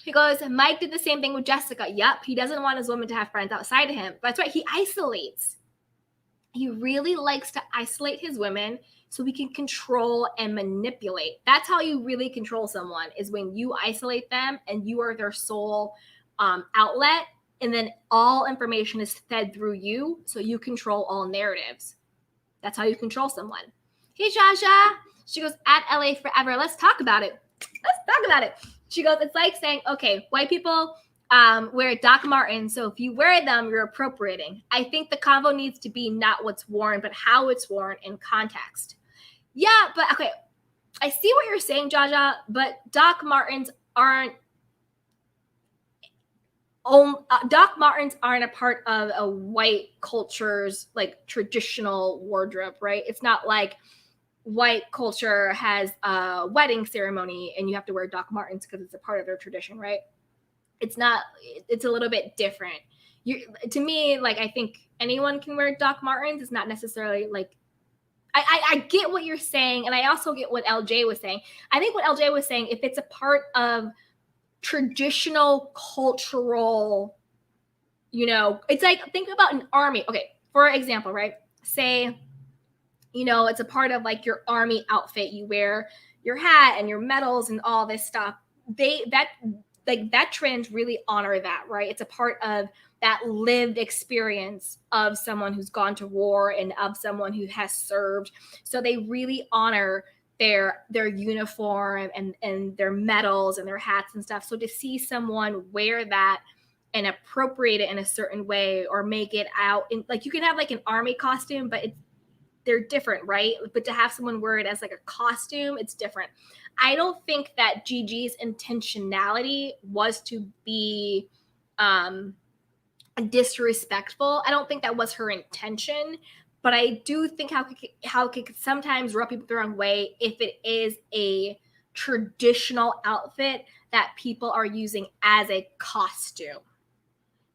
He goes, Mike did the same thing with Jessica. Yep, he doesn't want his woman to have friends outside of him. That's right, he isolates. He really likes to isolate his women so we can control and manipulate. That's how you really control someone, is when you isolate them and you are their sole outlet and then all information is fed through you, so you control all narratives. That's how you control someone. Hey, Jaja. She goes, at LA forever. Let's talk about it. She goes, it's like saying, okay, white people wear Doc Martens, so if you wear them, you're appropriating. I think the convo needs to be not what's worn, but how it's worn in context. Yeah, but okay, I see what you're saying, Jaja, but Doc Martens aren't a part of a white culture's like traditional wardrobe, right? It's not like white culture has a wedding ceremony and you have to wear Doc Martens because it's a part of their tradition, right? It's not, it's a little bit different. To me, like, I think anyone can wear Doc Martens. It's not necessarily like, I get what you're saying, and I also get what LJ was saying. I think what LJ was saying, if it's a part of traditional cultural, it's like, think about an army. Okay, for example, right? Say, it's a part of like your army outfit. You wear your hat and your medals and all this stuff. Veterans really honor that, right? It's a part of that lived experience of someone who's gone to war and of someone who has served. So they really honor their uniform and their medals and their hats and stuff. So to see someone wear that and appropriate it in a certain way or make it out in, like, you can have like an army costume, but they're different, right? But to have someone wear it as like a costume, it's different. I don't think that Gigi's intentionality was to be disrespectful. I don't think that was her intention, but I do think how it could sometimes rub people the wrong way if it is a traditional outfit that people are using as a costume,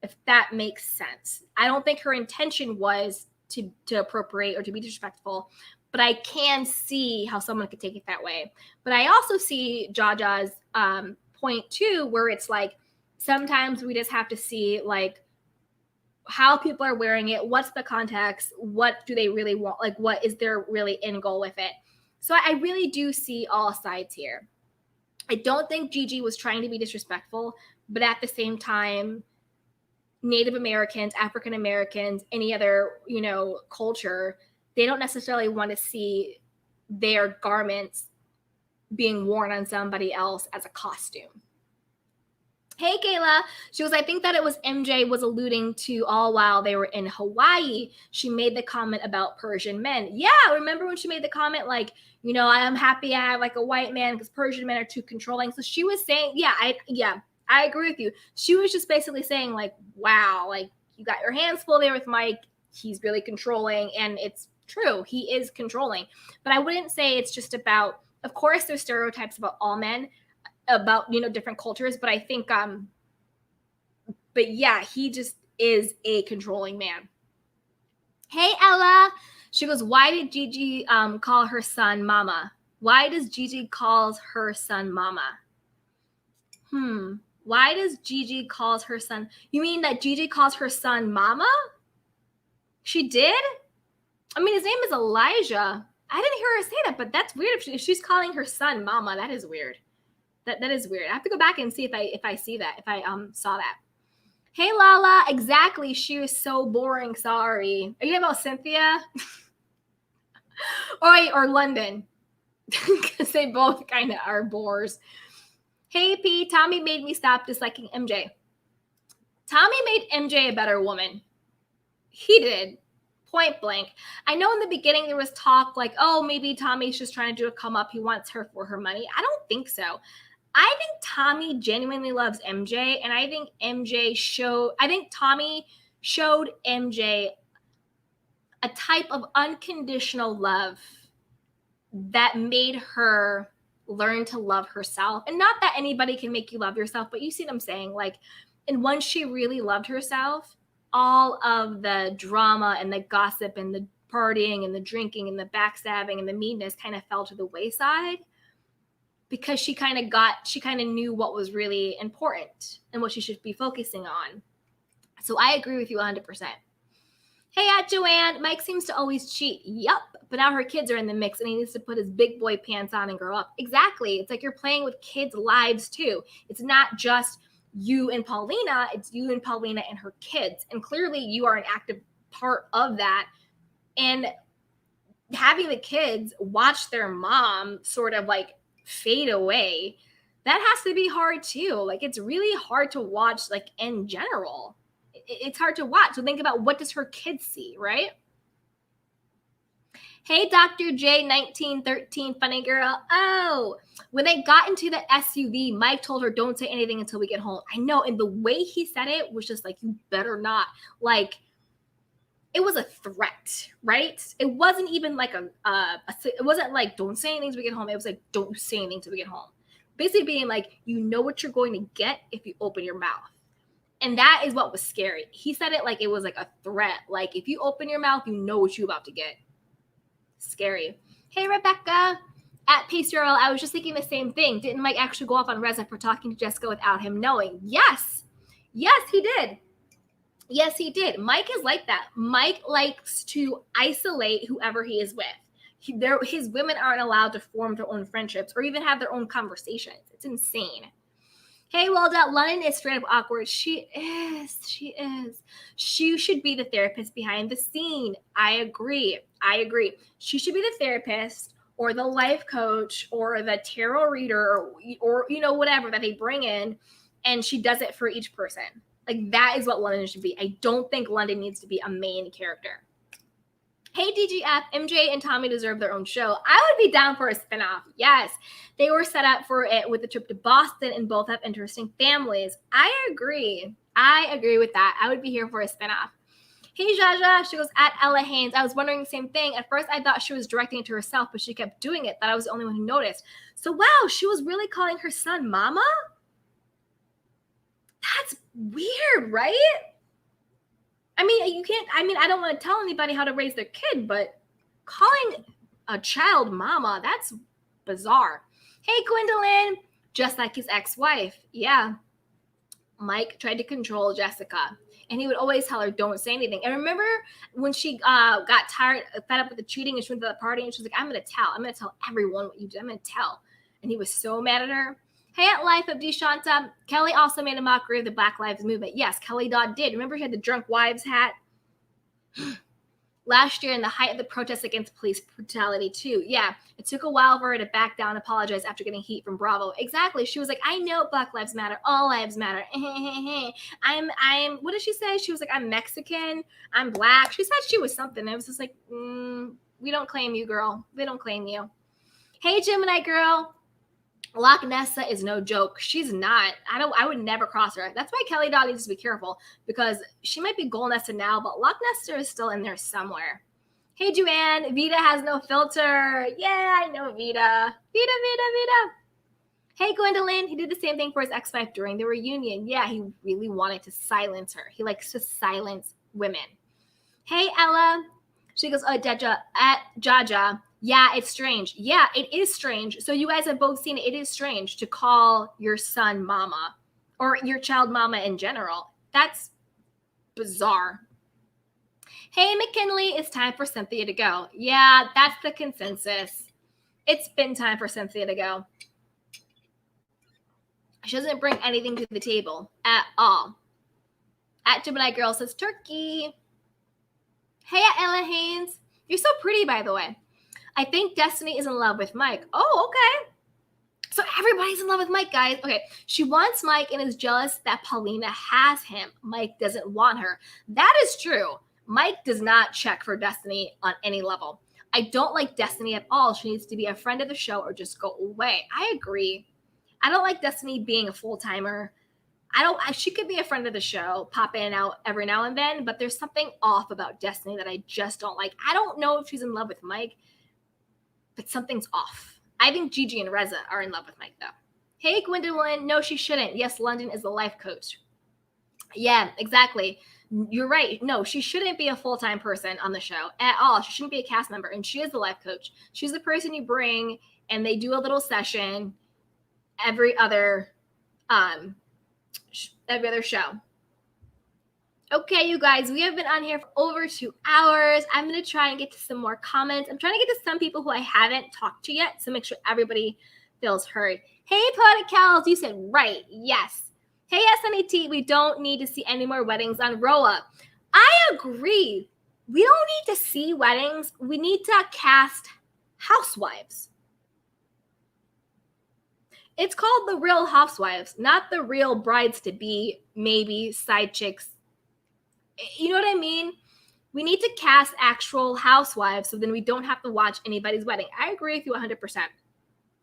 if that makes sense. I don't think her intention was to appropriate or to be disrespectful, but I can see how someone could take it that way. But I also see Jaja's point too, where it's like, sometimes we just have to see like how people are wearing it, what's the context, what do they really want, like what is their really end goal with it. So I really do see all sides here. I don't think Gigi was trying to be disrespectful, but at the same time, Native Americans, African Americans, any other, culture, they don't necessarily want to see their garments being worn on somebody else as a costume. Hey, Kayla. She goes, I think that it was MJ was alluding to all while they were in Hawaii. She made the comment about Persian men. Yeah, remember when she made the comment like, I'm happy I have like a white man because Persian men are too controlling. So she was saying, I agree with you. She was just basically saying like, wow, like you got your hands full there with Mike. He's really controlling. And it's true. He is controlling. But I wouldn't say it's just about, of course, there's stereotypes about all men, about, different cultures. But I think, but yeah, he just is a controlling man. Hey, Ella. She goes, why did Gigi call her son Mama? Why does Gigi calls her son Mama? Why does Gigi calls her son? You mean that Gigi calls her son Mama? She did? I mean, his name is Elijah. I didn't hear her say that, but that's weird. If she's calling her son Mama, that is weird. That is weird. I have to go back and see if I see that, if I saw that. Hey, Lala. Exactly. She was so boring. Sorry. Are you talking about Cynthia? or London? Because they both kind of are bores. Hey, P, Tommy made me stop disliking MJ. Tommy made MJ a better woman. He did. Point blank. I know in the beginning there was talk like, oh, maybe Tommy's just trying to do a come up. He wants her for her money. I don't think so. I think Tommy genuinely loves MJ, and I think Tommy showed MJ a type of unconditional love that made her learn to love herself. And not that anybody can make you love yourself, but you see what I'm saying? Like, and once she really loved herself, all of the drama and the gossip and the partying and the drinking and the backstabbing and the meanness kind of fell to the wayside, because she kind of knew what was really important and what she should be focusing on. So I agree with you 100%. Hey, Joanne, Mike seems to always cheat. Yup. But now her kids are in the mix and he needs to put his big boy pants on and grow up. Exactly. It's like you're playing with kids' lives too. It's not just you and Paulina, it's you and Paulina and her kids. And clearly you are an active part of that. And having the kids watch their mom sort of like fade away, that has to be hard too. Like, it's really hard to watch, like, in general. It's hard to watch. So think about, what does her kids see, right? Hey, Dr. J1913, funny girl. Oh, when they got into the SUV, Mike told her, don't say anything until we get home. I know. And the way he said it was just like, you better not. Like, it was a threat, right? It wasn't even like it wasn't like, don't say anything till we get home. It was like, don't say anything till we get home. Basically being like, you know what you're going to get if you open your mouth. And that is what was scary. He said it like it was like a threat. Like, if you open your mouth, you know what you're about to get. Scary. Hey, Rebecca. At Pacerl, I was just thinking the same thing. Didn't Mike actually go off on Reza for talking to Jessica without him knowing? Yes. Yes, he did. Yes, he did. Mike is like that. Mike likes to isolate whoever he is with. His women aren't allowed to form their own friendships or even have their own conversations. It's insane. Hey, well done. London is straight up awkward. She is. She should be the therapist behind the scene. I agree. She should be the therapist or the life coach or the tarot reader or you know, whatever that they bring in, and she does it for each person. Like, that is what London should be. I don't think London needs to be a main character. Hey, DGF, MJ and Tommy deserve their own show. I would be down for a spinoff. Yes, they were set up for it with the trip to Boston and both have interesting families. I agree with that. I would be here for a spinoff. Hey, Jaja, she goes, at Ella Haynes. I was wondering the same thing. At first, I thought she was directing it to herself, but she kept doing it. Thought I was the only one who noticed. So, wow, she was really calling her son Mama? That's weird, right? I mean, I don't want to tell anybody how to raise their kid, but calling a child Mama, that's bizarre. Hey, Gwendolyn, just like his ex-wife. Yeah. Mike tried to control Jessica, and he would always tell her, don't say anything. And remember when she got fed up with the cheating, and she went to the party, and she was like, I'm going to tell everyone what you did. I'm going to tell. And he was so mad at her. Hey, at Life of Deshanta, Kelly also made a mockery of the Black Lives Movement. Yes, Kelly Dodd did. Remember, he had the drunk wives hat? Last year, in the height of the protests against police brutality, too. Yeah, it took a while for her to back down and apologize after getting heat from Bravo. Exactly. She was like, I know Black Lives Matter. All lives matter. I'm, what did she say? She was like, I'm Mexican. I'm Black. She said she was something. I was just like, we don't claim you, girl. They don't claim you. Hey, Gemini girl. Loch Nessa is no joke. She's not. I would never cross her. That's why Kelly Dodd needs to be careful, because she might be Gold Nessa now, but Loch Nessa is still in there somewhere. Hey, Joanne. Vita has no filter. Yeah, I know Vita. Vita. Hey, Gwendolyn. He did the same thing for his ex-wife during the reunion. Yeah, he really wanted to silence her. He likes to silence women. Hey, Ella. She goes, oh, Jaja. Yeah, it's strange. Yeah, it is strange. So you guys have both seen it. It is strange to call your son Mama or your child Mama in general. That's bizarre. Hey, McKinley, it's time for Cynthia to go. Yeah, that's the consensus. It's been time for Cynthia to go. She doesn't bring anything to the table at all. At Gemini Girl says turkey. Hey, at Ella Haynes. You're so pretty, by the way. I think Destiny is in love with Mike. Oh, okay. So everybody's in love with Mike, guys. Okay, she wants Mike and is jealous that Paulina has him. Mike doesn't want her. That is true. Mike does not check for Destiny on any level. I don't like Destiny at all. She needs to be a friend of the show or just go away. I agree. I don't like Destiny being a full-timer. She could be a friend of the show, pop in and out every now and then, but there's something off about Destiny that I just don't like. I don't know if she's in love with Mike, but something's off. I think Gigi and Reza are in love with Mike, though. Hey, Gwendolyn. No, she shouldn't. Yes, London is the life coach. Yeah, exactly. You're right. No, she shouldn't be a full-time person on the show at all. She shouldn't be a cast member, and she is the life coach. She's the person you bring, and they do a little session every other show. Okay, you guys, we have been on here for over 2 hours. I'm going to try and get to some more comments. I'm trying to get to some people who I haven't talked to yet, so make sure everybody feels heard. Hey, Poetic Cows, you said right. Yes. Hey, SNET, we don't need to see any more weddings on RHOA. I agree. We don't need to see weddings. We need to cast housewives. It's called The Real Housewives, not the real brides-to-be, maybe side chicks. You know what I mean? We need to cast actual housewives so then we don't have to watch anybody's wedding. I agree with you 100%.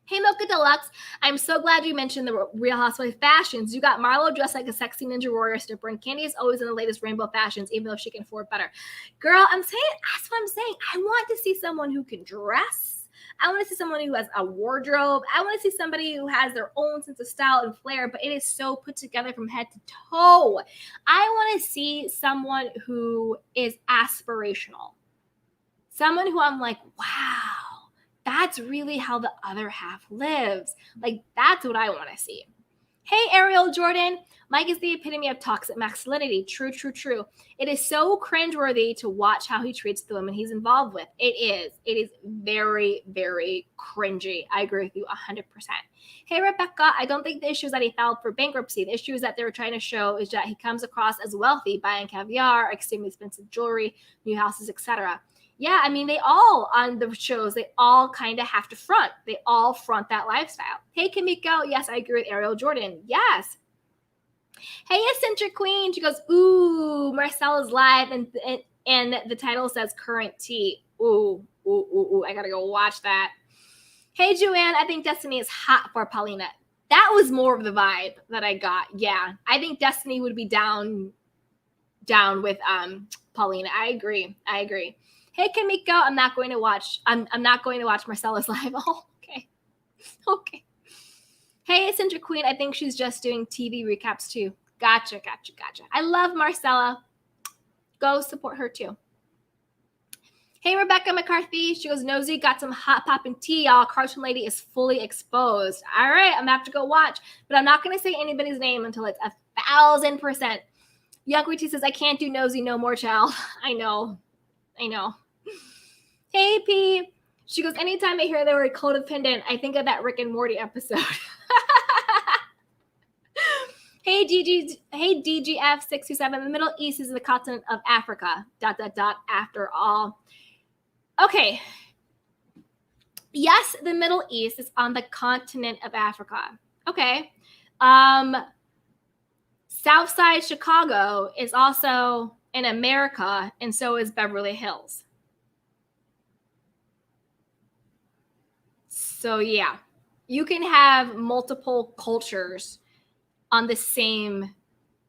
Hey, Mocha Deluxe, I'm so glad you mentioned the Real Housewife fashions. You got Marlo dressed like a sexy ninja warrior stripper, and Candy is always in the latest rainbow fashions, even though she can afford better. Girl, I'm saying, that's what I'm saying. I want to see someone who can dress. I want to see someone who has a wardrobe. I want to see somebody who has their own sense of style and flair, but it is so put together from head to toe. I want to see someone who is aspirational. Someone who I'm like, wow, that's really how the other half lives. Like, that's what I want to see. Hey, Ariel Jordan. Mike is the epitome of toxic masculinity. True, true, true. It is so cringeworthy to watch how he treats the women he's involved with. It is. It is very, very cringy. I agree with you 100%. Hey, Rebecca. I don't think the issue is that he filed for bankruptcy. The issue is that they were trying to show is that he comes across as wealthy, buying caviar, extremely expensive jewelry, new houses, etc. Yeah, I mean, they all on the shows, they all kind of have to front. They all front that lifestyle. Hey, Kimiko. Yes, I agree with Ariel Jordan. Yes. Hey, Eccentric Queen. She goes, ooh, Marcella's live, and the title says current tea. Ooh, ooh, ooh, ooh. I gotta go watch that. Hey, Joanne. I think Destiny is hot for Paulina. That was more of the vibe that I got. Yeah, I think Destiny would be down with Paulina. I agree. Hey, Kimiko. I'm not going to watch Marcella's live. Oh, okay. Okay. Hey, Eccentric Queen. I think she's just doing TV recaps too. Gotcha. I love Marcella. Go support her too. Hey, Rebecca McCarthy. She goes, Nosy got some hot poppin' tea, y'all. Cartoon Lady is fully exposed. All right, I'm gonna have to go watch, but I'm not gonna say anybody's name until it's 1,000%. Young T says, I can't do Nosy no more, child. I know. Hey, P. She goes, anytime I hear the word codependent, I think of that Rick and Morty episode. Hey, DGF627. The Middle East is the continent of Africa. ... After all. Okay. Yes, the Middle East is on the continent of Africa. Okay. Southside Chicago is also in America, and so is Beverly Hills. So yeah, you can have multiple cultures on the same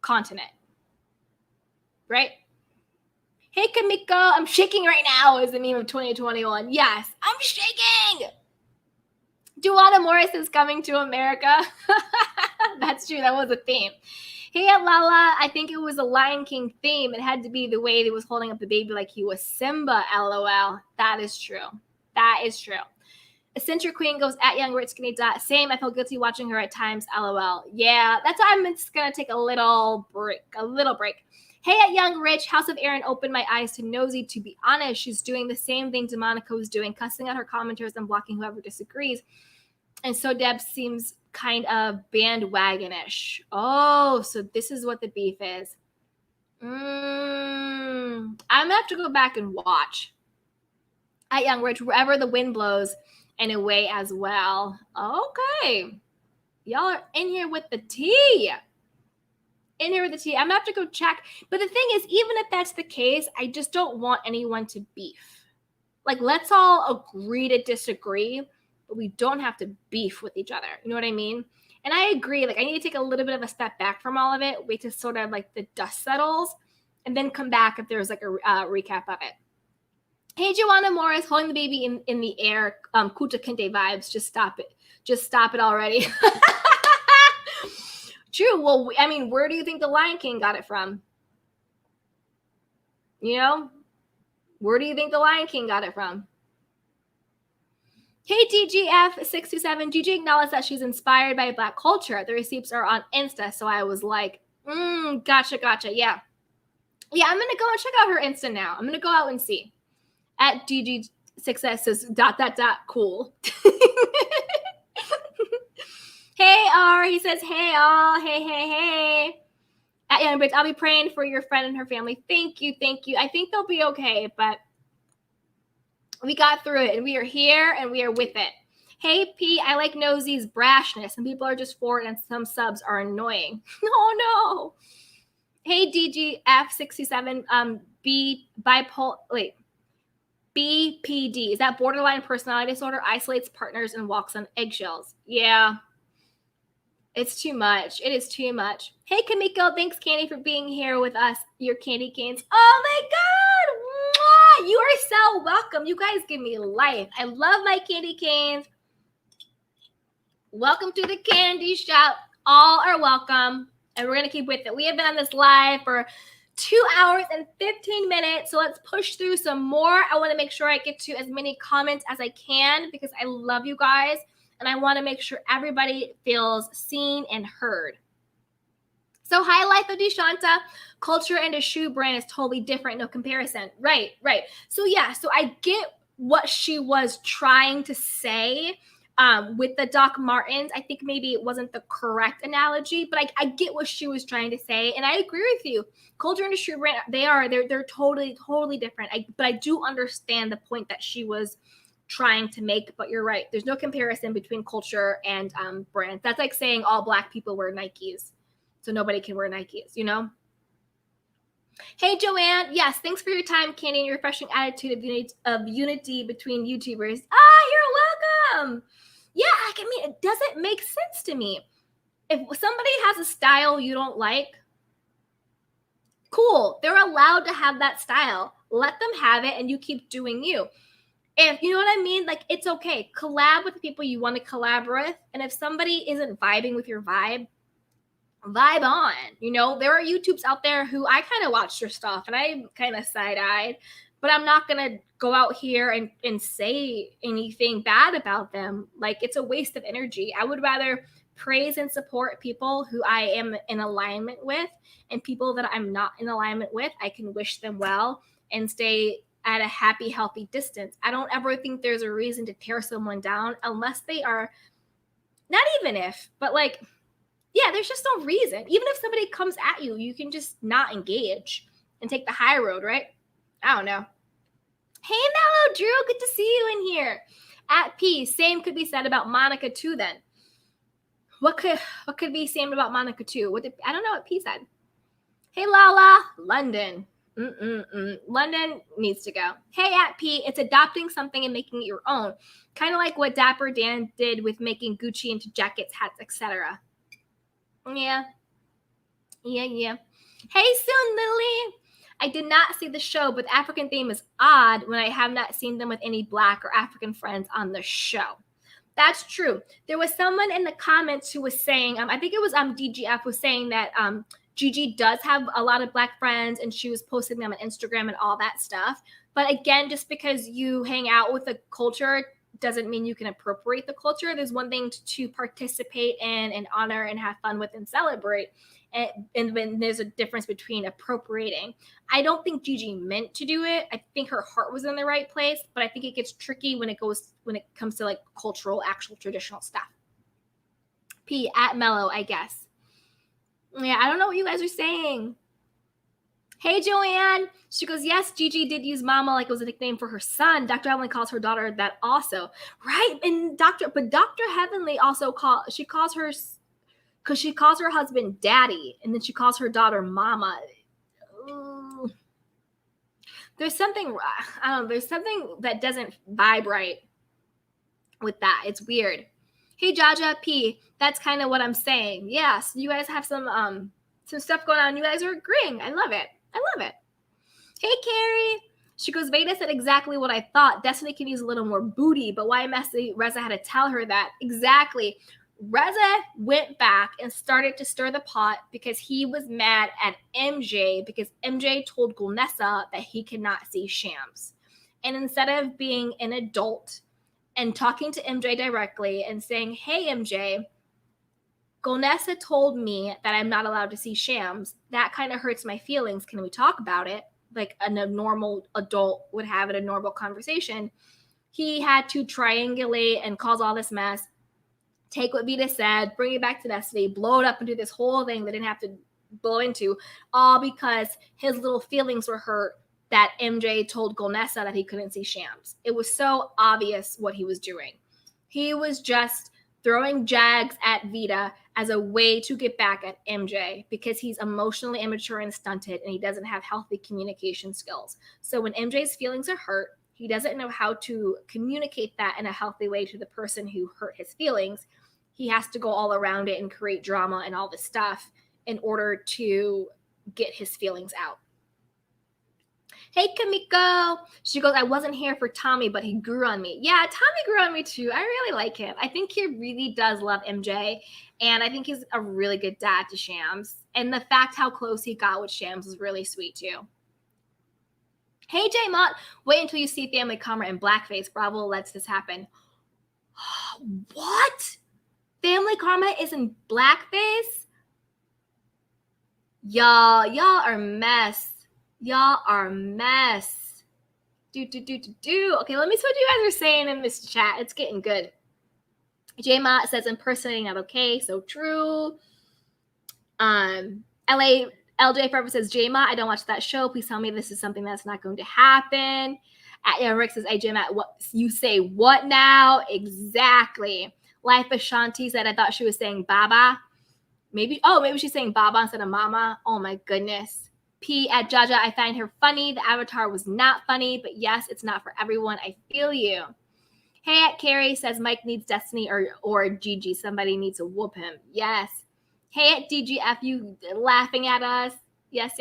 continent, right? Hey, Kamiko, I'm shaking right now is the meme of 2021. Yes, I'm shaking. Duana Morris is coming to America. That's true. That was a theme. Hey, Lala, I think it was a Lion King theme. It had to be the way he was holding up the baby like he was Simba, LOL. That is true. Eccentric Queen goes at Young Rich Skinny Dot. Same, I feel guilty watching her at times, LOL. Yeah, that's why I'm just going to take a little break. Hey, at Young Rich, House of Aaron opened my eyes to Nosy. To be honest, she's doing the same thing DeMonica was doing, cussing out her commenters and blocking whoever disagrees. And so Deb seems kind of bandwagonish. Oh, so this is what the beef is. I'm going to have to go back and watch. At Young Rich, wherever the wind blows, and away as well. Okay. Y'all are in here with the tea. I'm going to have to go check. But the thing is, even if that's the case, I just don't want anyone to beef. Like, let's all agree to disagree, but we don't have to beef with each other. You know what I mean? And I agree. Like, I need to take a little bit of a step back from all of it, wait till sort of like the dust settles, and then come back if there's like a recap of it. Hey, Joanna Morris, holding the baby in the air. Kuta Kinte vibes. Just stop it already. True. Well, I mean, where do you think the Lion King got it from? You know? Where do you think the Lion King got it from? Hey, DGF627. Gigi acknowledged that she's inspired by Black culture. The receipts are on Insta, so I was like, gotcha. Yeah, I'm going to go and check out her Insta now. I'm going to go out and see. At DG Success says ... cool. Hey, R. He says, hey, all. Hey, hey, hey. At Young Bridge, I'll be praying for your friend and her family. Thank you. Thank you. I think they'll be okay, but we got through it and we are here and we are with it. Hey, P, I like Nosy's brashness. Some people are just for it and some subs are annoying. Oh, no. Hey, DGF67, BPD. Is that borderline personality disorder? Isolates partners and walks on eggshells. Yeah. It's too much. It is too much. Hey, Kamiko. Thanks, Candy, for being here with us. Your candy canes. Oh, my God. Mwah! You are so welcome. You guys give me life. I love my candy canes. Welcome to the candy shop. All are welcome. And we're going to keep with it. We have been on this live for 2 hours and 15 minutes. So let's push through some more. I want to make sure I get to as many comments as I can because I love you guys. And I want to make sure everybody feels seen and heard. So hi, Life of Deshanta. Culture and a shoe brand is totally different. No comparison. Right. So yeah, so I get what she was trying to say with the Doc Martens. I think maybe it wasn't the correct analogy, but I get what she was trying to say. And I agree with you. Culture and a shoe brand, they're totally different. But I do understand the point that she was trying to make, but you're right. There's no comparison between culture and brands. That's like saying all Black people wear Nikes, so nobody can wear Nikes, you know? Hey, Joanne. Yes, thanks for your time, Candy, and your refreshing attitude of unity between YouTubers. You're welcome. Yeah, I mean, it doesn't make sense to me. If somebody has a style you don't like, cool. They're allowed to have that style. Let them have it, and you keep doing you. If you know what I mean, like it's okay. Collab with the people you want to collab with. And if somebody isn't vibing with your vibe on. You know, there are YouTubes out there who I kind of watch their stuff and I kind of side-eyed, but I'm not going to go out here and say anything bad about them. Like it's a waste of energy. I would rather praise and support people who I am in alignment with, and people that I'm not in alignment with, I can wish them well and stay at a happy, healthy distance. I don't ever think there's a reason to tear someone down unless they are, not even if, but like, yeah, there's just no reason. Even if somebody comes at you, you can just not engage and take the high road, right? I don't know. Hey, Mellow Drew, good to see you in here. At P, same could be said about Monica too then. What could be same about Monica too? I don't know what P said. Hey, Lala, London. London needs to go. Hey, at P, it's adopting something and making it your own. Kind of like what Dapper Dan did with making Gucci into jackets, hats, etc. Yeah. Hey, Soon Lily. I did not see the show, but the African theme is odd when I have not seen them with any Black or African friends on the show. That's true. There was someone in the comments who was saying, I think it was DGF was saying that Gigi does have a lot of Black friends and she was posting them on Instagram and all that stuff. But again, just because you hang out with the culture doesn't mean you can appropriate the culture. There's one thing to participate in and honor and have fun with and celebrate. And when there's a difference between appropriating. I don't think Gigi meant to do it. I think her heart was in the right place, but I think it gets tricky when it comes to like cultural, actual traditional stuff. P at Mellow, I guess. Yeah, I don't know what you guys are saying. Hey, Joanne. She goes, yes, Gigi did use mama like it was a nickname for her son. Dr. Heavenly calls her daughter that also. Right? And Dr. Heavenly also calls her, because she calls her husband daddy, and then she calls her daughter mama. Ooh. There's something, I don't know, there's something that doesn't vibe right with that. It's weird. Hey, Jaja P, that's kind of what I'm saying. Yes, you guys have some stuff going on. You guys are agreeing. I love it. Hey, Carrie. She goes, Veda said exactly what I thought. Destiny can use a little more booty, but why Reza had to tell her that? Exactly. Reza went back and started to stir the pot because he was mad at MJ because MJ told Gulnessa that he cannot see Shams. And instead of being an adult and talking to MJ directly and saying, hey, MJ, Gulnessa told me that I'm not allowed to see Shams. That kind of hurts my feelings. Can we talk about it? Like a normal adult would have in a normal conversation. He had to triangulate and cause all this mess. take what Vita said, bring it back to Destiny, blow it up into this whole thing they didn't have to blow into, all because his little feelings were hurt that MJ told Golnessa that he couldn't see Shams. It was so obvious what he was doing. He was just throwing jags at Vita as a way to get back at MJ because he's emotionally immature and stunted and he doesn't have healthy communication skills. So when MJ's feelings are hurt, he doesn't know how to communicate that in a healthy way to the person who hurt his feelings. He has to go all around it and create drama and all this stuff in order to get his feelings out. Hey, Kamiko. She goes, I wasn't here for Tommy, but he grew on me. Yeah, Tommy grew on me too. I really like him. I think he really does love MJ. And I think he's a really good dad to Shams. And the fact how close he got with Shams was really sweet too. Hey, J Mott. Wait until you see Family Karma in blackface. Bravo lets this happen. What? Family Karma is in blackface? Y'all are mess. Y'all are mess. Okay, let me see what you guys are saying in this chat. It's getting good. J-Mott says impersonating not okay. So true. LJ Forever says, J-Mott, I don't watch that show. Please tell me this is something that's not going to happen. Rick says, hey, J-Mott, what you say what now? Exactly. Life of Shanti said, I thought she was saying Baba. Maybe she's saying Baba instead of Mama. Oh my goodness. P at Jaja, I find her funny. The avatar was not funny, but yes, it's not for everyone. I feel you. Hey at Carrie says Mike needs Destiny or Gigi. Somebody needs to whoop him. Yes. Hey at DGF, you laughing at us. Yes.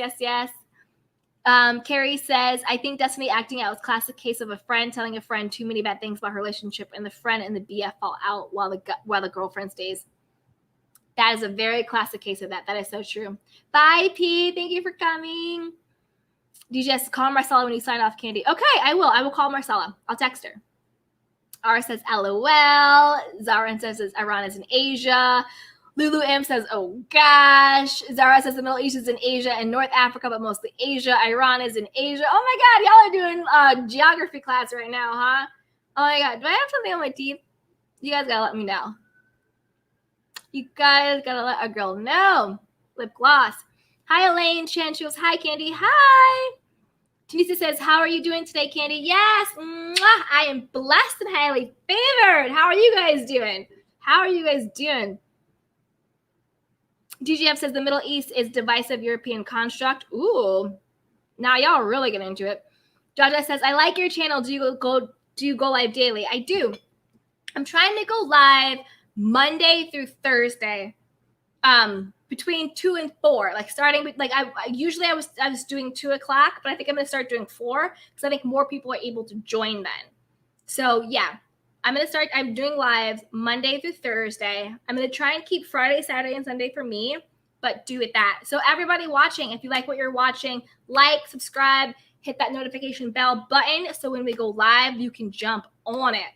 Carrie says, I think Destiny acting out is a classic case of a friend telling a friend too many bad things about her relationship and the friend and the BF fall out while the girlfriend stays. That is a very classic case of that. That is so true. Bye, P. Thank you for coming. DJS, call Marcella when you sign off, Candy. Okay, I will. I will call Marcella. I'll text her. R says, LOL. Zara says, Iran is in Asia. Lulu M says, oh gosh. Zara says, the Middle East is in Asia and North Africa, but mostly Asia. Iran is in Asia. Oh my God, y'all are doing geography class right now, huh? Oh my God, do I have something on my teeth? You guys gotta let me know. You guys gotta let a girl know. Lip gloss. Hi, Elaine. Chan, she goes, hi, Candy. Hi. Tanisha says, how are you doing today, Candy? Yes. Mwah, I am blessed and highly favored. How are you guys doing? DGF says the Middle East is divisive European construct. Ooh. Now y'all really get into it. Jaja says, I like your channel. Do you go live daily? I do. I'm trying to go live Monday through Thursday, between 2 and 4. Like starting with I was doing 2 o'clock, but I think I'm gonna start doing 4 because I think more people are able to join then. So yeah, I'm doing lives Monday through Thursday. I'm gonna try and keep Friday, Saturday, and Sunday for me, but do it that. So everybody watching, if you like what you're watching, like, subscribe, hit that notification bell button so when we go live, you can jump on it.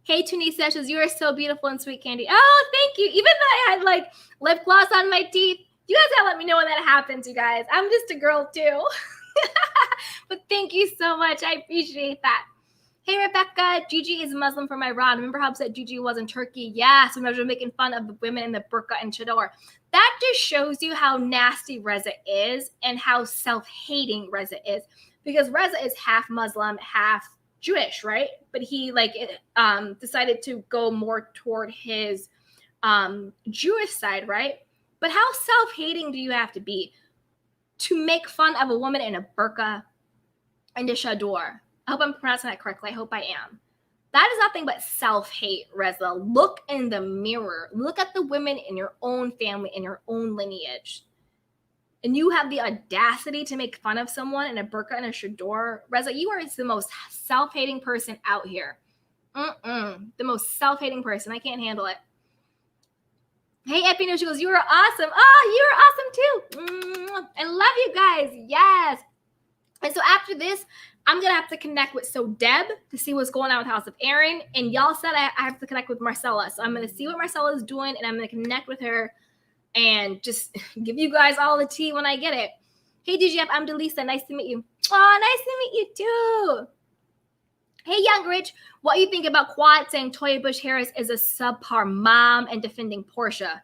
Hey, Tunisia says, you are so beautiful and sweet, Candy. Oh, thank you. Even though I had lip gloss on my teeth, you guys gotta let me know when that happens, you guys. I'm just a girl too. But thank you so much. I appreciate that. Hey, Rebecca. Gigi is Muslim from Iran. Remember how upset Gigi was in Turkey? Yes, when I was making fun of the women in the burqa and chador. That just shows you how nasty Reza is and how self-hating Reza is. Because Reza is half Muslim, half Jewish, right? But he decided to go more toward his Jewish side, right? But how self-hating do you have to be to make fun of a woman in a burqa and a chador? I hope I'm pronouncing that correctly. I hope I am. That is nothing but self-hate, Reza. Look in the mirror. Look at the women in your own family, in your own lineage. And you have the audacity to make fun of someone in a burqa and a chador. Reza, you are the most self-hating person out here. The most self-hating person. I can't handle it. Hey, Epino, she goes, you are awesome. Oh, you are awesome too. I love you guys. Yes. And so after this, I'm going to have to connect with Deb to see what's going on with House of Aaron. And y'all said I have to connect with Marcella. So I'm going to see what Marcella is doing, and I'm going to connect with her and just give you guys all the tea when I get it. Hey, DGF, I'm Delisa. Nice to meet you. Oh, nice to meet you too. Hey, Young Rich, what do you think about Quad saying Toya Bush Harris is a subpar mom and defending Portia?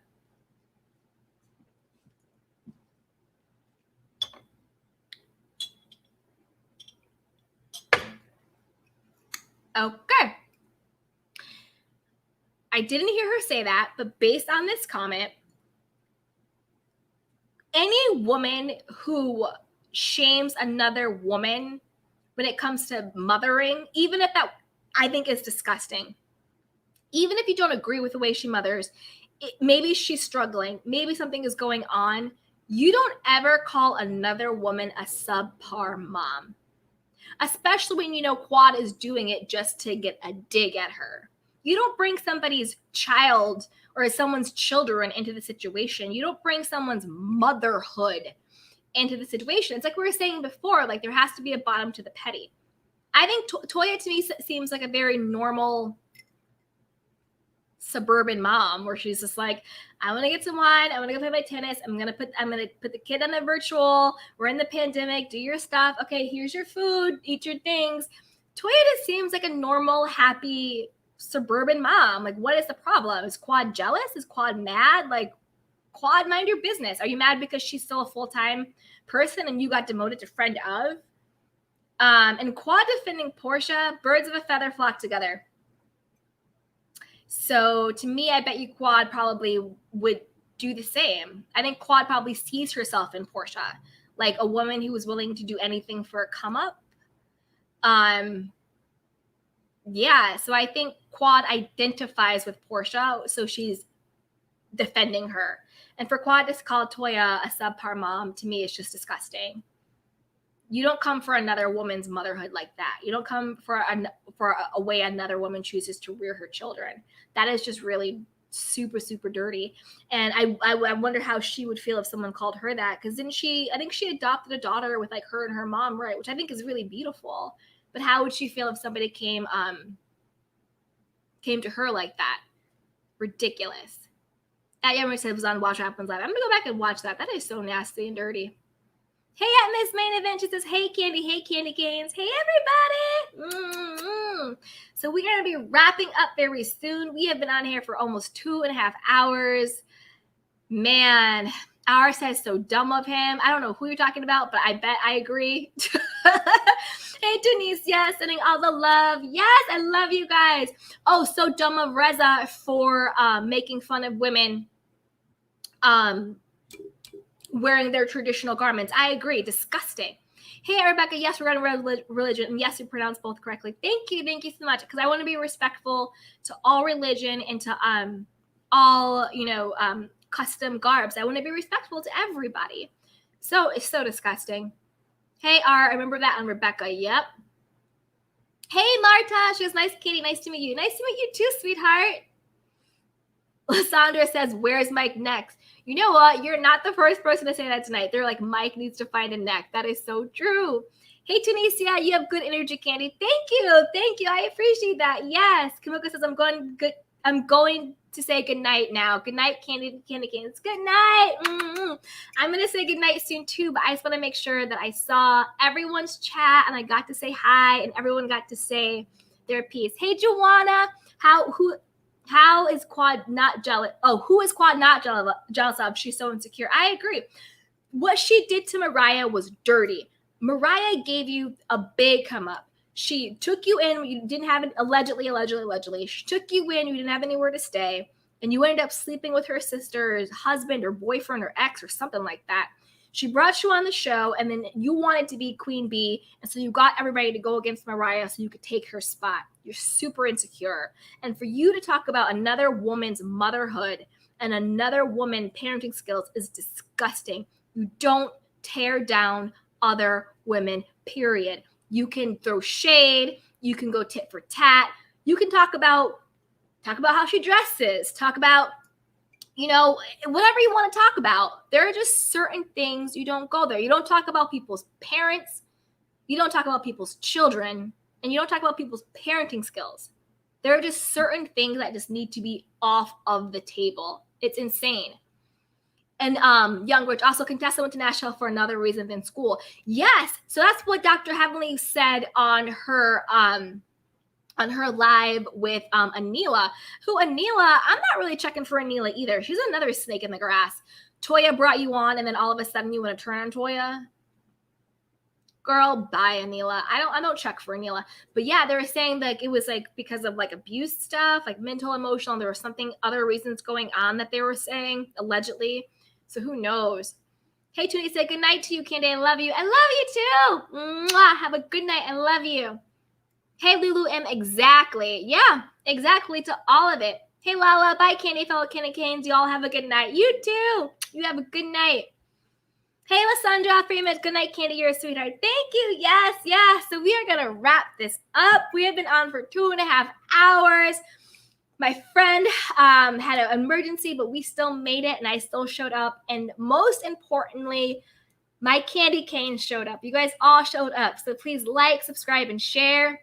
Okay. I didn't hear her say that, but based on this comment, any woman who shames another woman when it comes to mothering, even if that I think is disgusting. Even if you don't agree with the way she mothers, maybe she's struggling, maybe something is going on. You don't ever call another woman a subpar mom, especially when you know Quad is doing it just to get a dig at her. You don't bring somebody's child or someone's children into the situation. You don't bring someone's motherhood into the situation. It's like we were saying before, like there has to be a bottom to the petty. I think Toya to me seems like a very normal suburban mom where she's just like, I want to get some wine. I want to go play my tennis. I'm gonna put the kid on the virtual. We're in the pandemic. Do your stuff. Okay, here's your food. Eat your things. Toya just seems like a normal, happy suburban mom. Like, what is the problem? Is Quad jealous? Is Quad mad? Like, Quad, mind your business. Are you mad because she's still a full-time person and you got demoted to friend of? And Quad defending Portia, birds of a feather flock together. So to me, I bet you Quad probably would do the same. I think Quad probably sees herself in Portia, like a woman who was willing to do anything for a come up. Yeah, so I think Quad identifies with Portia, so she's defending her. And for Quad to call Toya a subpar mom, to me, is just disgusting. You don't come for another woman's motherhood like that. You don't come for a way another woman chooses to rear her children. That is just really super, super dirty. And I wonder how she would feel if someone called her that. Because I think she adopted a daughter with like her and her mom, right? Which I think is really beautiful. But how would she feel if somebody came to her like that? Ridiculous. That Yummer said was on Watch What Happens Live. I'm gonna go back and watch that. That is so nasty and dirty. Hey, at Miss Main Event, she says, hey, Candy Canes. Hey, everybody. Mm-hmm. So we're going to be wrapping up very soon. We have been on here for almost 2.5 hours. Man, R says so dumb of him. I don't know who you're talking about, but I bet I agree. Hey, Denise, yes, sending all the love. Yes, I love you guys. Oh, so dumb of Reza for making fun of women wearing their traditional garments. I agree. Disgusting. Hey, Rebecca. Yes, we're going to religion. And yes, you pronounce both correctly. Thank you. Thank you so much. Because I want to be respectful to all religion and to all, custom garbs. I want to be respectful to everybody. So it's so disgusting. Hey, R. I remember that on Rebecca. Yep. Hey, Marta. She goes, nice, Katie. Nice to meet you. Nice to meet you too, sweetheart. Lysandra says, where's Mike next? You know what? You're not the first person to say that tonight. They're like, Mike needs to find a neck. That is so true. Hey, Tunisia, you have good energy, Candy. Thank you. Thank you. I appreciate that. Yes. Kamika says, I'm going to say good night now. Good night, Candy Canes. Good night. Mm-hmm. I'm going to say good night soon, too, but I just want to make sure that I saw everyone's chat and I got to say hi and everyone got to say their piece. Hey, Joanna, how is Quad not jealous? Oh, who is Quad not jealous of? She's so insecure. I agree. What she did to Mariah was dirty. Mariah gave you a big come up. She took you in. You didn't have it, allegedly. She took you in. You didn't have anywhere to stay. And you ended up sleeping with her sister's husband or boyfriend or ex or something like that. She brought you on the show, and then you wanted to be Queen Bee, and so you got everybody to go against Mariah so you could take her spot. You're super insecure. And for you to talk about another woman's motherhood and another woman's parenting skills is disgusting. You don't tear down other women, period. You can throw shade. You can go tit for tat. You can talk about how she dresses. Talk about whatever you want to talk about. There are just certain things you don't go there. You don't talk about people's parents. You don't talk about people's children. And you don't talk about people's parenting skills. There are just certain things that just need to be off of the table. It's insane. And Young Rich also Contessa went to Nashville for another reason than school. Yes. So that's what Dr. Heavenly said on her on her live with Anila, I'm not really checking for Anila either. She's another snake in the grass. Toya brought you on, and then all of a sudden you want to turn on Toya. Girl, bye, Anila. I don't check for Anila. But yeah, they were saying like it was like because of like abuse stuff, like mental, emotional. There was something, other reasons going on that they were saying, allegedly. So who knows? Hey, Toonie said good night to you, Candy. I love you. I love you too. Mwah. Have a good night. I love you. Hey, Lulu M. Exactly. Yeah, exactly to all of it. Hey, Lala. Bye, Candy, fellow Candy Canes. Y'all have a good night. You too. You have a good night. Hey, Lysandra Freeman. Good night, Candy. You're a sweetheart. Thank you. Yes, yes. So we are going to wrap this up. We have been on for 2.5 hours. My friend had an emergency, but we still made it, and I still showed up. And most importantly, my candy cane showed up. You guys all showed up. So please like, subscribe, and share.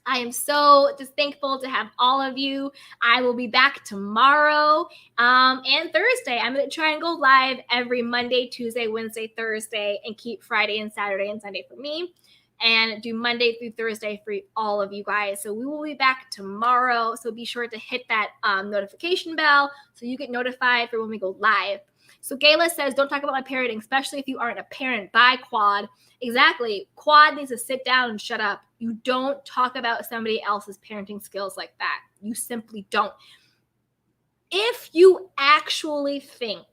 I am so just thankful to have all of you. I will be back tomorrow and Thursday. I'm going to try and go live every Monday, Tuesday, Wednesday, Thursday, and keep Friday and Saturday and Sunday for me, and do Monday through Thursday for all of you guys. So we will be back tomorrow. So be sure to hit that notification bell so you get notified for when we go live. So Gayla says, don't talk about my parenting, especially if you aren't a parent. Bye, Quad. Exactly. Quad needs to sit down and shut up. You don't talk about somebody else's parenting skills like that. You simply don't. If you actually think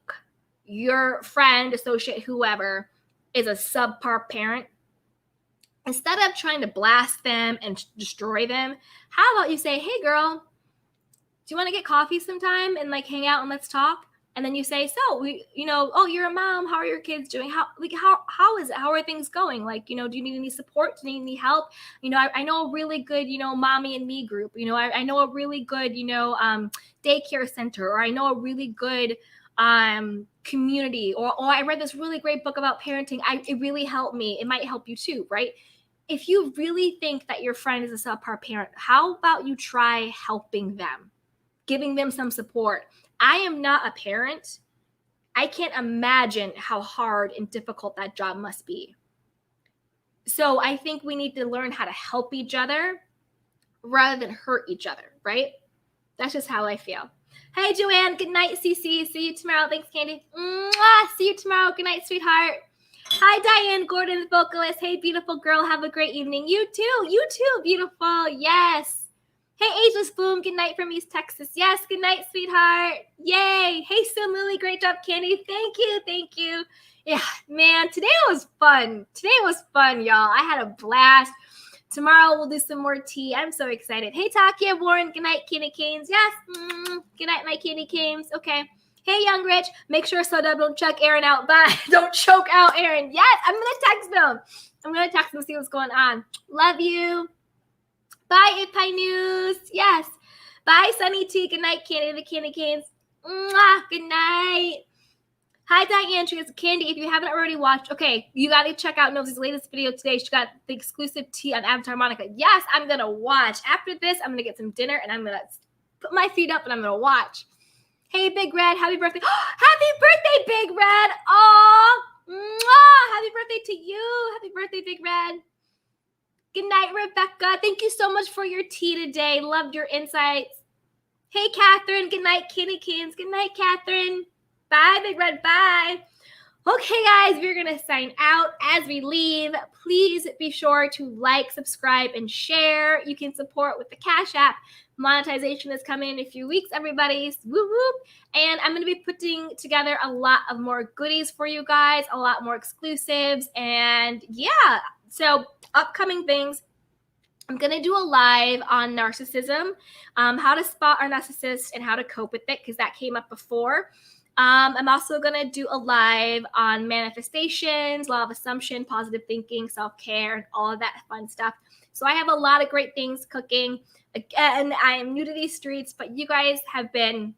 your friend, associate, whoever is a subpar parent, instead of trying to blast them and destroy them, how about you say, hey, girl, do you want to get coffee sometime and like hang out and let's talk? And then you say, so oh, you're a mom. How are your kids doing? How is it? How are things going? Like, do you need any support? Do you need any help? I know a really good, mommy and me group. I know a really good, daycare center, or I know a really good community, or I read this really great book about parenting. It really helped me. It might help you too, right? If you really think that your friend is a subpar parent, how about you try helping them, giving them some support? I am not a parent. I can't imagine how hard and difficult that job must be. So I think we need to learn how to help each other rather than hurt each other, right? That's just how I feel. Hey, Joanne. Good night, CC. See you tomorrow. Thanks, Candy. Mwah! See you tomorrow. Good night, sweetheart. Hi, Diane Gordon, the vocalist. Hey, beautiful girl. Have a great evening. You too, beautiful. Yes. Hey, Ageless Bloom, good night from East Texas. Yes, good night, sweetheart. Yay. Hey, Sue Lily, great job, Candy. Thank you. Yeah, man, today was fun. Y'all. I had a blast. Tomorrow we'll do some more tea. I'm so excited. Hey, Takia Warren, good night, Candy Canes. Yes, good night, my Candy Canes. Okay. Hey, Young Rich, make sure Soda don't choke Aaron out. Bye. Don't choke out Aaron. Yes, I'm going to text him. See what's going on. Love you. Bye, Pie News. Yes. Bye, Sunny T. Good night, Candy, the Candy Canes. Mwah. Good night. Hi, Diane. She has Candy. If you haven't already watched, okay, you got to check out Nosy's latest video today. She got the exclusive tea on Avatar Monica. Yes, I'm going to watch. After this, I'm going to get some dinner, and I'm going to put my feet up, and I'm going to watch. Hey, Big Red. Happy birthday. Happy birthday, Big Red. Aw. Mwah. Happy birthday to you. Happy birthday, Big Red. Good night, Rebecca. Thank you so much for your tea today. Loved your insights. Hey, Catherine. Good night, Candy Canes. Good night, Catherine. Bye, Big Red. Bye. Okay, guys, we're going to sign out. As we leave, please be sure to like, subscribe, and share. You can support with the Cash App. Monetization is coming in a few weeks, everybody. Whoop, whoop. And I'm going to be putting together a lot of more goodies for you guys, a lot more exclusives. And yeah, so upcoming things. I'm going to do a live on narcissism, how to spot our narcissist and how to cope with it, because that came up before. I'm also going to do a live on manifestations, law of assumption, positive thinking, self-care, and all of that fun stuff. So I have a lot of great things cooking. Again, I am new to these streets, but you guys have been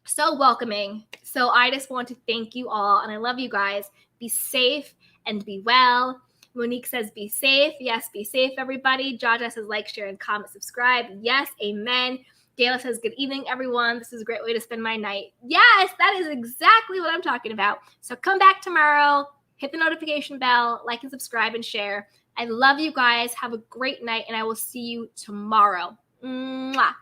so welcoming. So I just want to thank you all, and I love you guys. Be safe and be well. Monique says, be safe. Yes, be safe, everybody. Jaja says, like, share, and comment, subscribe. Yes, amen. Gayla says, good evening, everyone. This is a great way to spend my night. Yes, that is exactly what I'm talking about. So come back tomorrow, hit the notification bell, like and subscribe and share, I love you guys. Have a great night, and I will see you tomorrow. Mwah.